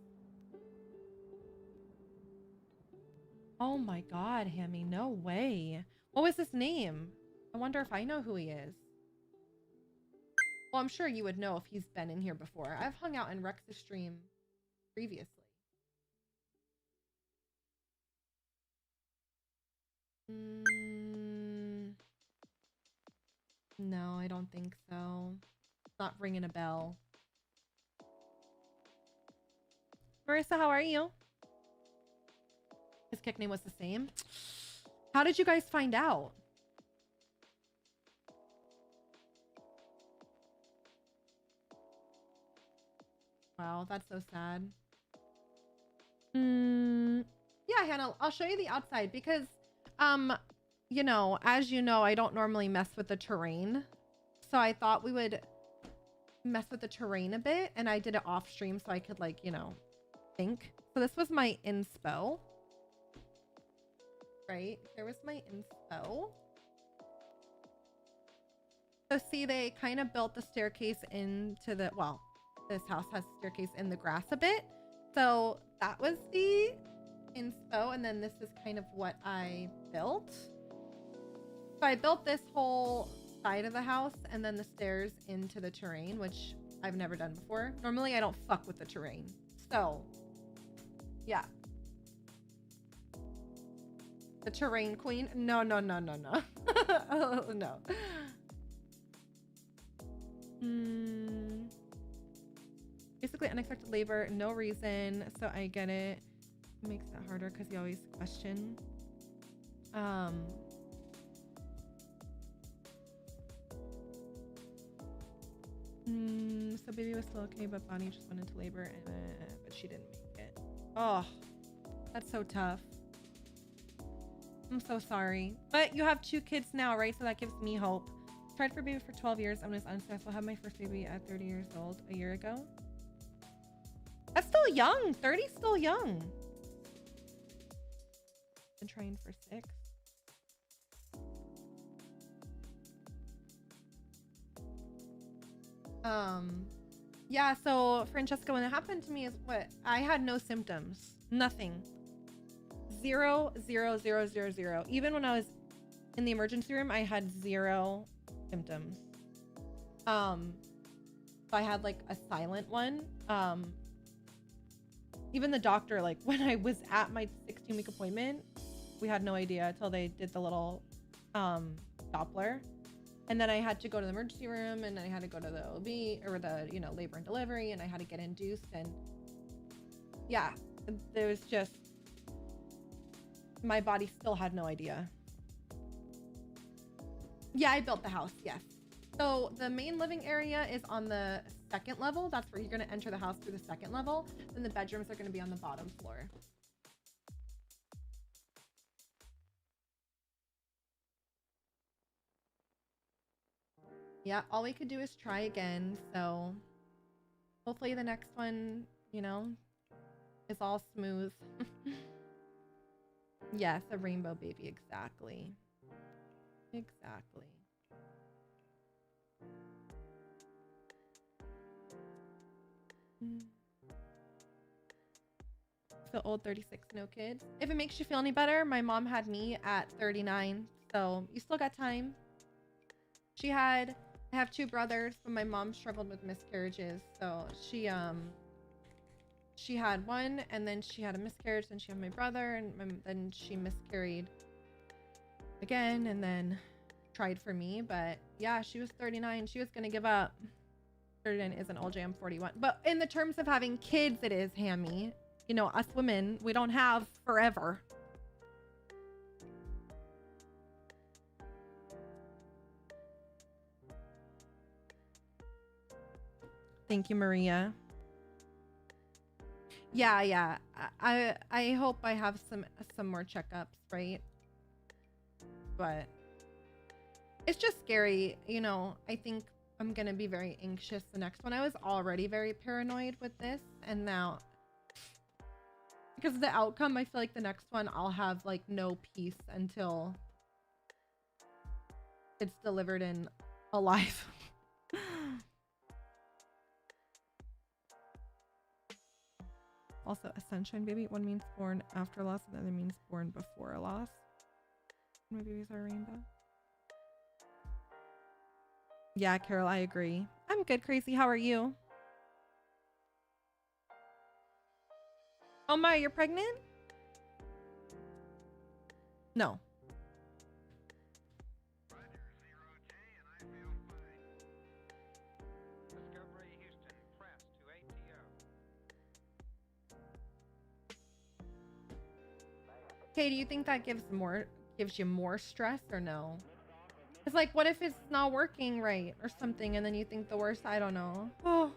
Oh my god, Hammy, no way. What was his name? I wonder if I know who he is. Well, I'm sure you would know if he's been in here before. I've hung out in Rex's stream previously. No, I don't think so. It's not ringing a bell. Marissa, how are you? His kick name was the same. How did you guys find out? Wow, that's so sad. Yeah, Hannah, I'll show you the outside because, you know, as you know, I don't normally mess with the terrain. So I thought we would mess with the terrain a bit, and I did it off stream so I could, like, you know, think. So this was my inspo. Right? There was my inspo. So see, they kind of built the staircase into the, well, this house has a staircase in the grass a bit. So that was the inspo, and then this is kind of what I built. So I built this whole side of the house and then the stairs into the terrain, which I've never done before. Normally I don't fuck with the terrain. So yeah. The terrain queen? No, no, no, no, no. Oh, no. Basically unexpected labor, no reason. So I get it. It makes it harder because you always question. So baby was still okay, but Bonnie just went into labor, and but she didn't make it. Oh, that's so tough. I'm so sorry. But you have 2 kids now, right? So that gives me hope. Tried for baby for 12 years. I'm just unsuccessful. Had my first baby at 30 years old a year ago. That's still young. 30's still young. Been trying for 6. Yeah, so Francesca, when it happened to me is what? I had no symptoms. Nothing. 0, 0, 0, 0, 0. Even when I was in the emergency room, I had 0 symptoms. So I had like a silent one. Even the doctor, like when I was at my 16-week appointment, we had no idea until they did the little Doppler. And then I had to go to the emergency room, and I had to go to the OB, or the, you know, labor and delivery, and I had to get induced. And yeah, there was just, my body still had no idea. Yeah, I built the house, yes. So the main living area is on the 2nd level. That's where you're going to enter the house through the 2nd level. Then the bedrooms are going to be on the bottom floor. Yeah, all we could do is try again. So hopefully the next one, you know, is all smooth. Yes, a rainbow baby. Exactly. Exactly. So old, 36, no kids. If it makes you feel any better, my mom had me at 39. So you still got time. I have 2 brothers, but my mom struggled with miscarriages. So she had one, and then she had a miscarriage, then she had my brother, and then she miscarried again, and then tried for me. But yeah, she was 39. She was gonna give up. 39 isn't old, I'm 41. But in the terms of having kids, it is, Hammy. You know, us women, we don't have forever. Thank you, Maria. Yeah, yeah. I hope I have some more checkups, right? But it's just scary, you know. I think I'm gonna be very anxious the next one. I was already very paranoid with this, and now because of the outcome, I feel like the next one I'll have like no peace until it's delivered in alive. Also, a sunshine baby. One means born after loss, and the other means born before a loss. My babies are rainbow. Yeah, Carol, I agree. I'm good, Crazy. How are you? Oh my, you're pregnant? No. Okay, do you think that gives you more stress or no? It's like, what if it's not working right or something, and then you think the worst? I don't know. Oh,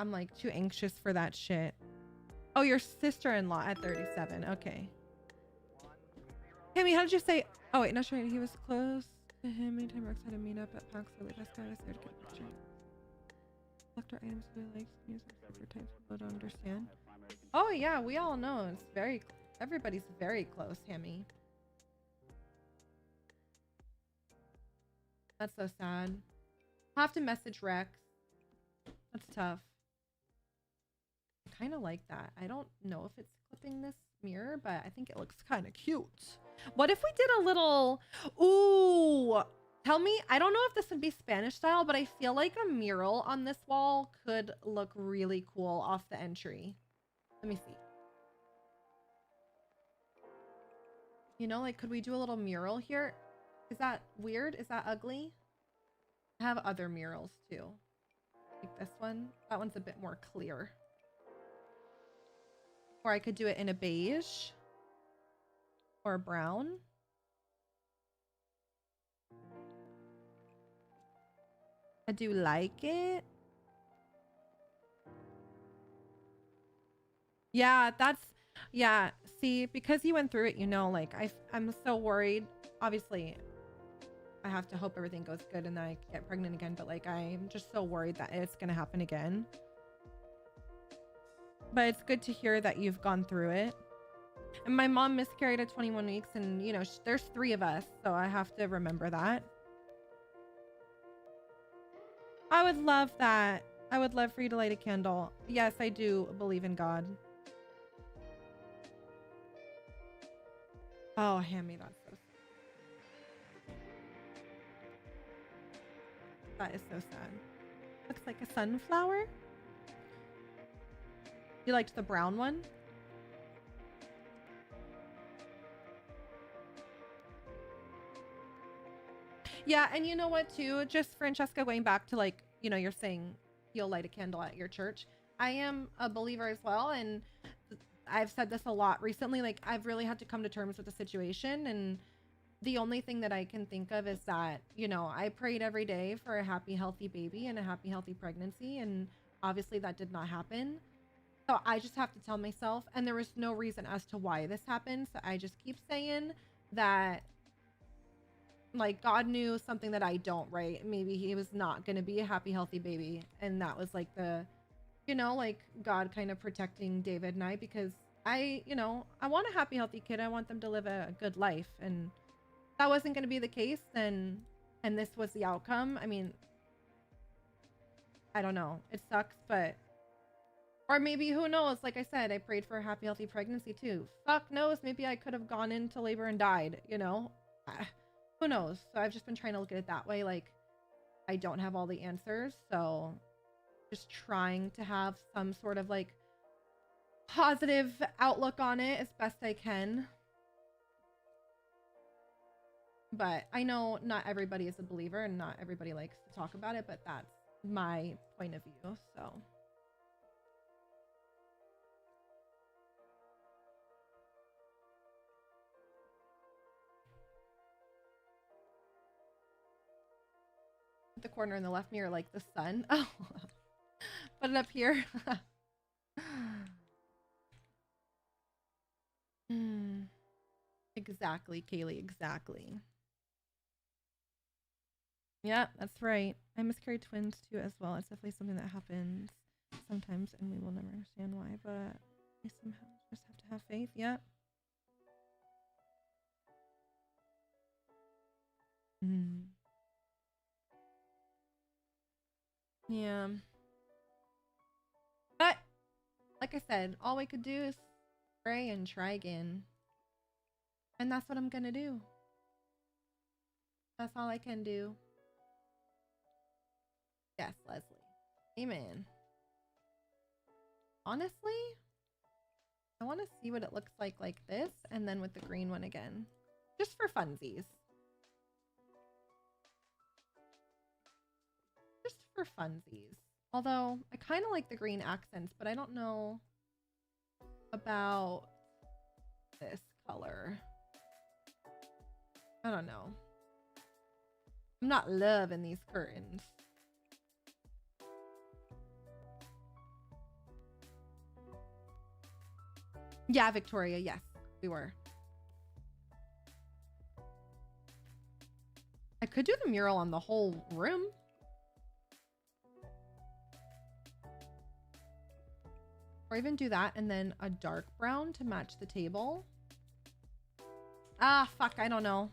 I'm like too anxious for that shit. Oh, your sister-in-law at 37. Okay. Hammy, how did you say? Oh wait, not sure. He was close to him. Anytime Rex had a meet up at PAX early, best guy was there to get a picture. Collector items really likes use of super types people don't understand. Oh yeah, we all know it's very. Everybody's very close, Hammy. That's so sad. I'll have to message Rex. That's tough. I kind of like that. I don't know if it's clipping this mirror, but I think it looks kind of cute. What if we did a little... Ooh! Tell me, I don't know if this would be Spanish style, but I feel like a mural on this wall could look really cool off the entry. Let me see. You know, like, could we do a little mural here? Is that weird? Is that ugly? I have other murals too. Like this one. That one's a bit more clear. Or I could do it in a beige. Or a brown. I do like it. Yeah, that's... Yeah, see, because you went through it, you know, like, I'm so worried. Obviously, I have to hope everything goes good and that I get pregnant again, but like I'm just so worried that it's gonna happen again. But it's good to hear that you've gone through it. And my mom miscarried at 21 weeks, and you know, there's 3 of us, so I have to remember that. I would love that. I would love for you to light a candle. Yes, I do believe in God. Oh, Hammy, that's so sad. That is so sad. Looks like a sunflower. You liked the brown one? Yeah, and you know what too? Just Francesca, going back to like, you know, you're saying you'll light a candle at your church. I am a believer as well, and I've said this a lot recently. Like, I've really had to come to terms with the situation, and the only thing that I can think of is that, you know, I prayed every day for a happy, healthy baby and a happy, healthy pregnancy, and obviously that did not happen. So I just have to tell myself, and there was no reason as to why this happened. So I just keep saying that, like, God knew something that I don't, right? Maybe he was not going to be a happy, healthy baby. And that was like the, you know, like God kind of protecting David and I, because you know, I want a happy, healthy kid. I want them to live a good life. And that wasn't going to be the case, then, and this was the outcome. I mean, I don't know. It sucks, but, or maybe, who knows? Like I said, I prayed for a happy, healthy pregnancy too. Fuck knows. Maybe I could have gone into labor and died, you know? Who knows? So I've just been trying to look at it that way. Like, I don't have all the answers. So just trying to have some sort of like positive outlook on it as best I can. But I know not everybody is a believer and not everybody likes to talk about it, but that's my point of view. So the corner in the left mirror, like the sun. Oh, Put it up here. Exactly, Kaylee, exactly. Yeah, that's right. I miscarried twins too as well. It's definitely something that happens sometimes and we will never understand why, but we somehow just have to have faith. Yeah. Yeah. But like I said, all we could do is pray and try again. And that's what I'm gonna do. That's all I can do. Yes, Leslie. Amen. Honestly, I want to see what it looks like this and then with the green one again. Just for funsies. Just for funsies. Although, I kind of like the green accents, but I don't know about this color. I don't know. I'm not loving these curtains. Yeah, Victoria, yes, we were. I could do the mural on the whole room. Or even do that and then a dark brown to match the table. Ah, fuck, I don't know.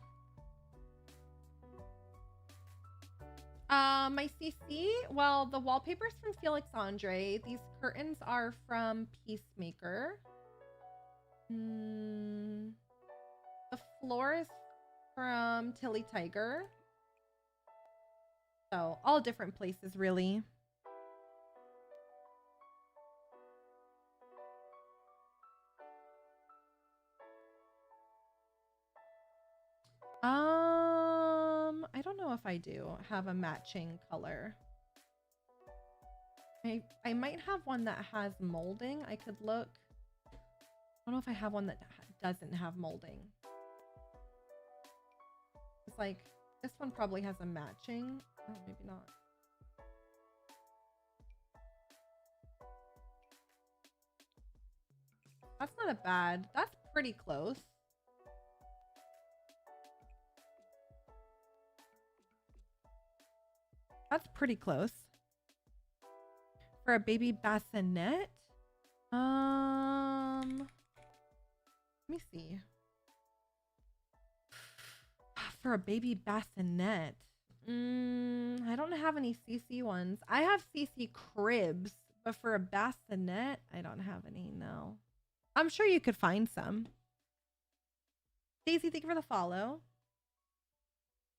My CC, well, the wallpaper's from Felix Andre. These curtains are from Peacemaker. The floor is from Tilly Tiger. So, all different places, really. I don't know if I do have a matching color. I might have one that has molding. I could look. I don't know if I have one that doesn't have molding. It's like, this one probably has a matching. Oh, maybe not. That's not a bad. That's pretty close. That's pretty close. For a baby bassinet? Let me see. For a baby bassinet. I don't have any CC ones. I have CC cribs, but for a bassinet, I don't have any, no. I'm sure you could find some. Daisy, thank you for the follow.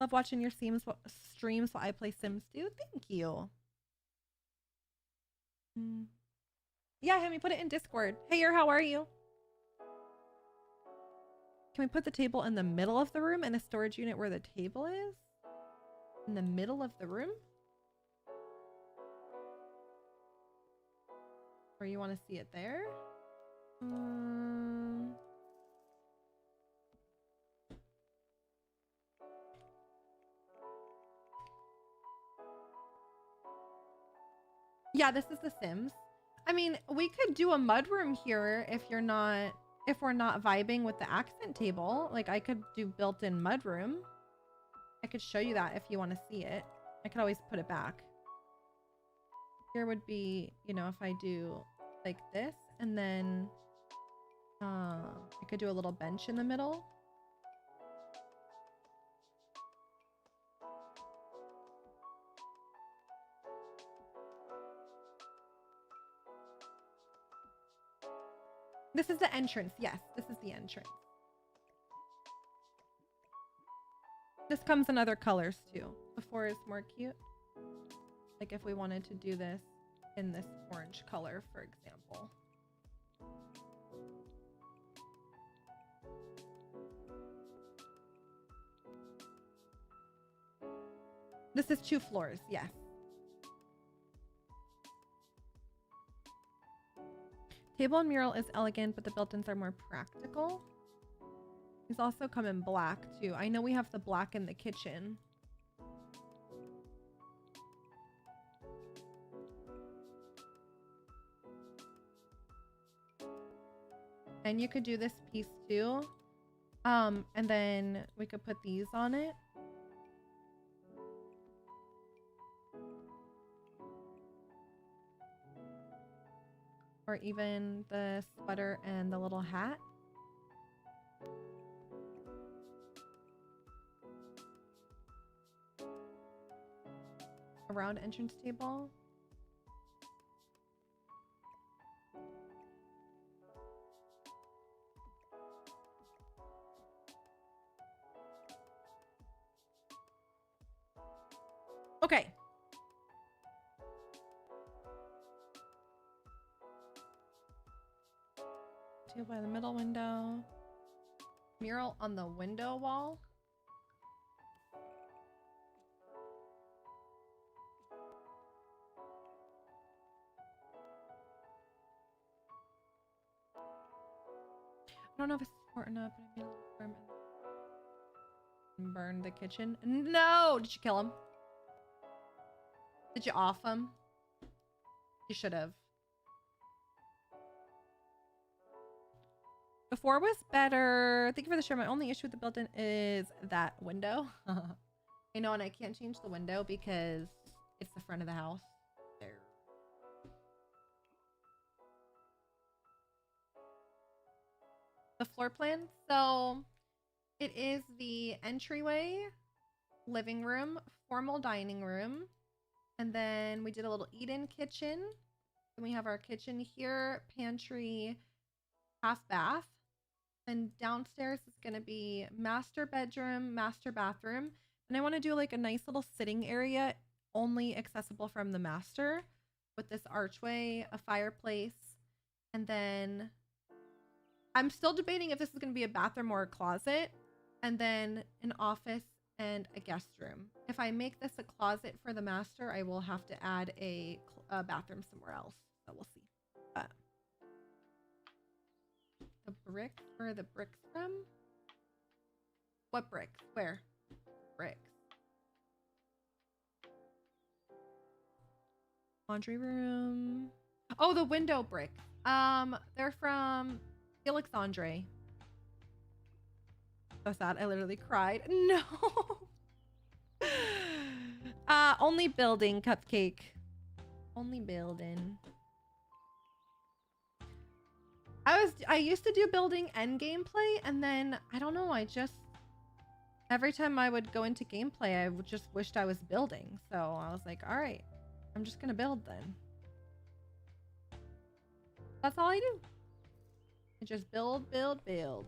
Love watching your streams while I play Sims too. Thank you. Yeah, Hemi, put it in Discord. Hey, how are you? Can we put the table in the middle of the room and a storage unit where the table is? In the middle of the room? Or you want to see it there? Yeah, this is The Sims. I mean, we could do a mudroom here if we're not vibing with the accent table. Like, I could do built-in mudroom. I could show you that if you want to see it. I could always put it back. Here would be, you know, if I do like this, and then I could do a little bench in the middle. This is the entrance. Yes, this is the entrance. This comes in other colors too. The 4 is more cute. Like if we wanted to do this in this orange color, for example. This is 2 floors, yes. Table and mural is elegant, but the built-ins are more practical. These also come in black too. I know we have the black in the kitchen. And you could do this piece too. And then we could put these on it. Or even the sweater and the little hat. A round entrance table. Okay. Table by the middle window. Mural on the window wall. I don't know if it's important enough, but I made a little firm and burn the kitchen. No! Did you kill him? Did you off him? You should have. Before was better. Thank you for the share. My only issue with the built-in is that window. I know, and I can't change the window because it's the front of the house. There. The floor plan. So it is the entryway, living room, formal dining room, and then we did a little eat-in kitchen. Then we have our kitchen here, pantry, half bath. And downstairs is going to be master bedroom, master bathroom. And I want to do like a nice little sitting area only accessible from the master with this archway, a fireplace, and then I'm still debating if this is going to be a bathroom or a closet, and then an office and a guest room. If I make this a closet for the master, I will have to add a bathroom somewhere else. So we'll see. The bricks? Where are the bricks from? What bricks? Where? Bricks. Laundry room. Oh, the window bricks. They're from Felix Andre. So sad. I literally cried. No. Only building, Cupcake. Only building. I used to do building and gameplay, and then I don't know, every time I would go into gameplay, I just wished I was building. So I was like, all right, I'm just gonna build then. That's all I do. I just build, build, build.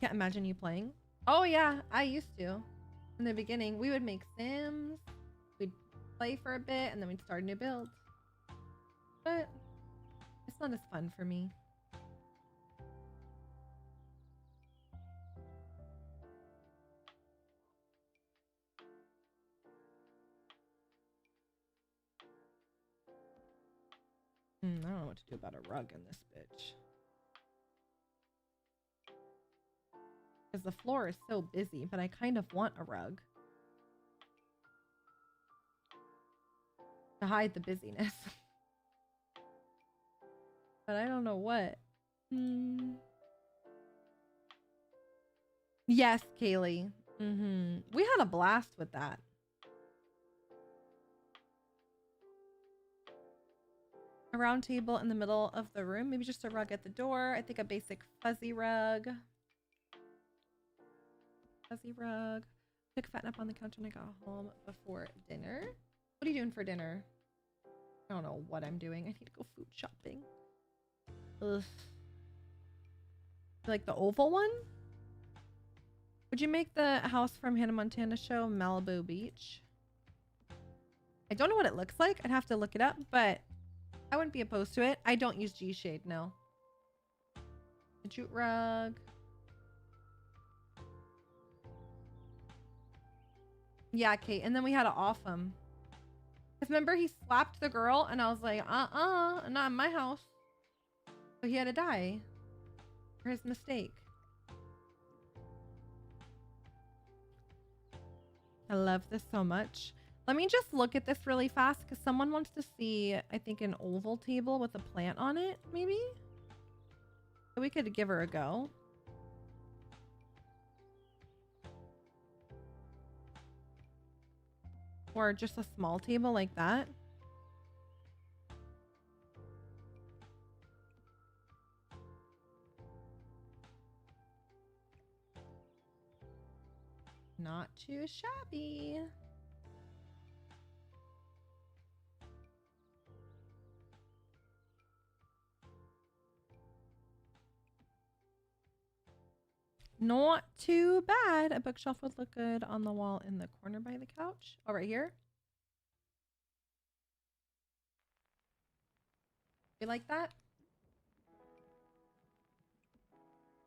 Can't imagine you playing. Oh yeah, I used to. In the beginning, we would make Sims, we'd play for a bit, and then we'd start a new build. But it's not as fun for me. I don't know what to do about a rug in this bitch. Because the floor is so busy, but I kind of want a rug. To hide the busyness. But I don't know what. Yes, Kaylee. We had a blast with that. A round table in the middle of the room. Maybe just a rug at the door. I think a basic fuzzy rug. Fuzzy rug. Took a fat nap on the couch when I got home before dinner. What are you doing for dinner? I don't know what I'm doing. I need to go food shopping. Ugh. Like the oval one? Would you make the house from Hannah Montana show Malibu Beach? I don't know what it looks like. I'd have to look it up, but I wouldn't be opposed to it. I don't use G-Shade, no. A jute rug. Yeah, Kate. And then we had to off him. Because remember, he slapped the girl, and I was like, not in my house. So he had to die for his mistake. I love this so much. Let me just look at this really fast because someone wants to see, I think, an oval table with a plant on it, maybe? We could give her a go. Or just a small table like that. Not too shabby. Not too bad. A bookshelf would look good on the wall in the corner by the couch. Oh, right here. You like that?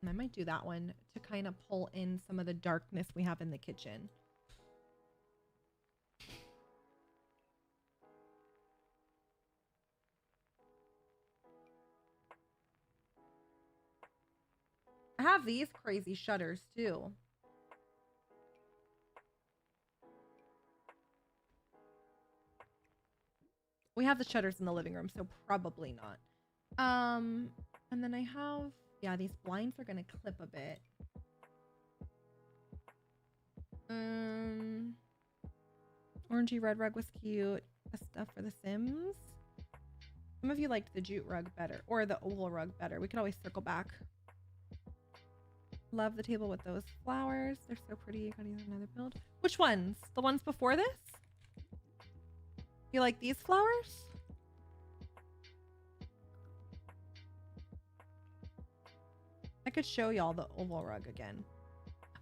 And I might do that one to kind of pull in some of the darkness we have in the kitchen. I have these crazy shutters too. We have the shutters in the living room, so probably not. And then I have, yeah, these blinds are gonna clip a bit. Orangey red rug was cute. That's stuff for the Sims. Some of you liked the jute rug better, or the oval rug better. We could always circle back. Love the table with those flowers. They're so pretty. Gotta use another build. Which ones? The ones before this? You like these flowers? I could show y'all the oval rug again.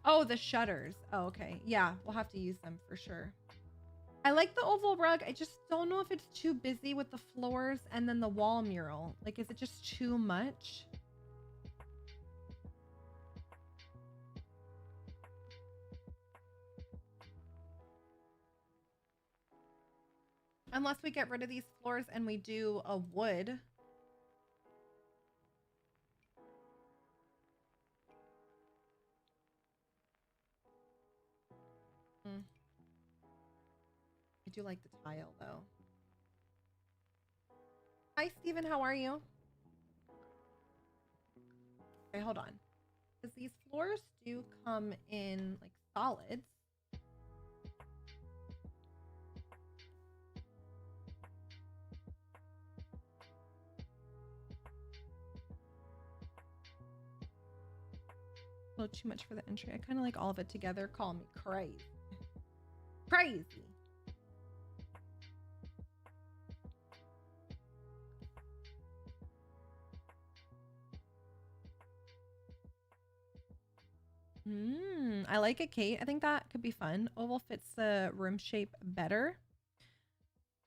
Oh, the shutters. Oh, okay. Yeah, we'll have to use them for sure. I like the oval rug. I just don't know if it's too busy with the floors and then the wall mural. Like, is it just too much? Unless we get rid of these floors and we do a wood. I do like the tile though. Hi Steven, how are you? Okay, hold on. Because these floors do come in like solids. A little too much for the entry. I kind of like all of it together. Call me crazy. Crazy. I like it, Kate. I think that could be fun. Oval fits the room shape better.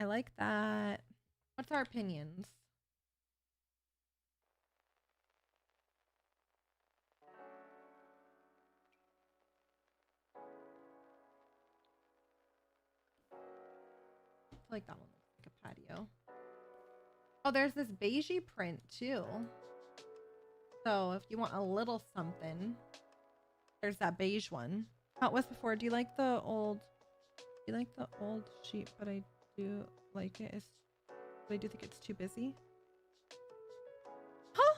I like that. What's our opinions? I feel like that one looks like a patio. Oh, there's this beigey print too. So if you want a little something, there's that beige one. How it was before. Do you like the old sheet? But I do like it. But I do think it's too busy. Huh?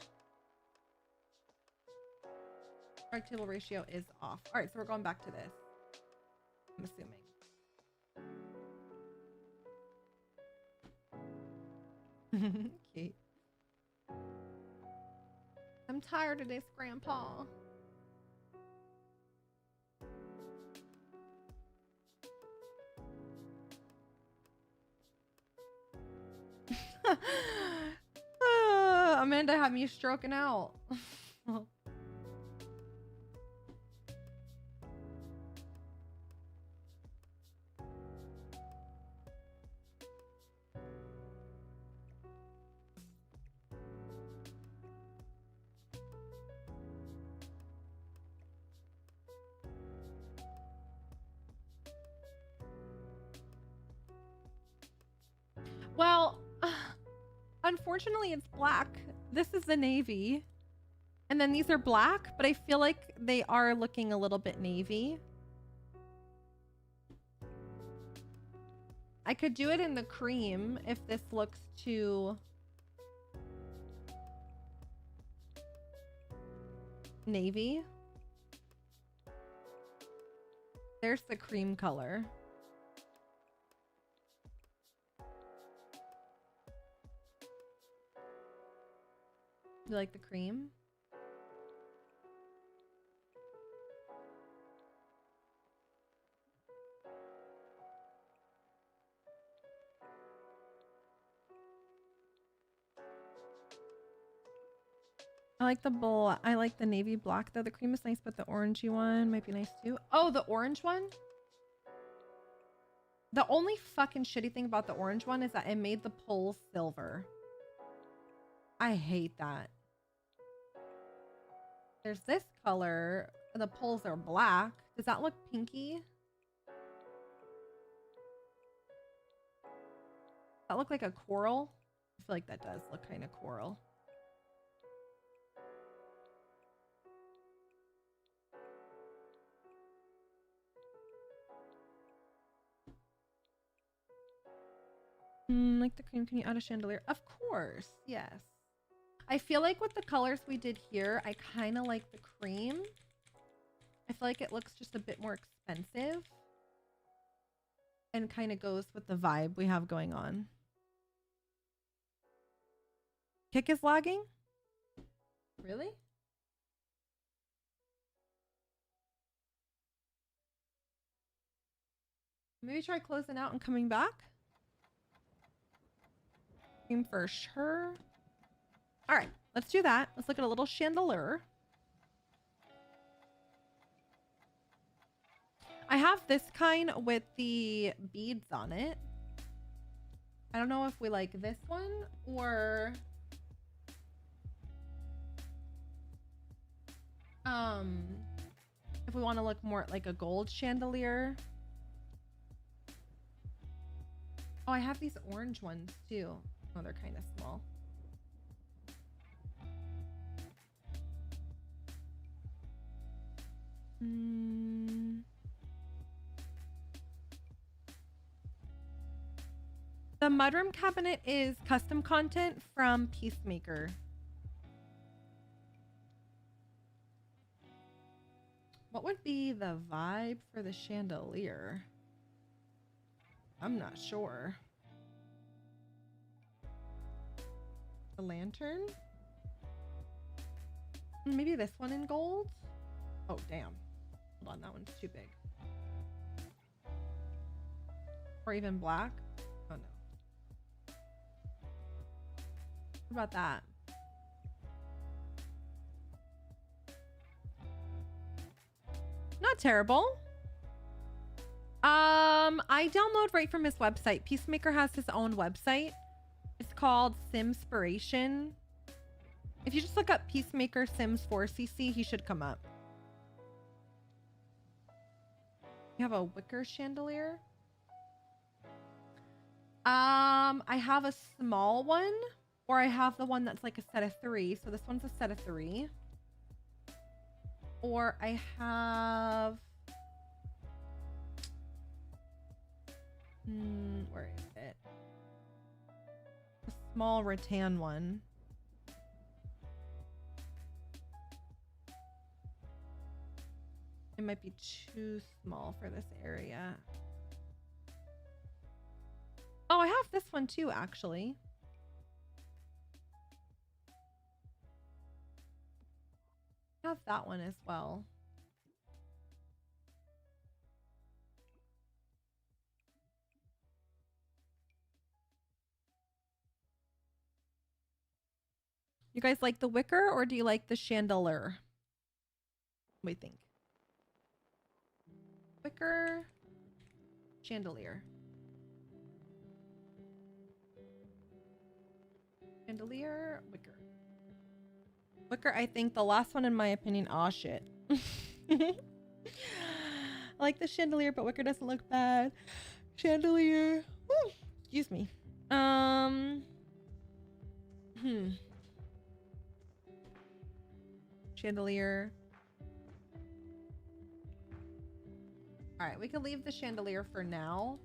Rug table ratio is off. All right, so we're going back to this. I'm assuming. Kate. I'm tired of this, Grandpa. Amanda had me stroking out. Well, unfortunately, it's black. This is the navy. And then these are black, but I feel like they are looking a little bit navy. I could do it in the cream if this looks too navy. There's the cream color. You like the cream? I like the bowl. I like the navy black though. The cream is nice, but the orangey one might be nice too. Oh, the orange one? The only fucking shitty thing about the orange one is that it made the pulls silver. I hate that. There's this color. The pulls are black. Does that look pinky? Does that look like a coral? I feel like that does look kind of coral. Like the cream, can you add a chandelier? Of course, yes. I feel like with the colors we did here, I kind of like the cream. I feel like it looks just a bit more expensive and kind of goes with the vibe we have going on. Kick is lagging? Really? Maybe try closing out and coming back? Cream for sure. All right, let's do that. Let's look at a little chandelier. I have this kind with the beads on it. I don't know if we like this one or if we want to look more like a gold chandelier. Oh, I have these orange ones too. Oh, they're kind of small. The mudroom cabinet is custom content from Peacemaker. What would be the vibe for the chandelier? I'm not sure. The lantern? Maybe this one in gold? Oh, damn. Hold on, that one's too big. Or even black? Oh, no. What about that? Not terrible. I download right from his website. Peacemaker has his own website. It's called Simspiration. If you just look up Peacemaker Sims 4CC, he should come up. You have a wicker chandelier? I have a small one, or I have the one that's like a set of 3. So this one's a set of 3. Or I have... where is it? A small rattan one. It might be too small for this area. Oh, I have this one too, actually. I have that one as well. You guys like the wicker or do you like the chandelier? What do you think? Wicker, chandelier. Chandelier, wicker. Wicker, I think the last one in my opinion. Aw, shit. I like the chandelier, but wicker doesn't look bad. Chandelier. Woo, excuse me. Chandelier. All right, we can leave the chandelier for now.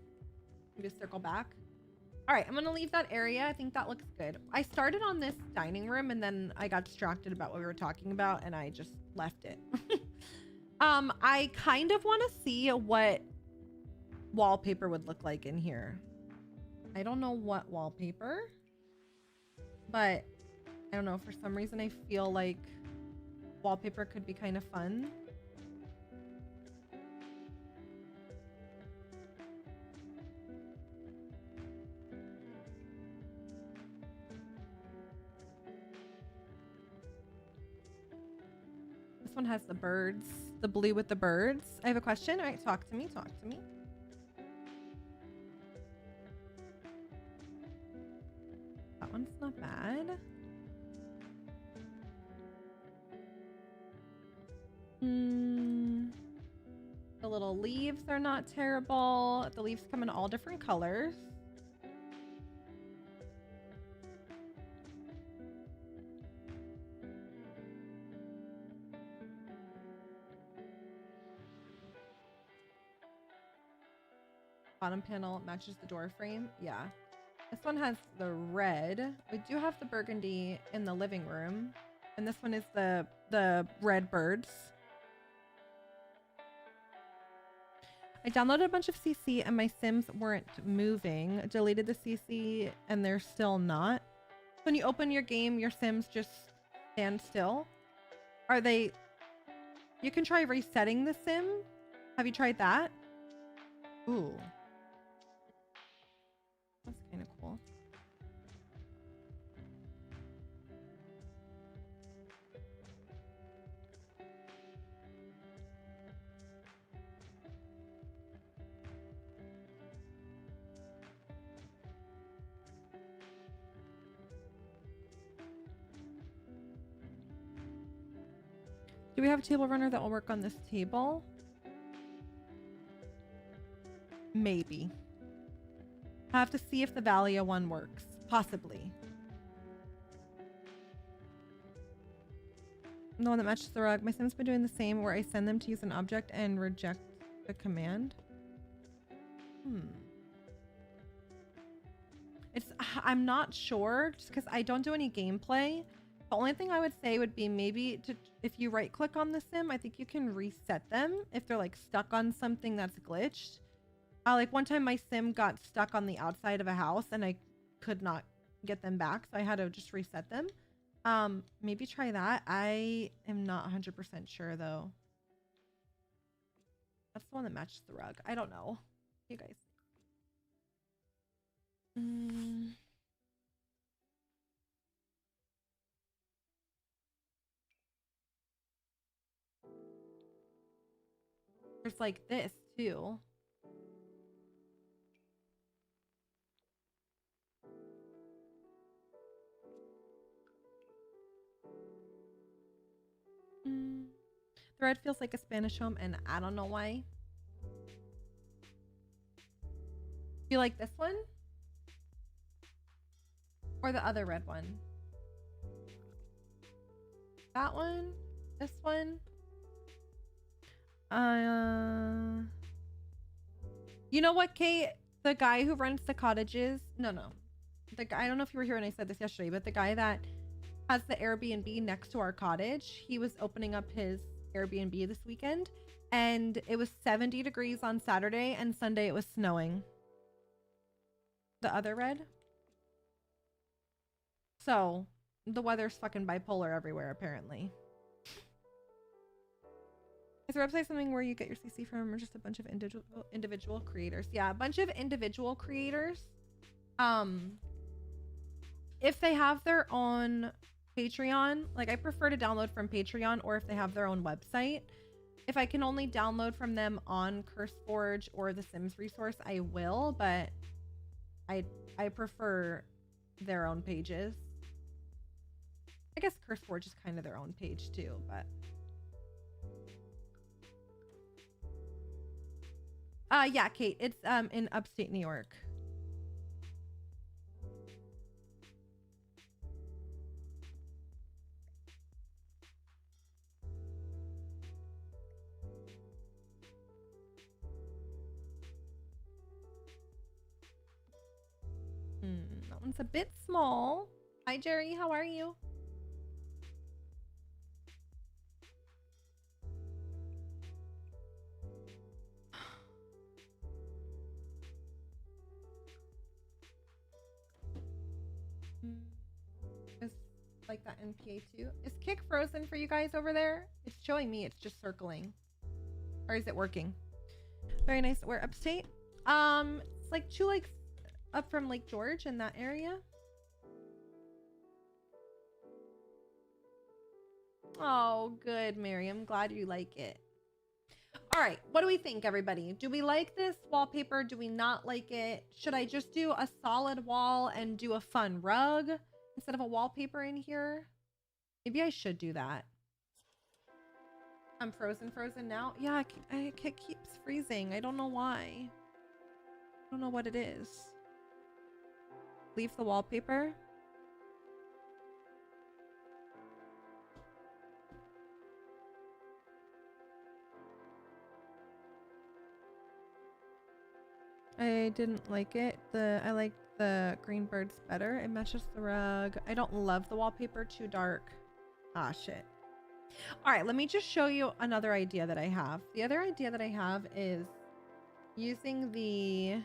Just circle back. All right, I'm gonna leave that area. I think that looks good. I started on this dining room and then I got distracted about what we were talking about and I just left it. I kind of want to see what wallpaper would look like in here. I don't know what wallpaper, but I don't know. For some reason, I feel like wallpaper could be kind of fun. This one has the birds, the blue with the birds. I have a question. All right, talk to me. Talk to me. That one's not bad. The little leaves are not terrible. The leaves come in all different colors. Bottom panel matches the door frame. Yeah. This one has the red. We do have the burgundy in the living room. And this one is the red birds. I downloaded a bunch of CC and my Sims weren't moving. Deleted the CC and they're still not. When you open your game, your Sims just stand still. Are they... You can try resetting the Sim. Have you tried that? Ooh. That's kind of cool. Do we have a table runner that will work on this table? Maybe. I have to see if the Valia one works. Possibly. The one that matches the rug. My Sim's been doing the same where I send them to use an object and reject the command. I'm not sure just because I don't do any gameplay. The only thing I would say would be maybe if you right click on the Sim, I think you can reset them if they're like stuck on something that's glitched. Like one time my Sim got stuck on the outside of a house and I could not get them back. So I had to just reset them. Maybe try that. I am not 100% sure though. That's the one that matches the rug. I don't know. You guys. There's like this too. The red feels like a Spanish home and I don't know why. You like this one? Or the other red one? That one? This one? You know what, Kate? The guy who runs the cottages... No. The guy, I don't know if you were here when I said this yesterday, but the guy that has the Airbnb next to our cottage, he was opening up his Airbnb this weekend, and it was 70 degrees on Saturday, and Sunday it was snowing. The other red? So, the weather's fucking bipolar everywhere, apparently. Is the website something where you get your CC from, or just a bunch of individual creators? Yeah, a bunch of individual creators. If they have their own Patreon, like I prefer to download from Patreon, or if they have their own website. If I can only download from them on CurseForge or the Sims resource, I will, but I prefer their own pages. I guess CurseForge is kind of their own page too, but yeah, Kate, it's in upstate New York. That one's a bit small. Hi, Jerry. How are you? Is like that NPA too. Is Kick frozen for you guys over there? It's showing me it's just circling. Or is it working? Very nice. We're upstate. It's like 2 lakes up from Lake George in that area. Oh, good, Mary. I'm glad you like it. All right, what do we think, everybody? Do we like this wallpaper? Do we not like it? Should I just do a solid wall and do a fun rug instead of a wallpaper in here? Maybe I should do that. I'm frozen now. Yeah, it keeps freezing. I don't know why. I don't know what it is. Leave the wallpaper. I didn't like it. I like the green birds better. It matches the rug. I don't love the wallpaper. Too dark. Ah, shit. All right, let me just show you another idea that I have. The other idea that I have is using the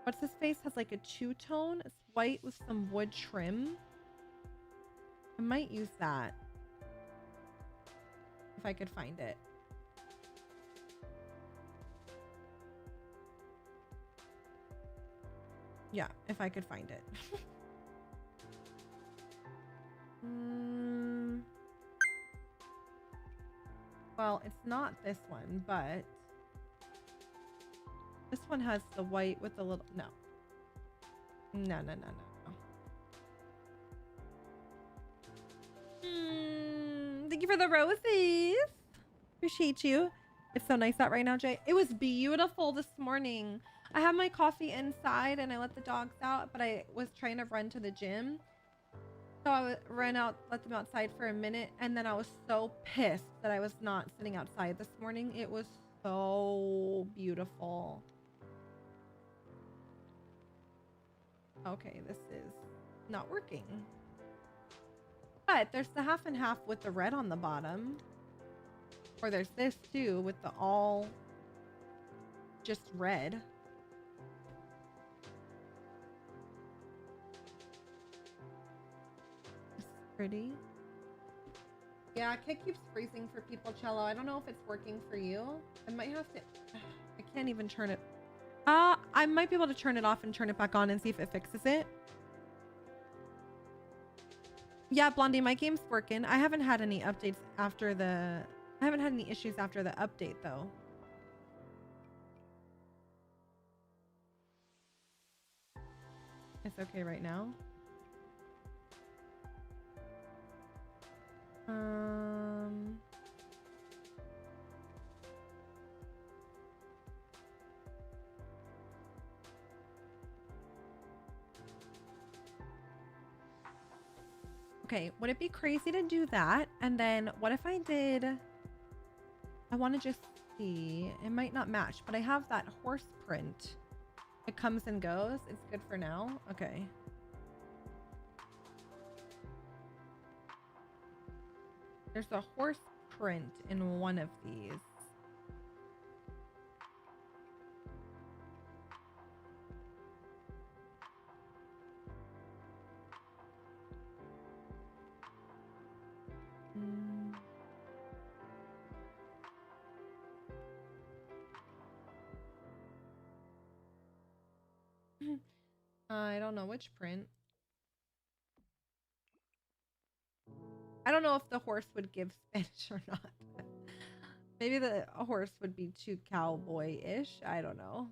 what's this face has like a 2-tone. It's white with some wood trim. I might use that if I could find it. Yeah, if I could find it. Well, it's not this one, but this one has the white with the little... No. No. Thank you for the roses. Appreciate you. It's so nice out right now, Jay. It was beautiful this morning. I had my coffee inside and I let the dogs out, but I was trying to run to the gym. So I ran out, let them outside for a minute, and then I was so pissed that I was not sitting outside this morning. It was so beautiful. Okay, this is not working. But there's the half and half with the red on the bottom. Or there's this too with the all just red. Pretty. Yeah, Kit keeps freezing for people, Cello. I don't know if it's working for you. I might have to... I can't even turn it... I might be able to turn it off and turn it back on and see if it fixes it. Yeah, Blondie, my game's working. I haven't had any updates after the... I haven't had any issues after the update, though. It's okay right now. Okay, would it be crazy to do that? And then what if I did... I want to just see. It might not match, but I have that horse print. It comes and goes. It's good for now. Okay. There's a horse print in one of these. I don't know which print. I don't know if the horse would give Spanish or not. Maybe the horse would be too cowboy-ish. I don't know.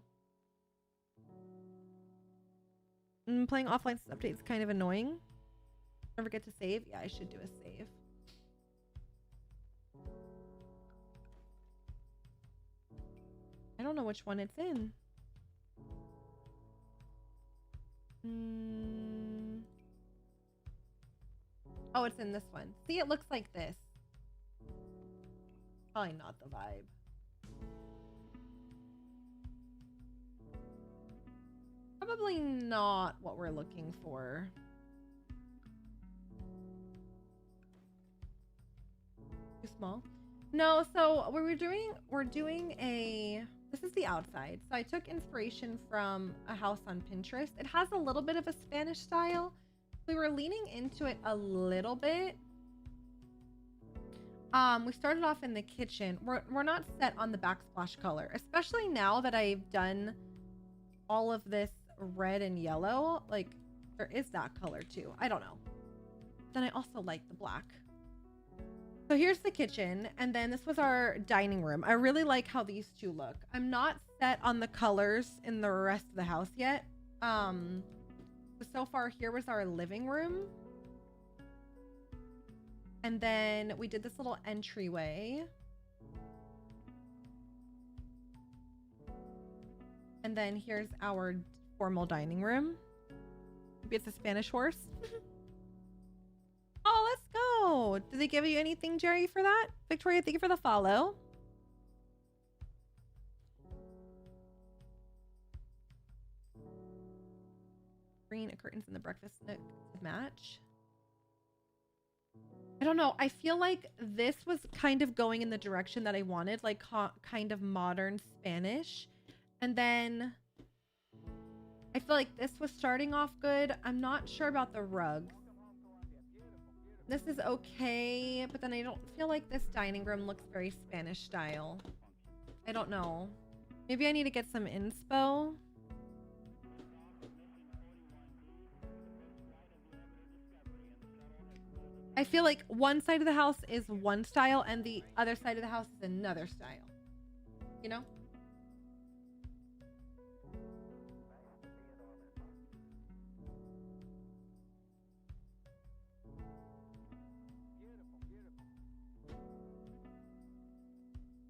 Playing offline update is kind of annoying. Don't forget to save. Yeah, I should do a save. I don't know which one it's in. Oh, it's in this one. See, it looks like this. Probably not the vibe. Probably not what we're looking for. Too small? No, so what we're doing a, this is the outside. So I took inspiration from a house on Pinterest. It has a little bit of a Spanish style. We were leaning into it a little bit. We started off in the kitchen. We're not set on the backsplash color, especially now that I've done all of this red and yellow. Like, there is that color too. I don't know. Then I also like the black. So here's the kitchen, and then this was our dining room. I really like how these two look. I'm not set on the colors in the rest of the house yet. So far here was our living room. And then we did this little entryway. And then here's our formal dining room. Maybe it's a Spanish horse. Oh, let's go. Did they give you anything, Jerry, for that? Victoria, thank you for the follow. Green curtains in the breakfast nook match. I don't know. I feel like this was kind of going in the direction that I wanted, like kind of modern Spanish. And then I feel like this was starting off good. I'm not sure about the rug. This is okay, but then I don't feel like this dining room looks very Spanish style. I don't know. Maybe I need to get some inspo. I feel like one side of the house is one style and the other side of the house is another style. You know?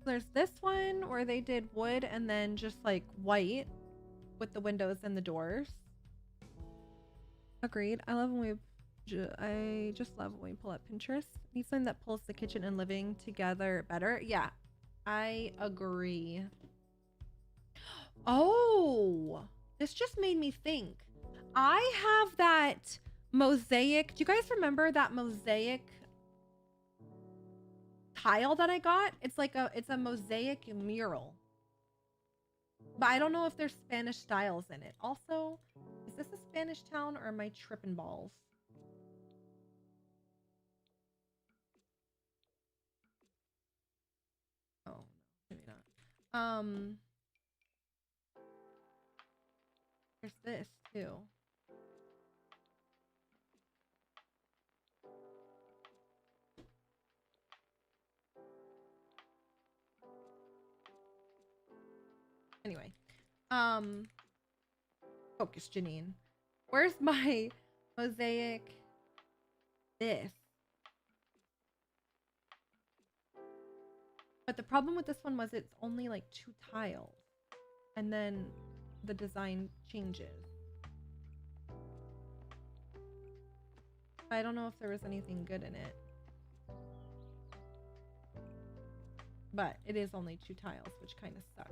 There's this one where they did wood and then just like white with the windows and the doors. Agreed. I love when I just love when we pull up Pinterest. Need something that pulls the kitchen and living together better. Yeah, I agree. Oh, this just made me think. I have that mosaic. Do you guys remember that mosaic tile that I got? It's like it's a mosaic mural. But I don't know if there's Spanish styles in it. Also, is this a Spanish town or am I tripping balls? Oh, maybe not. There's this too. Anyway, focus, Janine. Where's my mosaic? This. But the problem with this one was it's only like 2 tiles. And then the design changes. I don't know if there was anything good in it. But it is only 2 tiles, which kind of sucks.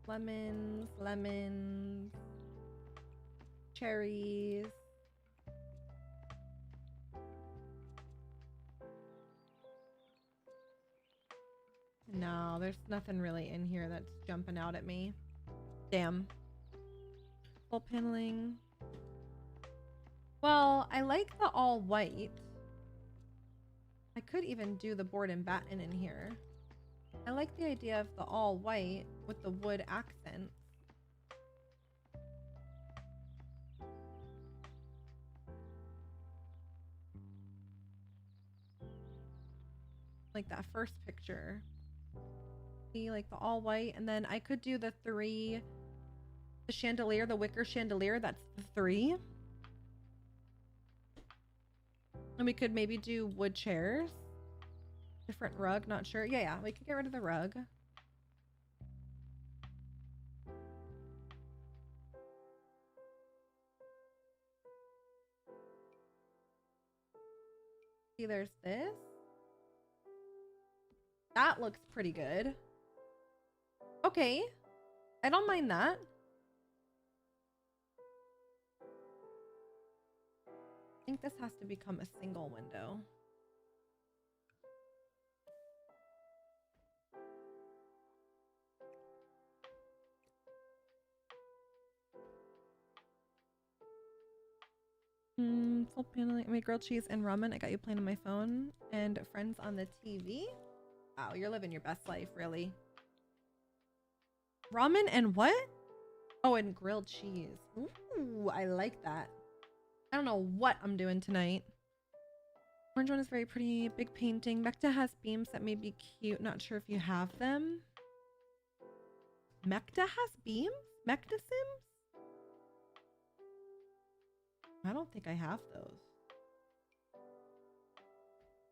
Lemons, lemons, cherries. No, there's nothing really in here that's jumping out at me. Damn. Full paneling. Well, I like the all white. I could even do the board and batten in here. I like the idea of the all white with the wood accents. Like that first picture. See, like the all white, and then I could do the 3, the chandelier, the wicker chandelier, that's the 3. And we could maybe do wood chairs. Different rug, not sure. Yeah, we could get rid of the rug. See, there's this. That looks pretty good. Okay. I don't mind that. think this has to become a single window. Full paneling. I made grilled cheese and ramen. I got you playing on my phone and friends on the TV. Wow, you're living your best life, really. Ramen and what? Oh, and grilled cheese. Ooh, I like that. I don't know what I'm doing tonight. Orange one is very pretty. Big painting. Mekta has beams that may be cute. Not sure if you have them. Mekta has beams? Mekta Sims? I don't think I have those.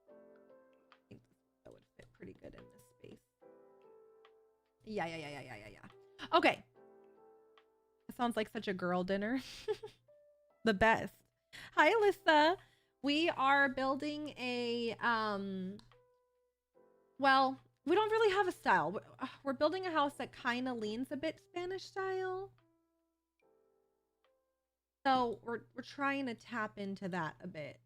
I think that would fit pretty good in this space. Yeah. Okay. That sounds like such a girl dinner. The best. Hi, Alyssa. We are building a, well, we don't really have a style. We're building a house that kind of leans a bit Spanish style. So we're trying to tap into that a bit.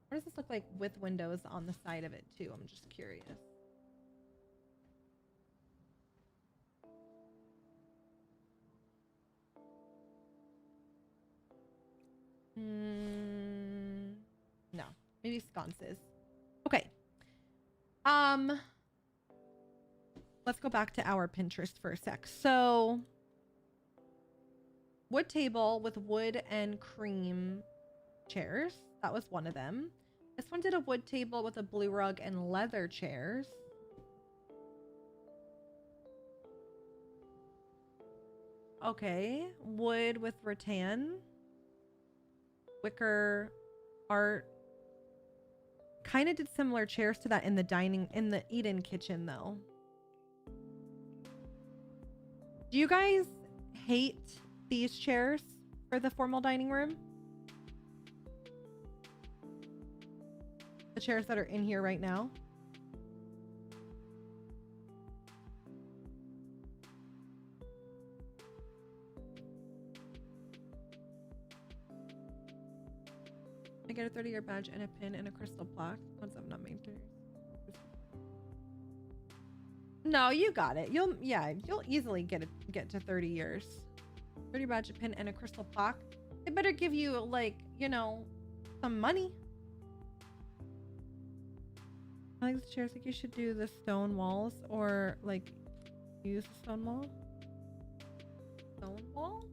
What does this look like with windows on the side of it too? I'm just curious. No, maybe sconces. Okay. Let's go back to our Pinterest for a sec. So, wood table with wood and cream chairs. That was one of them. This one did a wood table with a blue rug and leather chairs. Okay. Wood with rattan. Wicker art. Kind of did similar chairs to that in the eat-in kitchen though. Do you guys hate these chairs for the formal dining room? The chairs that are in here right now? I get a 30-year badge and a pin and a crystal plaque. Once I'm not made to. No, you got it. You'll easily get to 30 years. 30 badge, a pin, and a crystal plaque. They better give you, like, you know, some money. I like the chairs. I think you should do the stone walls or like use the stone wall. Stone wall?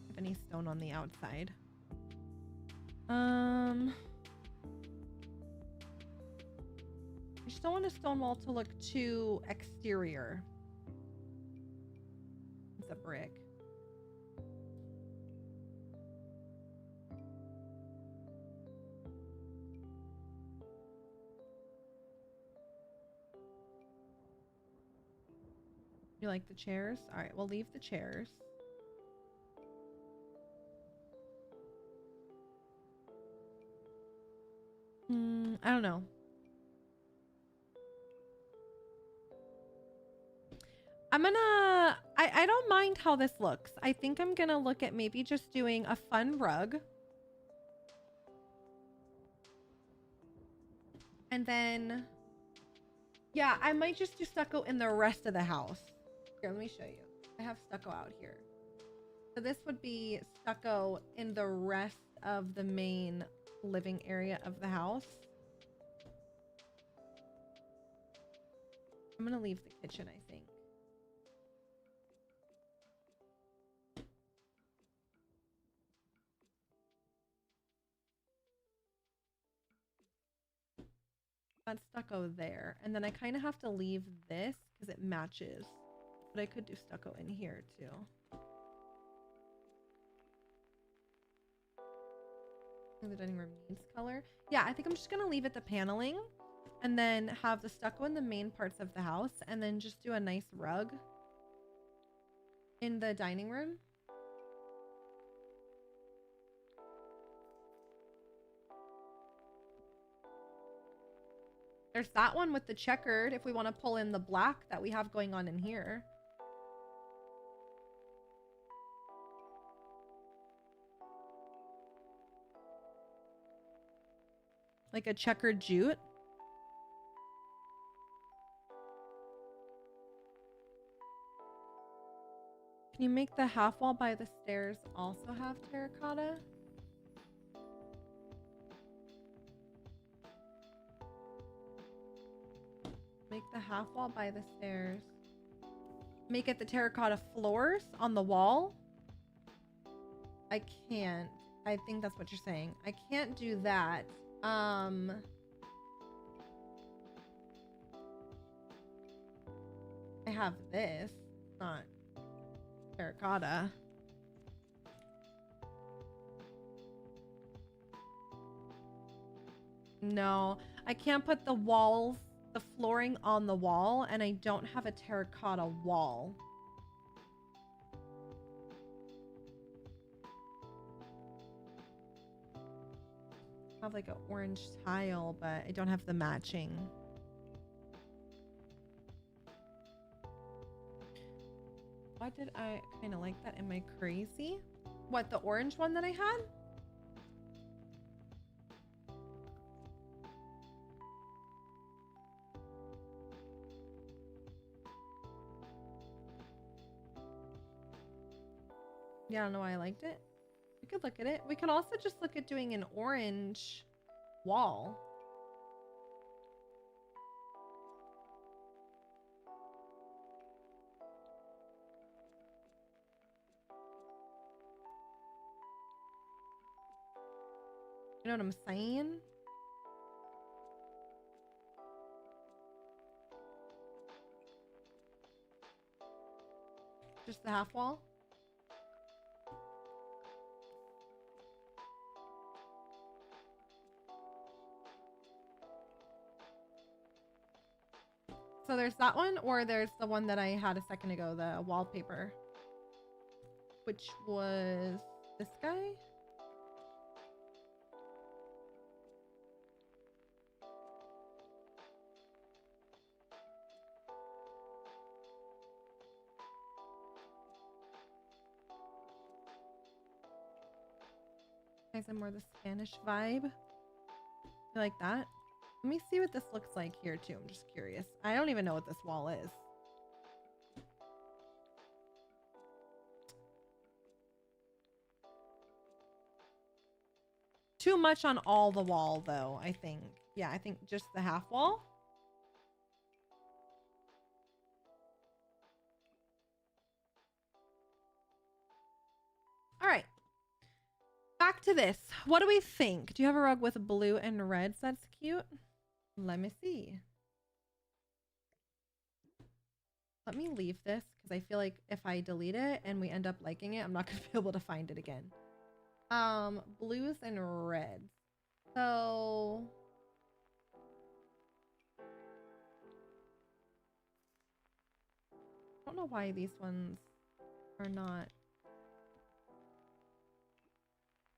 Have any stone on the outside? I just don't want a stone wall to look too exterior. It's a brick. You like the chairs? All right, we'll leave the chairs. I don't know. I don't mind how this looks. I think I'm gonna look at maybe just doing a fun rug. And then, yeah, I might just do stucco in the rest of the house. Here, let me show you. I have stucco out here. So this would be stucco in the rest of the main living area of the house. I'm gonna leave the kitchen, I think. Got stucco there, and then I kind of have to leave this because it matches, but I could do stucco in here too. The dining room needs color. Yeah, I think I'm just gonna leave it the paneling and then have the stucco in the main parts of the house and then just do a nice rug in the dining room. There's that one with the checkered if we want to pull in the black that we have going on in here. Like a checkered jute. Can you make the half wall by the stairs also have terracotta? Make the half wall by the stairs. Make it the terracotta floors on the wall? I can't. I think that's what you're saying. I can't do that. I have this. It's not terracotta. No, I can't put the walls, the flooring on the wall, and I don't have a terracotta wall. I have like an orange tile, but I don't have the matching. Why did I kind of like that? Am I crazy? What, the orange one that I had? Yeah, I don't know why I liked it. We could look at it. We could also just look at doing an orange wall. You know what I'm saying? Just the half wall? So there's that one, or there's the one that I had a second ago, the wallpaper. Which was this guy? Guys, I'm more the Spanish vibe. You like that? Let me see what this looks like here too. I'm just curious. I don't even know what this wall is. Too much on all the wall though, I think. Yeah, I think just the half wall. All right. Back to this. What do we think? Do you have a rug with blue and reds that's cute? Let me see. Let me leave this because I feel like if I delete it and we end up liking it, I'm not going to be able to find it again. Blues and reds. So I don't know why these ones are not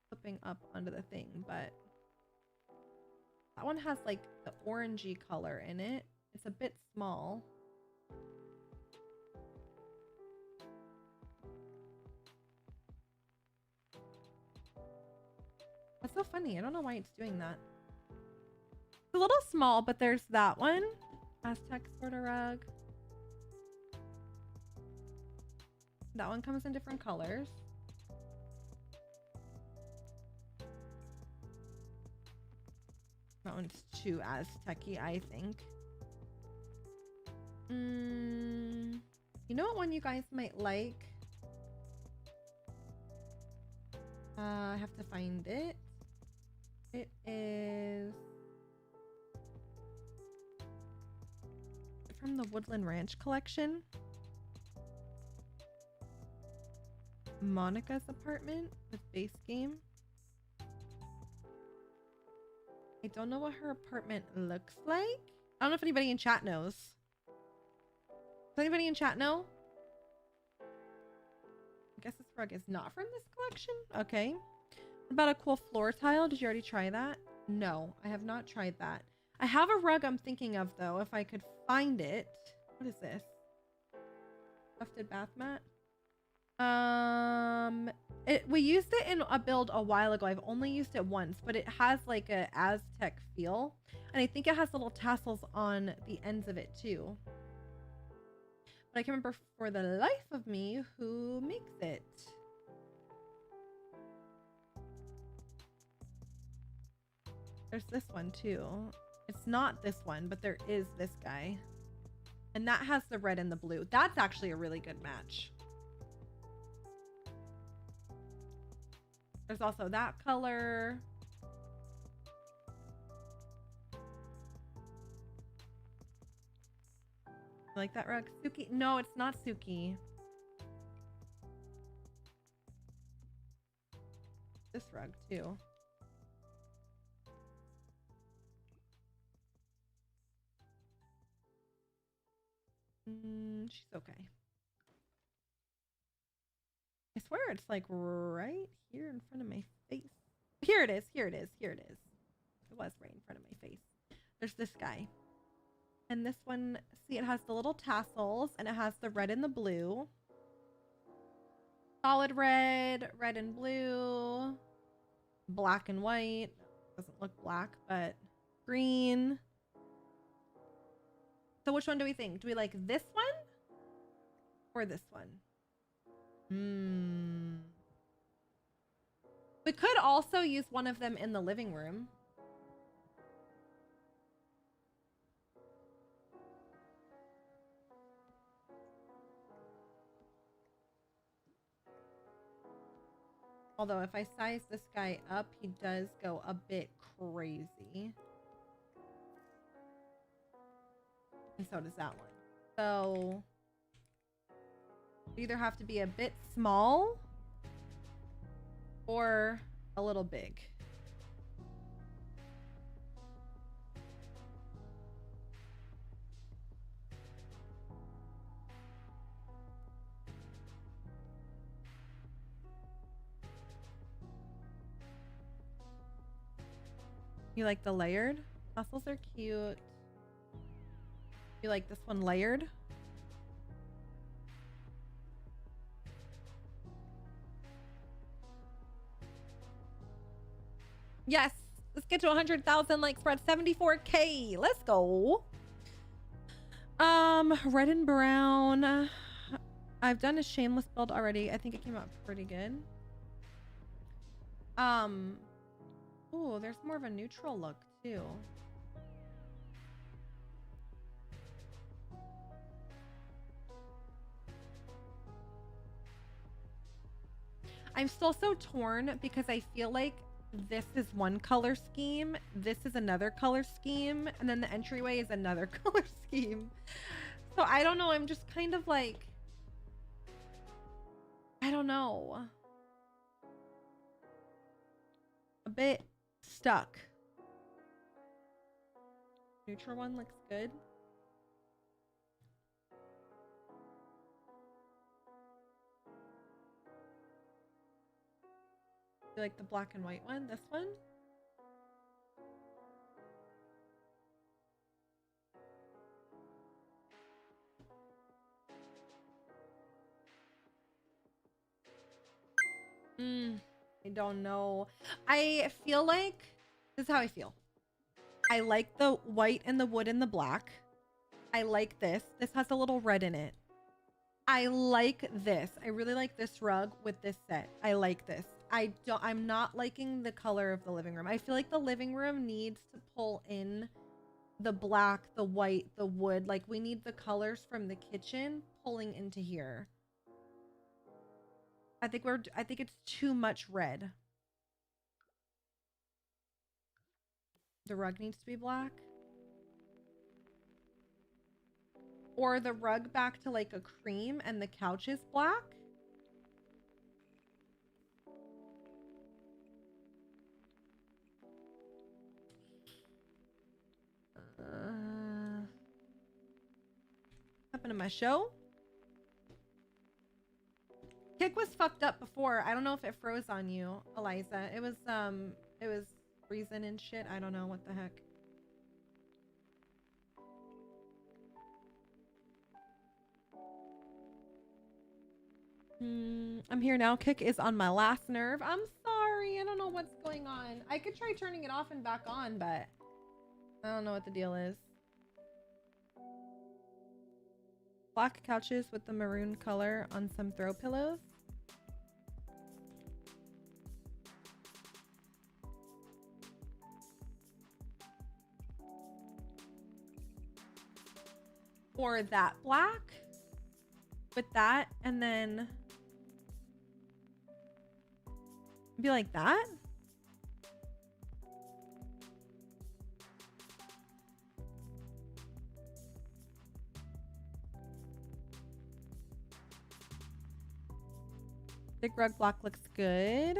flipping up onto the thing, but that one has like the orangey color in it. It's a bit small. That's so funny. I don't know why it's doing that. It's a little small, but there's that one. Aztec sort of rug. That one comes in different colors. That one's too Aztec-y, I think. You know what one you guys might like? I have to find it. It is from the Woodland Ranch collection. Monica's apartment with base game. I don't know what her apartment looks like. I don't know if anybody in chat knows. Does anybody in chat know? I guess this rug is not from this collection. Okay. What about a cool floor tile? Did you already try that? No, I have not tried that. I have a rug I'm thinking of though, if I could find it. What is this? Tufted bath mat? We used it in a build a while ago. I've only used it once, but it has like a Aztec feel. And I think it has little tassels on the ends of it too. But I can't remember for the life of me who makes it. There's this one too. It's not this one, but there is this guy. And that has the red and the blue. That's actually a really good match. There's also that color. You like that rug? Suki? No, it's not Suki. This rug too. She's okay. I swear it's like right here in front of my face. Here it is. Here it is. Here it is. It was right in front of my face. There's this guy. And this one, see, it has the little tassels and it has the red and the blue. Solid red, red and blue, black and white. Doesn't look black, but green. So which one do we think? Do we like this one or this one? We could also use one of them in the living room. Although if I size this guy up, he does go a bit crazy. And so does that one. So you either have to be a bit small or a little big. You like the layered? Tassels are cute. You like this one layered? Yes, let's get to 100,000 likes. We're at 74K. Let's go. Red and brown. I've done a shameless build already. I think it came out pretty good. Oh, there's more of a neutral look too. I'm still so torn because I feel like this is one color scheme, this is another color scheme, and then the entryway is another color scheme. So I don't know. I'm just kind of like, I don't know. A bit stuck. Neutral one looks good. You like the black and white one? This one? I don't know. I feel like this is how I feel. I like the white and the wood and the black. I like this. This has a little red in it. I like this. I really like this rug with this set. I like this. I'm not liking the color of the living room. I feel like the living room needs to pull in the black, the white, the wood. Like we need the colors from the kitchen pulling into here. I think it's too much red. The rug needs to be black. Or the rug back to like a cream and the couch is black. Happened to my show? Kick was fucked up before. I don't know if it froze on you, Eliza. It was freezing and shit. I don't know what the heck. I'm here now. Kick is on my last nerve. I'm sorry. I don't know what's going on. I could try turning it off and back on, but I don't know what the deal is. Black couches with the maroon color on some throw pillows. Or that black with that, and then be like that. Big rug block looks good.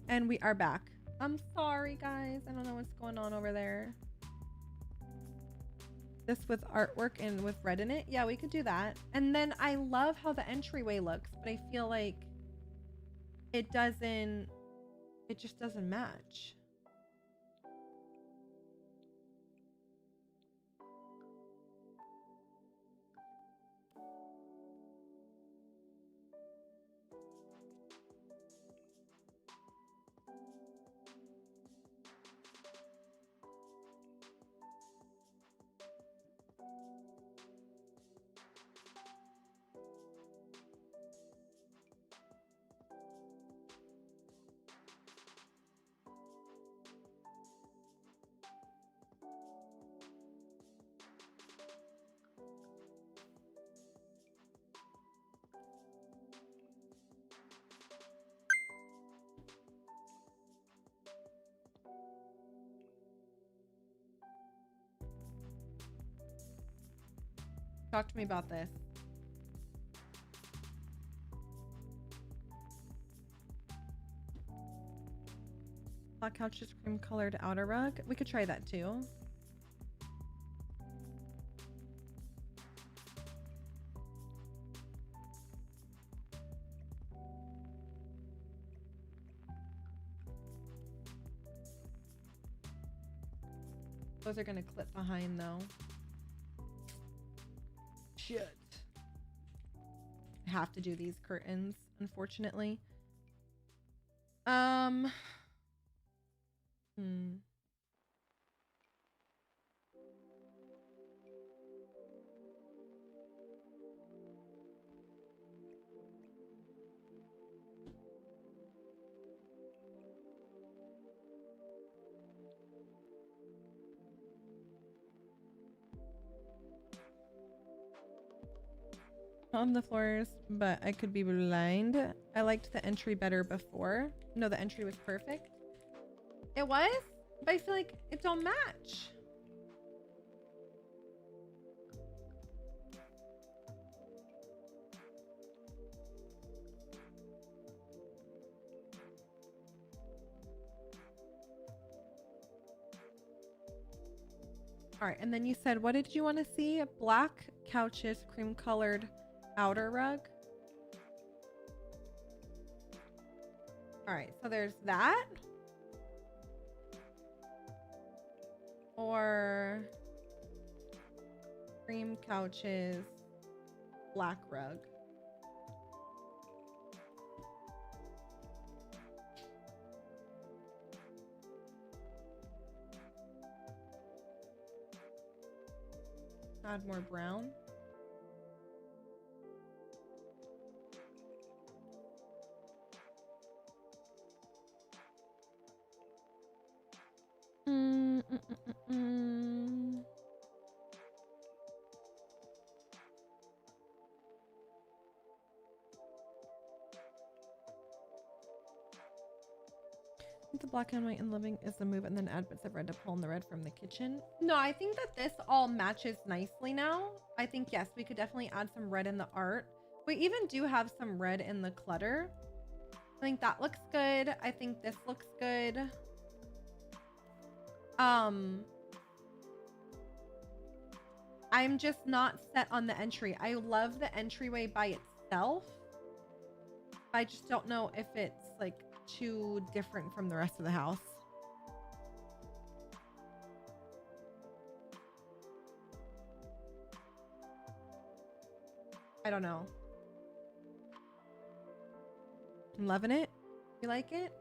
And we are back. I'm sorry, guys. I don't know what's going on over there. This with artwork and with red in it. Yeah, we could do that. And then I love how the entryway looks, but I feel like it just doesn't match. Talk to me about this. Black couch is cream colored outer rug. We could try that too. Those are gonna clip behind though. Shit. I have to do these curtains, unfortunately. On the floors, but I could be blind. I liked the entry better before. No, the entry was perfect. It was, but I feel like it don't match. All right, and then you said, what did you want to see? Black couches, cream colored outer rug. All right, so there's that. Or cream couches, black rug. Add more brown. The black and white in living is the move, and then add bits of red to pull in the red from the kitchen. No, I think that this all matches nicely now. I think, yes, we could definitely add some red in the art. We even do have some red in the clutter. I think that looks good. I think this looks good. I'm just not set on the entry. I love the entryway by itself. I just don't know if it's like too different from the rest of the house. I don't know. I'm loving it. You like it?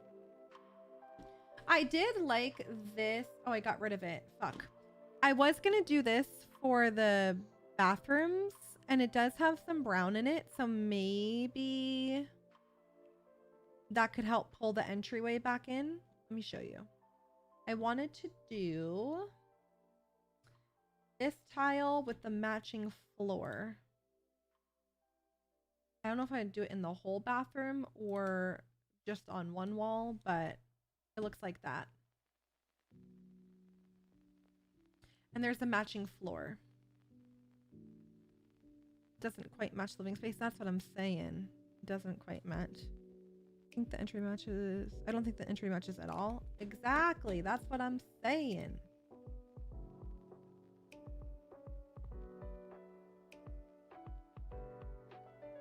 I did like this. Oh, I got rid of it. Fuck. I was gonna do this for the bathrooms, and it does have some brown in it, so maybe that could help pull the entryway back in. Let me show you. I wanted to do this tile with the matching floor. I don't know if I'd do it in the whole bathroom or just on one wall, but it looks like that. And there's a matching floor. Doesn't quite match living space. That's what I'm saying. It doesn't quite match. I think the entry matches. I don't think the entry matches at all. Exactly. That's what I'm saying.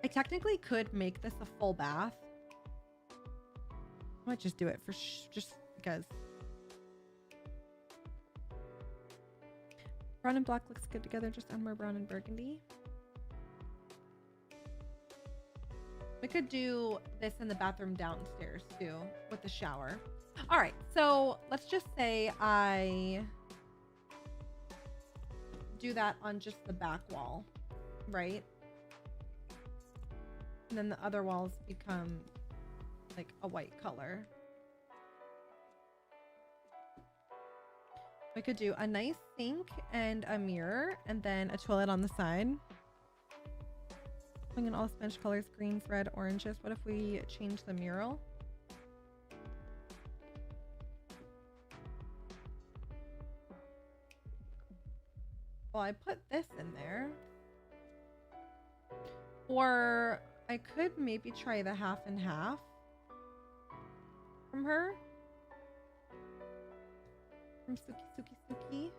I technically could make this a full bath. I might just do it for just because. Brown and black looks good together. Just add more brown and burgundy. We could do this in the bathroom downstairs too with the shower. All right, so let's just say I do that on just the back wall, right? And then the other walls become like a white color. We could do a nice sink and a mirror and then a toilet on the side. In all Spanish colors, greens, red, oranges. What if we change the mural? Well, I put this in there. Or I could maybe try the half and half from her. From Suki.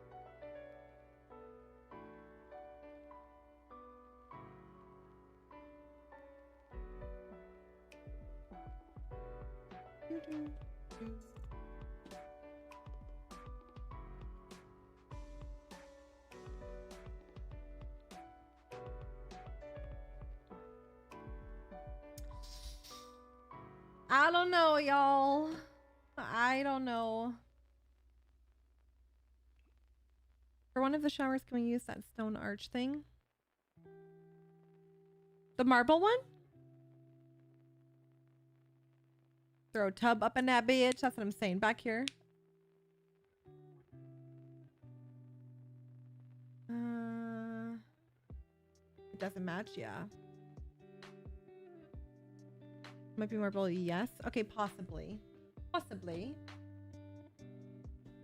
I don't know, y'all. I don't know. For one of the showers, can we use that stone arch thing? The marble one? Throw a tub up in that bitch. That's what I'm saying. Back here. It doesn't match, yeah. Might be marble, yes. Okay, possibly. Possibly.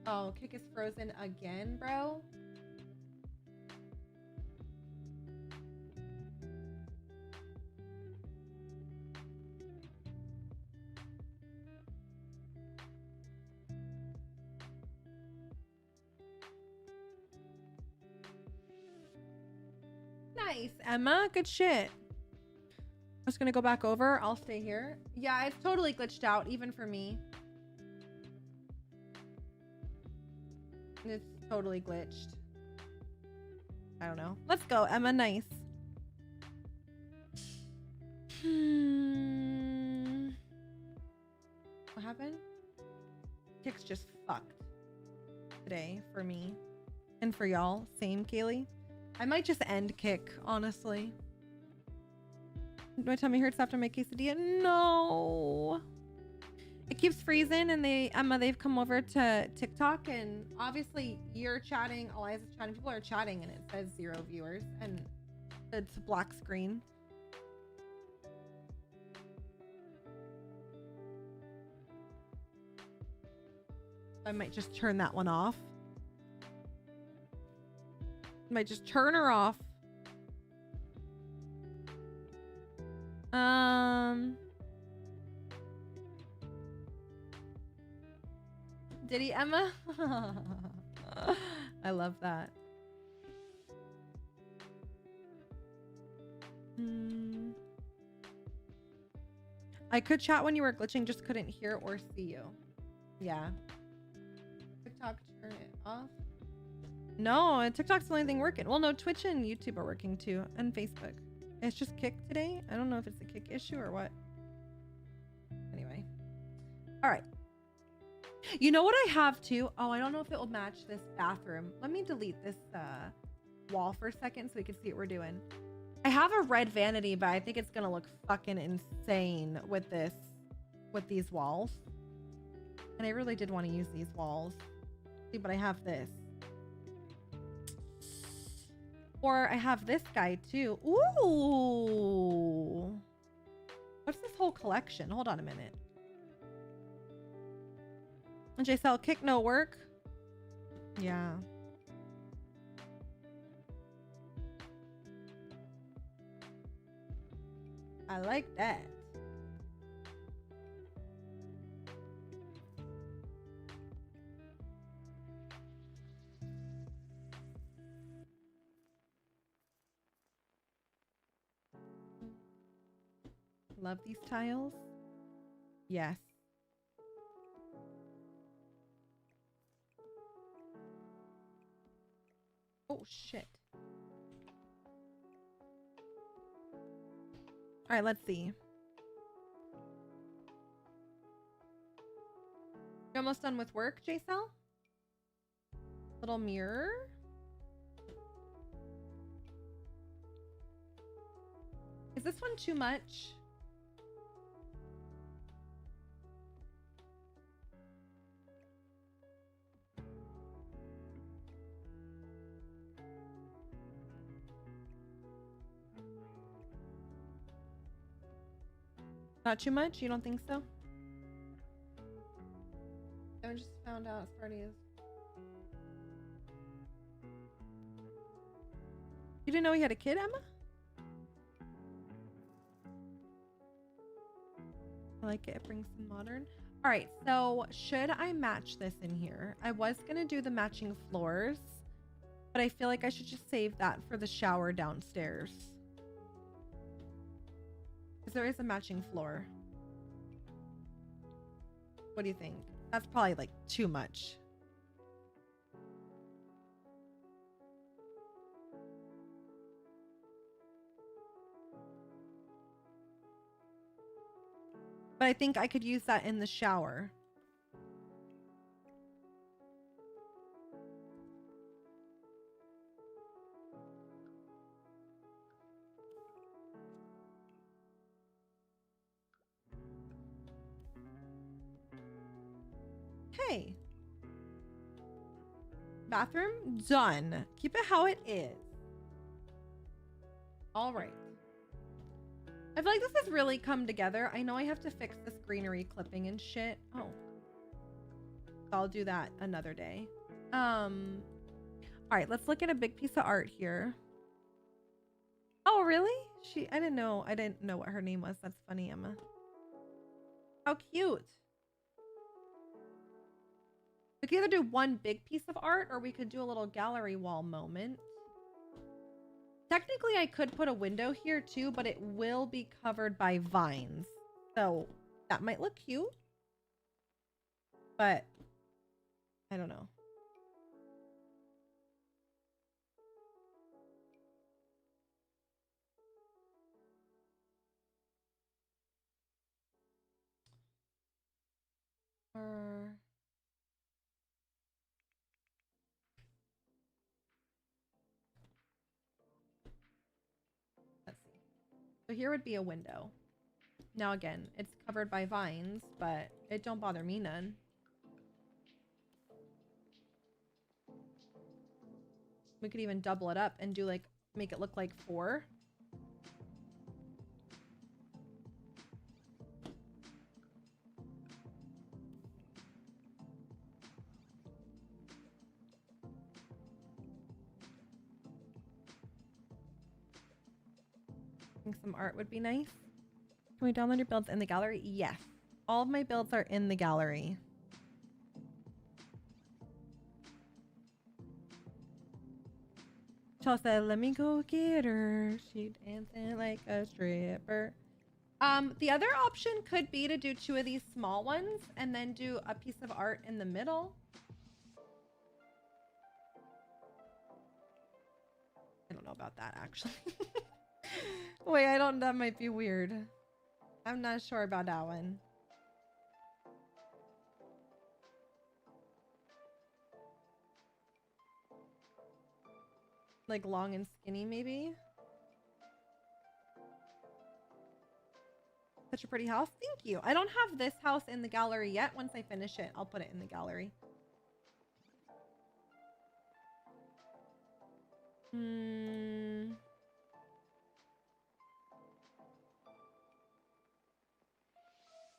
Oh, Kick is frozen again, bro. Nice, Emma. Good shit. I'm just gonna go back over. I'll stay here. Yeah, it's totally glitched out, even for me. It's totally glitched. I don't know. Let's go, Emma. Nice. What happened? Kick's just fucked today for me and for y'all. Same, Kaylee. I might just end Kick, honestly. My tummy hurts after my quesadilla. No. It keeps freezing, and Emma, they've come over to TikTok, and obviously you're chatting, Eliza's chatting, people are chatting, and it says 0 viewers, and it's a black screen. I might just turn that one off. Might just turn her off. Did he, Emma? I love that. I could chat when you were glitching, just couldn't hear or see you. Yeah. TikTok, turn it off. No, TikTok's the only thing working. Well, no, Twitch and YouTube are working too, and Facebook. It's just Kick today. I don't know if it's a Kick issue or what. All right. You know what I have too? Oh, I don't know if it will match this bathroom. Let me delete this wall for a second so we can see what we're doing. I have a red vanity, but I think it's gonna look fucking insane with these walls. And I really did want to use these walls. See, but I have this. Or I have this guy too. Ooh. What's this whole collection? Hold on a minute. JSL, kick no work. Yeah. I like that. Love these tiles. Yes. Oh, shit. All right, let's see. You're almost done with work, JSL? Little mirror. Is this one too much? Not too much? You don't think so? I just found out Sparty is. You didn't know he had a kid, Emma? I like it. It brings some modern. All right, so should I match this in here? I was going to do the matching floors, but I feel like I should just save that for the shower downstairs. Because there is a matching floor. What do you think? That's probably like too much. But I think I could use that in the shower. Hey. Bathroom done. Keep it how it is. All right. I feel like this has really come together. I know I have to fix this greenery clipping and shit. Oh. I'll do that another day. All right, let's look at a big piece of art here. Oh, really? I didn't know what her name was. That's funny, Emma. How cute. We could either do one big piece of art or we could do a little gallery wall moment. Technically, I could put a window here too, but it will be covered by vines. So that might look cute. But I don't know. Let's see. So here would be a window. Now again, it's covered by vines, but it don't bother me none. We could even double it up and do like, make it look like 4. I think some art would be nice. Can we download your builds in the gallery? Yes. All of my builds are in the gallery. Chelsea said, let me go get her. She dancing like a stripper. The other option could be to do 2 of these small ones and then do a piece of art in the middle. I don't know about that actually. Wait, that might be weird. I'm not sure about that one. Like long and skinny, maybe. Such a pretty house. Thank you. I don't have this house in the gallery yet. Once I finish it, I'll put it in the gallery.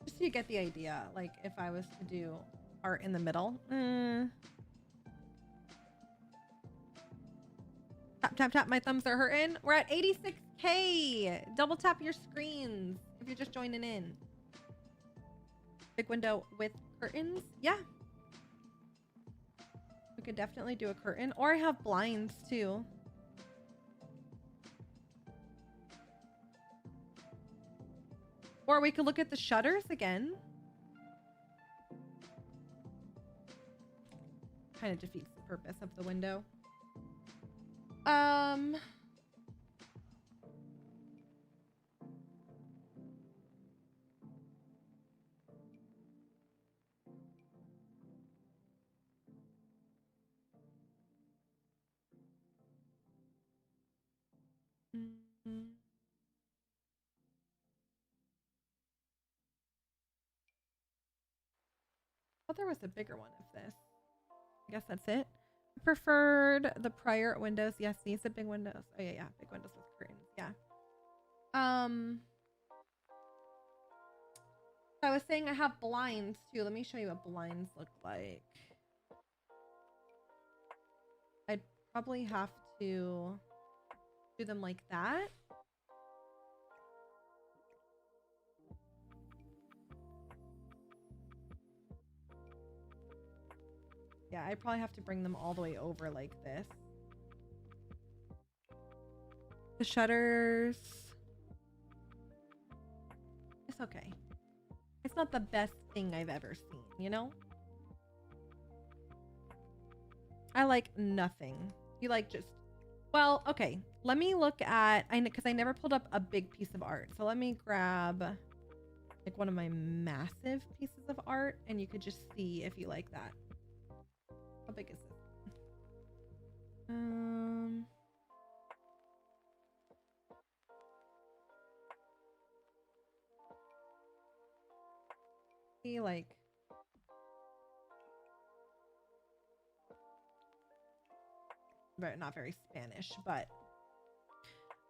Just so you get the idea, like if I was to do art in the middle. Tap, tap, tap. My thumbs are hurting. We're at 86K. Double tap your screens if you're just joining in. Big window with curtains. Yeah. We could definitely do a curtain. Or I have blinds too. Or we could look at the shutters again. Kind of defeats the purpose of the window. I thought there was a bigger one of this. I guess that's it. I preferred the prior windows. Yes, these are big windows. Oh yeah, big windows with curtains. Yeah. I was saying I have blinds too. Let me show you what blinds look like. I'd probably have to do them like that. Yeah, I probably have to bring them all the way over like this. The shutters. It's okay. It's not the best thing I've ever seen, you know? I like nothing. You like just... Well, okay. Let me look at... Because I never pulled up a big piece of art. So let me grab like one of my massive pieces of art and you could just see if you like that. How big is it? See, like, not very Spanish, but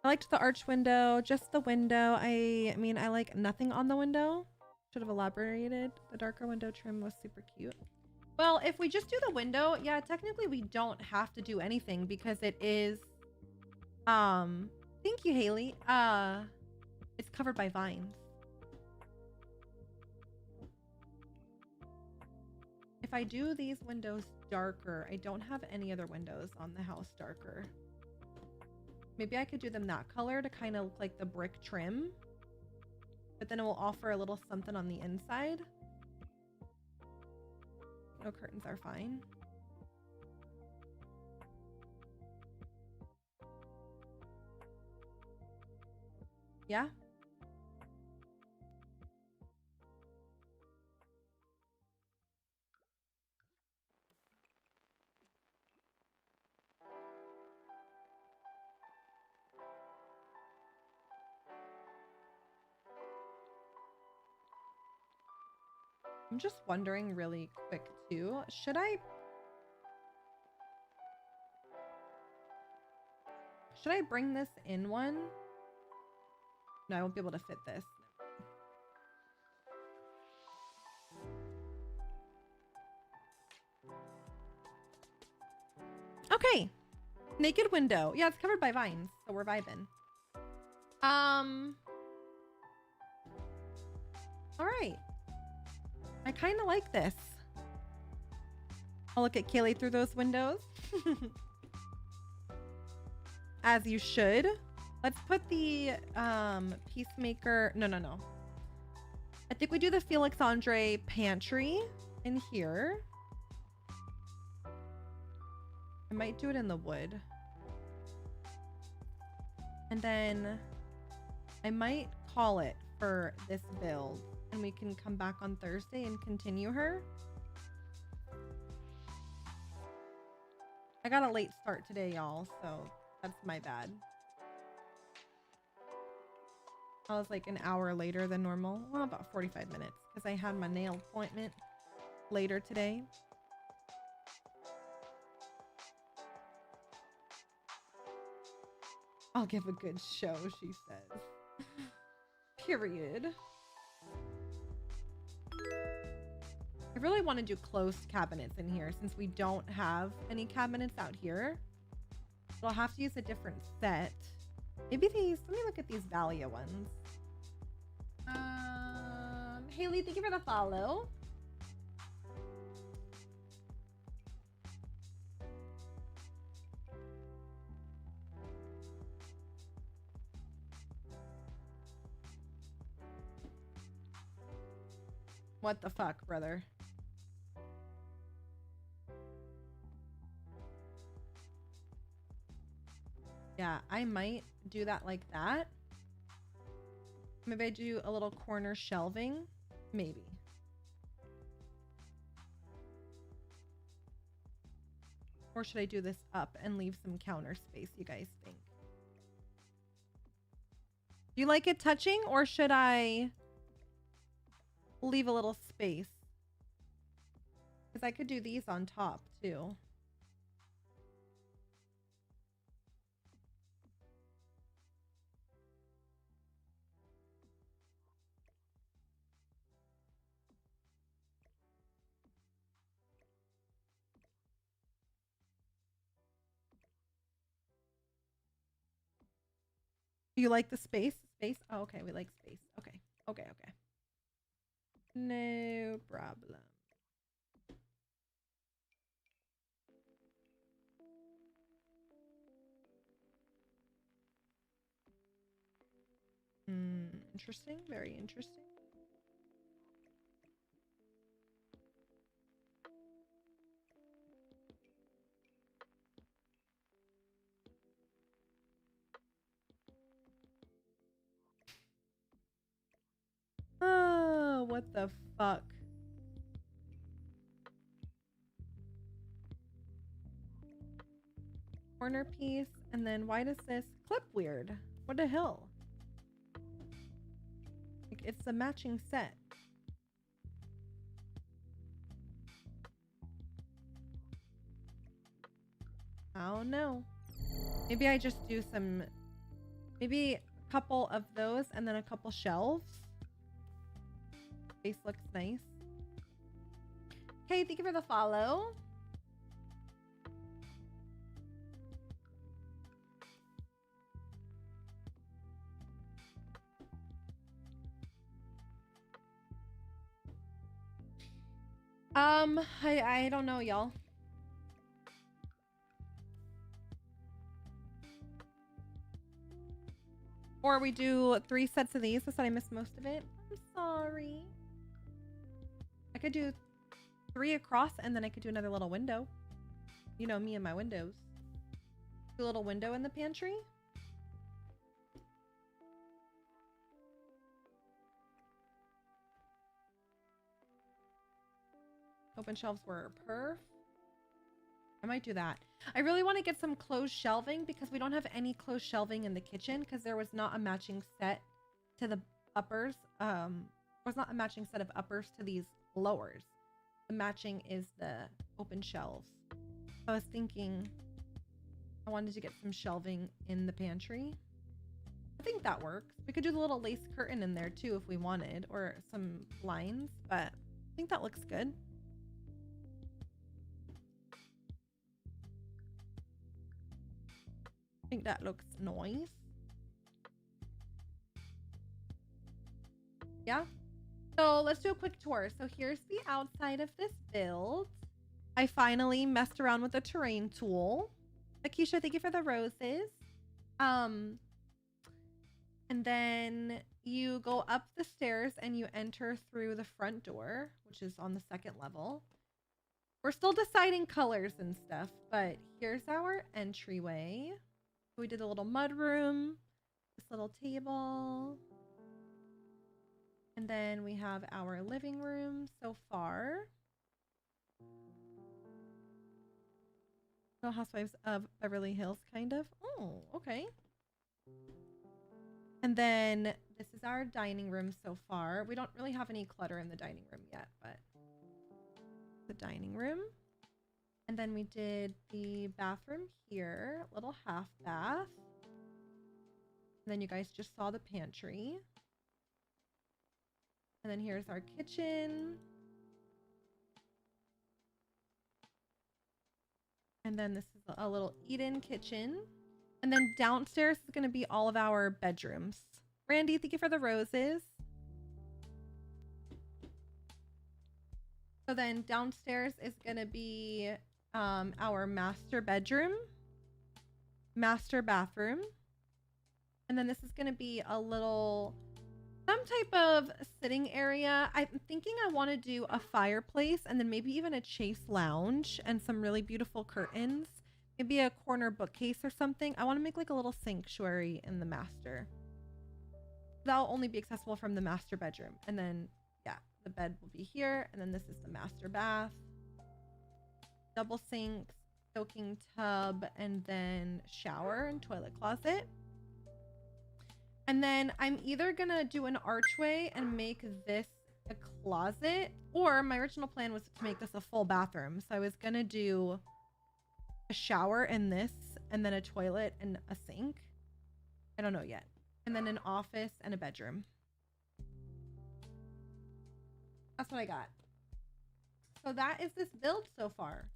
I liked the arch window, just the window. I mean, I like nothing on the window. Should have elaborated. The darker window trim was super cute. Well, if we just do the window, yeah, technically we don't have to do anything because it is, thank you, Haley. It's covered by vines. If I do these windows darker, I don't have any other windows on the house darker. Maybe I could do them that color to kind of look like the brick trim, but then it will offer a little something on the inside. No curtains are fine. Yeah. I'm just wondering really quick too. Should I bring this in one? No, I won't be able to fit this. Okay. Naked window. Yeah, it's covered by vines, so we're vibing. All right. I kind of like this. I'll look at Kaylee through those windows. As you should. Let's put the Peacemaker. No. I think we do the Felix Andre pantry in here. I might do it in the wood. And then I might call it for this build. And we can come back on Thursday and continue her. I got a late start today, y'all, so That's my bad. I was like an hour later than normal. Well, about 45 minutes because I had my nail appointment later today. I'll give a good show, she says. Period. I really want to do closed cabinets in here since we don't have any cabinets out here. So I'll have to use a different set. Maybe these, let me look at these Valia ones. Haley, thank you for the follow. What the fuck, brother? Yeah, I might do that like that. Maybe I do a little corner shelving. Maybe. Or should I do this up and leave some counter space, you guys think? Do you like it touching or should I leave a little space? Because I could do these on top too. Do you like the space? Space? Oh, okay. We like space. Okay. Okay. Okay. No problem. Interesting. Very interesting. Oh, what the fuck? Corner piece, and then why does this clip weird? What the hell? Like, it's a matching set. I don't know. Maybe I just do some, maybe a couple of those and then a couple shelves. Face looks nice. Okay, thank you for the follow. I don't know, y'all. Or we do 3 sets of these. I said I missed most of it. I'm sorry. I could do 3 across and then I could do another little window. You know me and my windows. Do a little window in the pantry. Open shelves were perf. I might do that. I really want to get some closed shelving because we don't have any closed shelving in the kitchen because there was not a matching set to the uppers. Was not a matching set of uppers to these lowers. The matching is the open shelves. I was thinking I wanted to get some shelving in the pantry. I think that works. We could do the little lace curtain in there too if we wanted, or some lines, but I think that looks good. I think that looks nice. Yeah. So let's do a quick tour. So here's the outside of this build. I finally messed around with the terrain tool. Akisha, thank you for the roses. And then you go up the stairs and you enter through the front door, which is on the 2nd level. We're still deciding colors and stuff, but here's our entryway. We did a little mud room, this little table. And then we have our living room so far. Real Housewives of Beverly Hills, kind of. Oh, okay. And then this is our dining room so far. We don't really have any clutter in the dining room yet, but the dining room. And then we did the bathroom here, little half bath. And then you guys just saw the pantry. And then here's our kitchen. And then this is a little eat-in kitchen. And then downstairs is going to be all of our bedrooms. Randy, thank you for the roses. So then downstairs is going to be our master bedroom, master bathroom. And then this is going to be a little, some type of sitting area. I'm thinking I want to do a fireplace and then maybe even a chase lounge and some really beautiful curtains. Maybe a corner bookcase or something. I want to make like a little sanctuary in the master. That'll only be accessible from the master bedroom. And then, yeah, the bed will be here. And then this is the master bath. Double sinks, soaking tub, and then shower and toilet closet. And then I'm either going to do an archway and make this a closet, or my original plan was to make this a full bathroom. So I was going to do a shower in this, and then a toilet and a sink. I don't know yet. And then an office and a bedroom. That's what I got. So that is this build so far.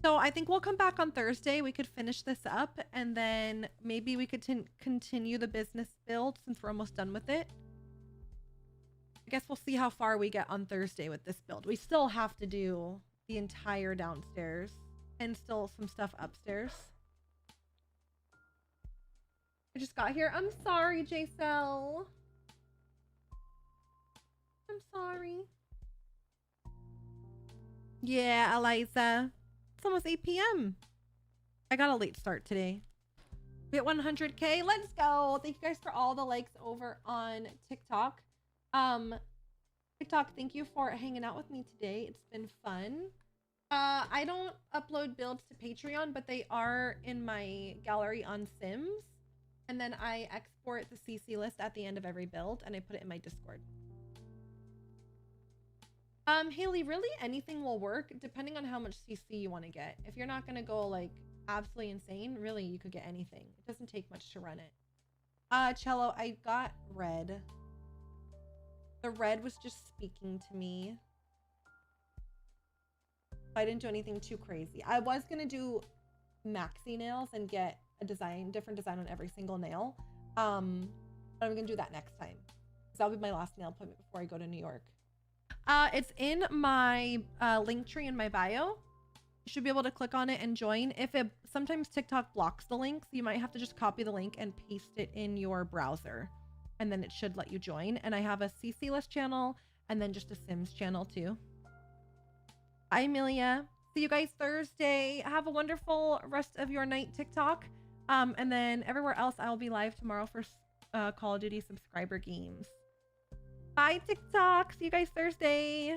So I think we'll come back on Thursday. We could finish this up, and then maybe we could continue the business build since we're almost done with it. I guess we'll see how far we get on Thursday with this build. We still have to do the entire downstairs. And still some stuff upstairs. I just got here. I'm sorry, J-Cell. I'm sorry. Yeah, Eliza. It's almost 8 p.m. I got a late start today. We at 100K. Let's go. Thank you guys for all the likes over on TikTok. TikTok, thank you for hanging out with me today. It's been fun. I don't upload builds to Patreon, but they are in my gallery on Sims. And then I export the CC list at the end of every build and I put it in my Discord. Haley, really anything will work depending on how much CC you want to get. If you're not going to go like absolutely insane, really you could get anything. It doesn't take much to run it. Cello, I got red. The red was just speaking to me. I didn't do anything too crazy. I was going to do maxi nails and get a different design on every single nail. But I'm going to do that next time. So that'll be my last nail appointment before I go to New York. It's in my link tree in my bio. You should be able to click on it and join. Sometimes TikTok blocks the links, you might have to just copy the link and paste it in your browser. And then it should let you join. And I have a CC list channel and then just a Sims channel too. Bye, Amelia. See you guys Thursday. Have a wonderful rest of your night, TikTok. And then everywhere else, I will be live tomorrow for Call of Duty subscriber games. Bye, TikTok. See you guys Thursday.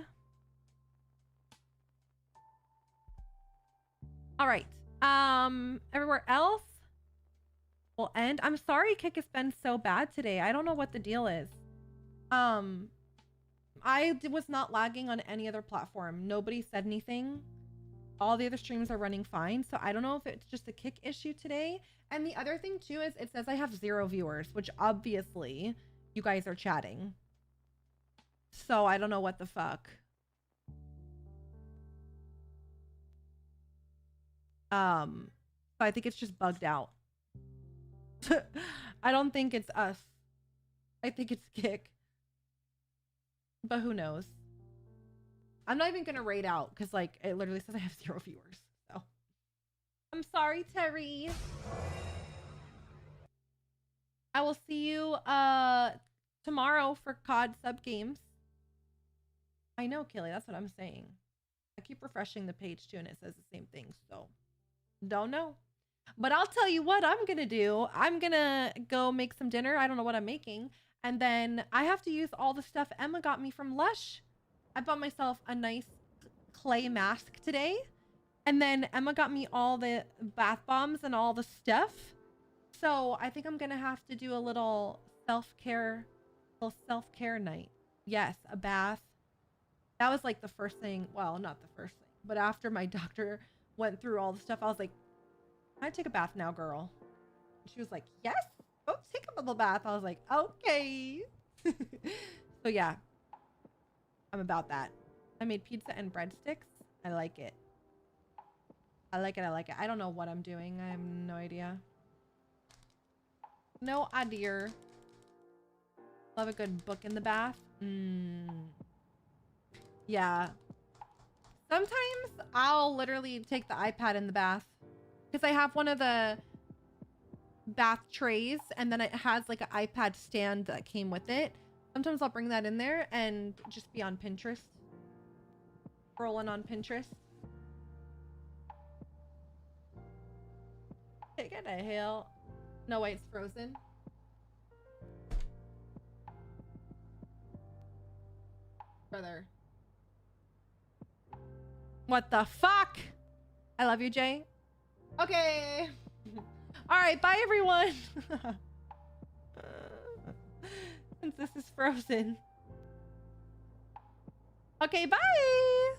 All right. Everywhere else will end. I'm sorry Kick has been so bad today. I don't know what the deal is. I was not lagging on any other platform. Nobody said anything. All the other streams are running fine. So I don't know if it's just a Kick issue today. And the other thing too is it says I have 0 viewers, which obviously you guys are chatting. So I don't know what the fuck. So I think it's just bugged out. I don't think it's us. I think it's Kick. But who knows? I'm not even gonna rate out because like it literally says I have 0 viewers. So I'm sorry, Terry. I will see you tomorrow for COD sub games. I know, Kelly, that's what I'm saying. I keep refreshing the page too and it says the same thing, so don't know. But I'll tell you what I'm gonna do. I'm gonna go make some dinner. I don't know what I'm making. And then I have to use all the stuff Emma got me from Lush. I bought myself a nice clay mask today. And then Emma got me all the bath bombs and all the stuff. So I think I'm gonna have to do a little self-care night. Yes, a bath. That was like the first thing. Well, not the first thing, but after my doctor went through all the stuff, I was like, "Can I take a bath now, girl?" And she was like, "Yes, go take a little bath." I was like, "Okay." So yeah, I'm about that. I made pizza and breadsticks. I like it. I like it. I like it. I don't know what I'm doing. I have no idea. No idea. Love a good book in the bath. Yeah. Sometimes I'll literally take the iPad in the bath because I have one of the bath trays and then it has like an iPad stand that came with it. Sometimes I'll bring that in there and just be on Pinterest. Rolling on Pinterest. Get the hell. No, wait, it's frozen. Brother. What the fuck? I love you, Jay. Okay. All right, bye everyone. Since this is frozen. Okay, bye.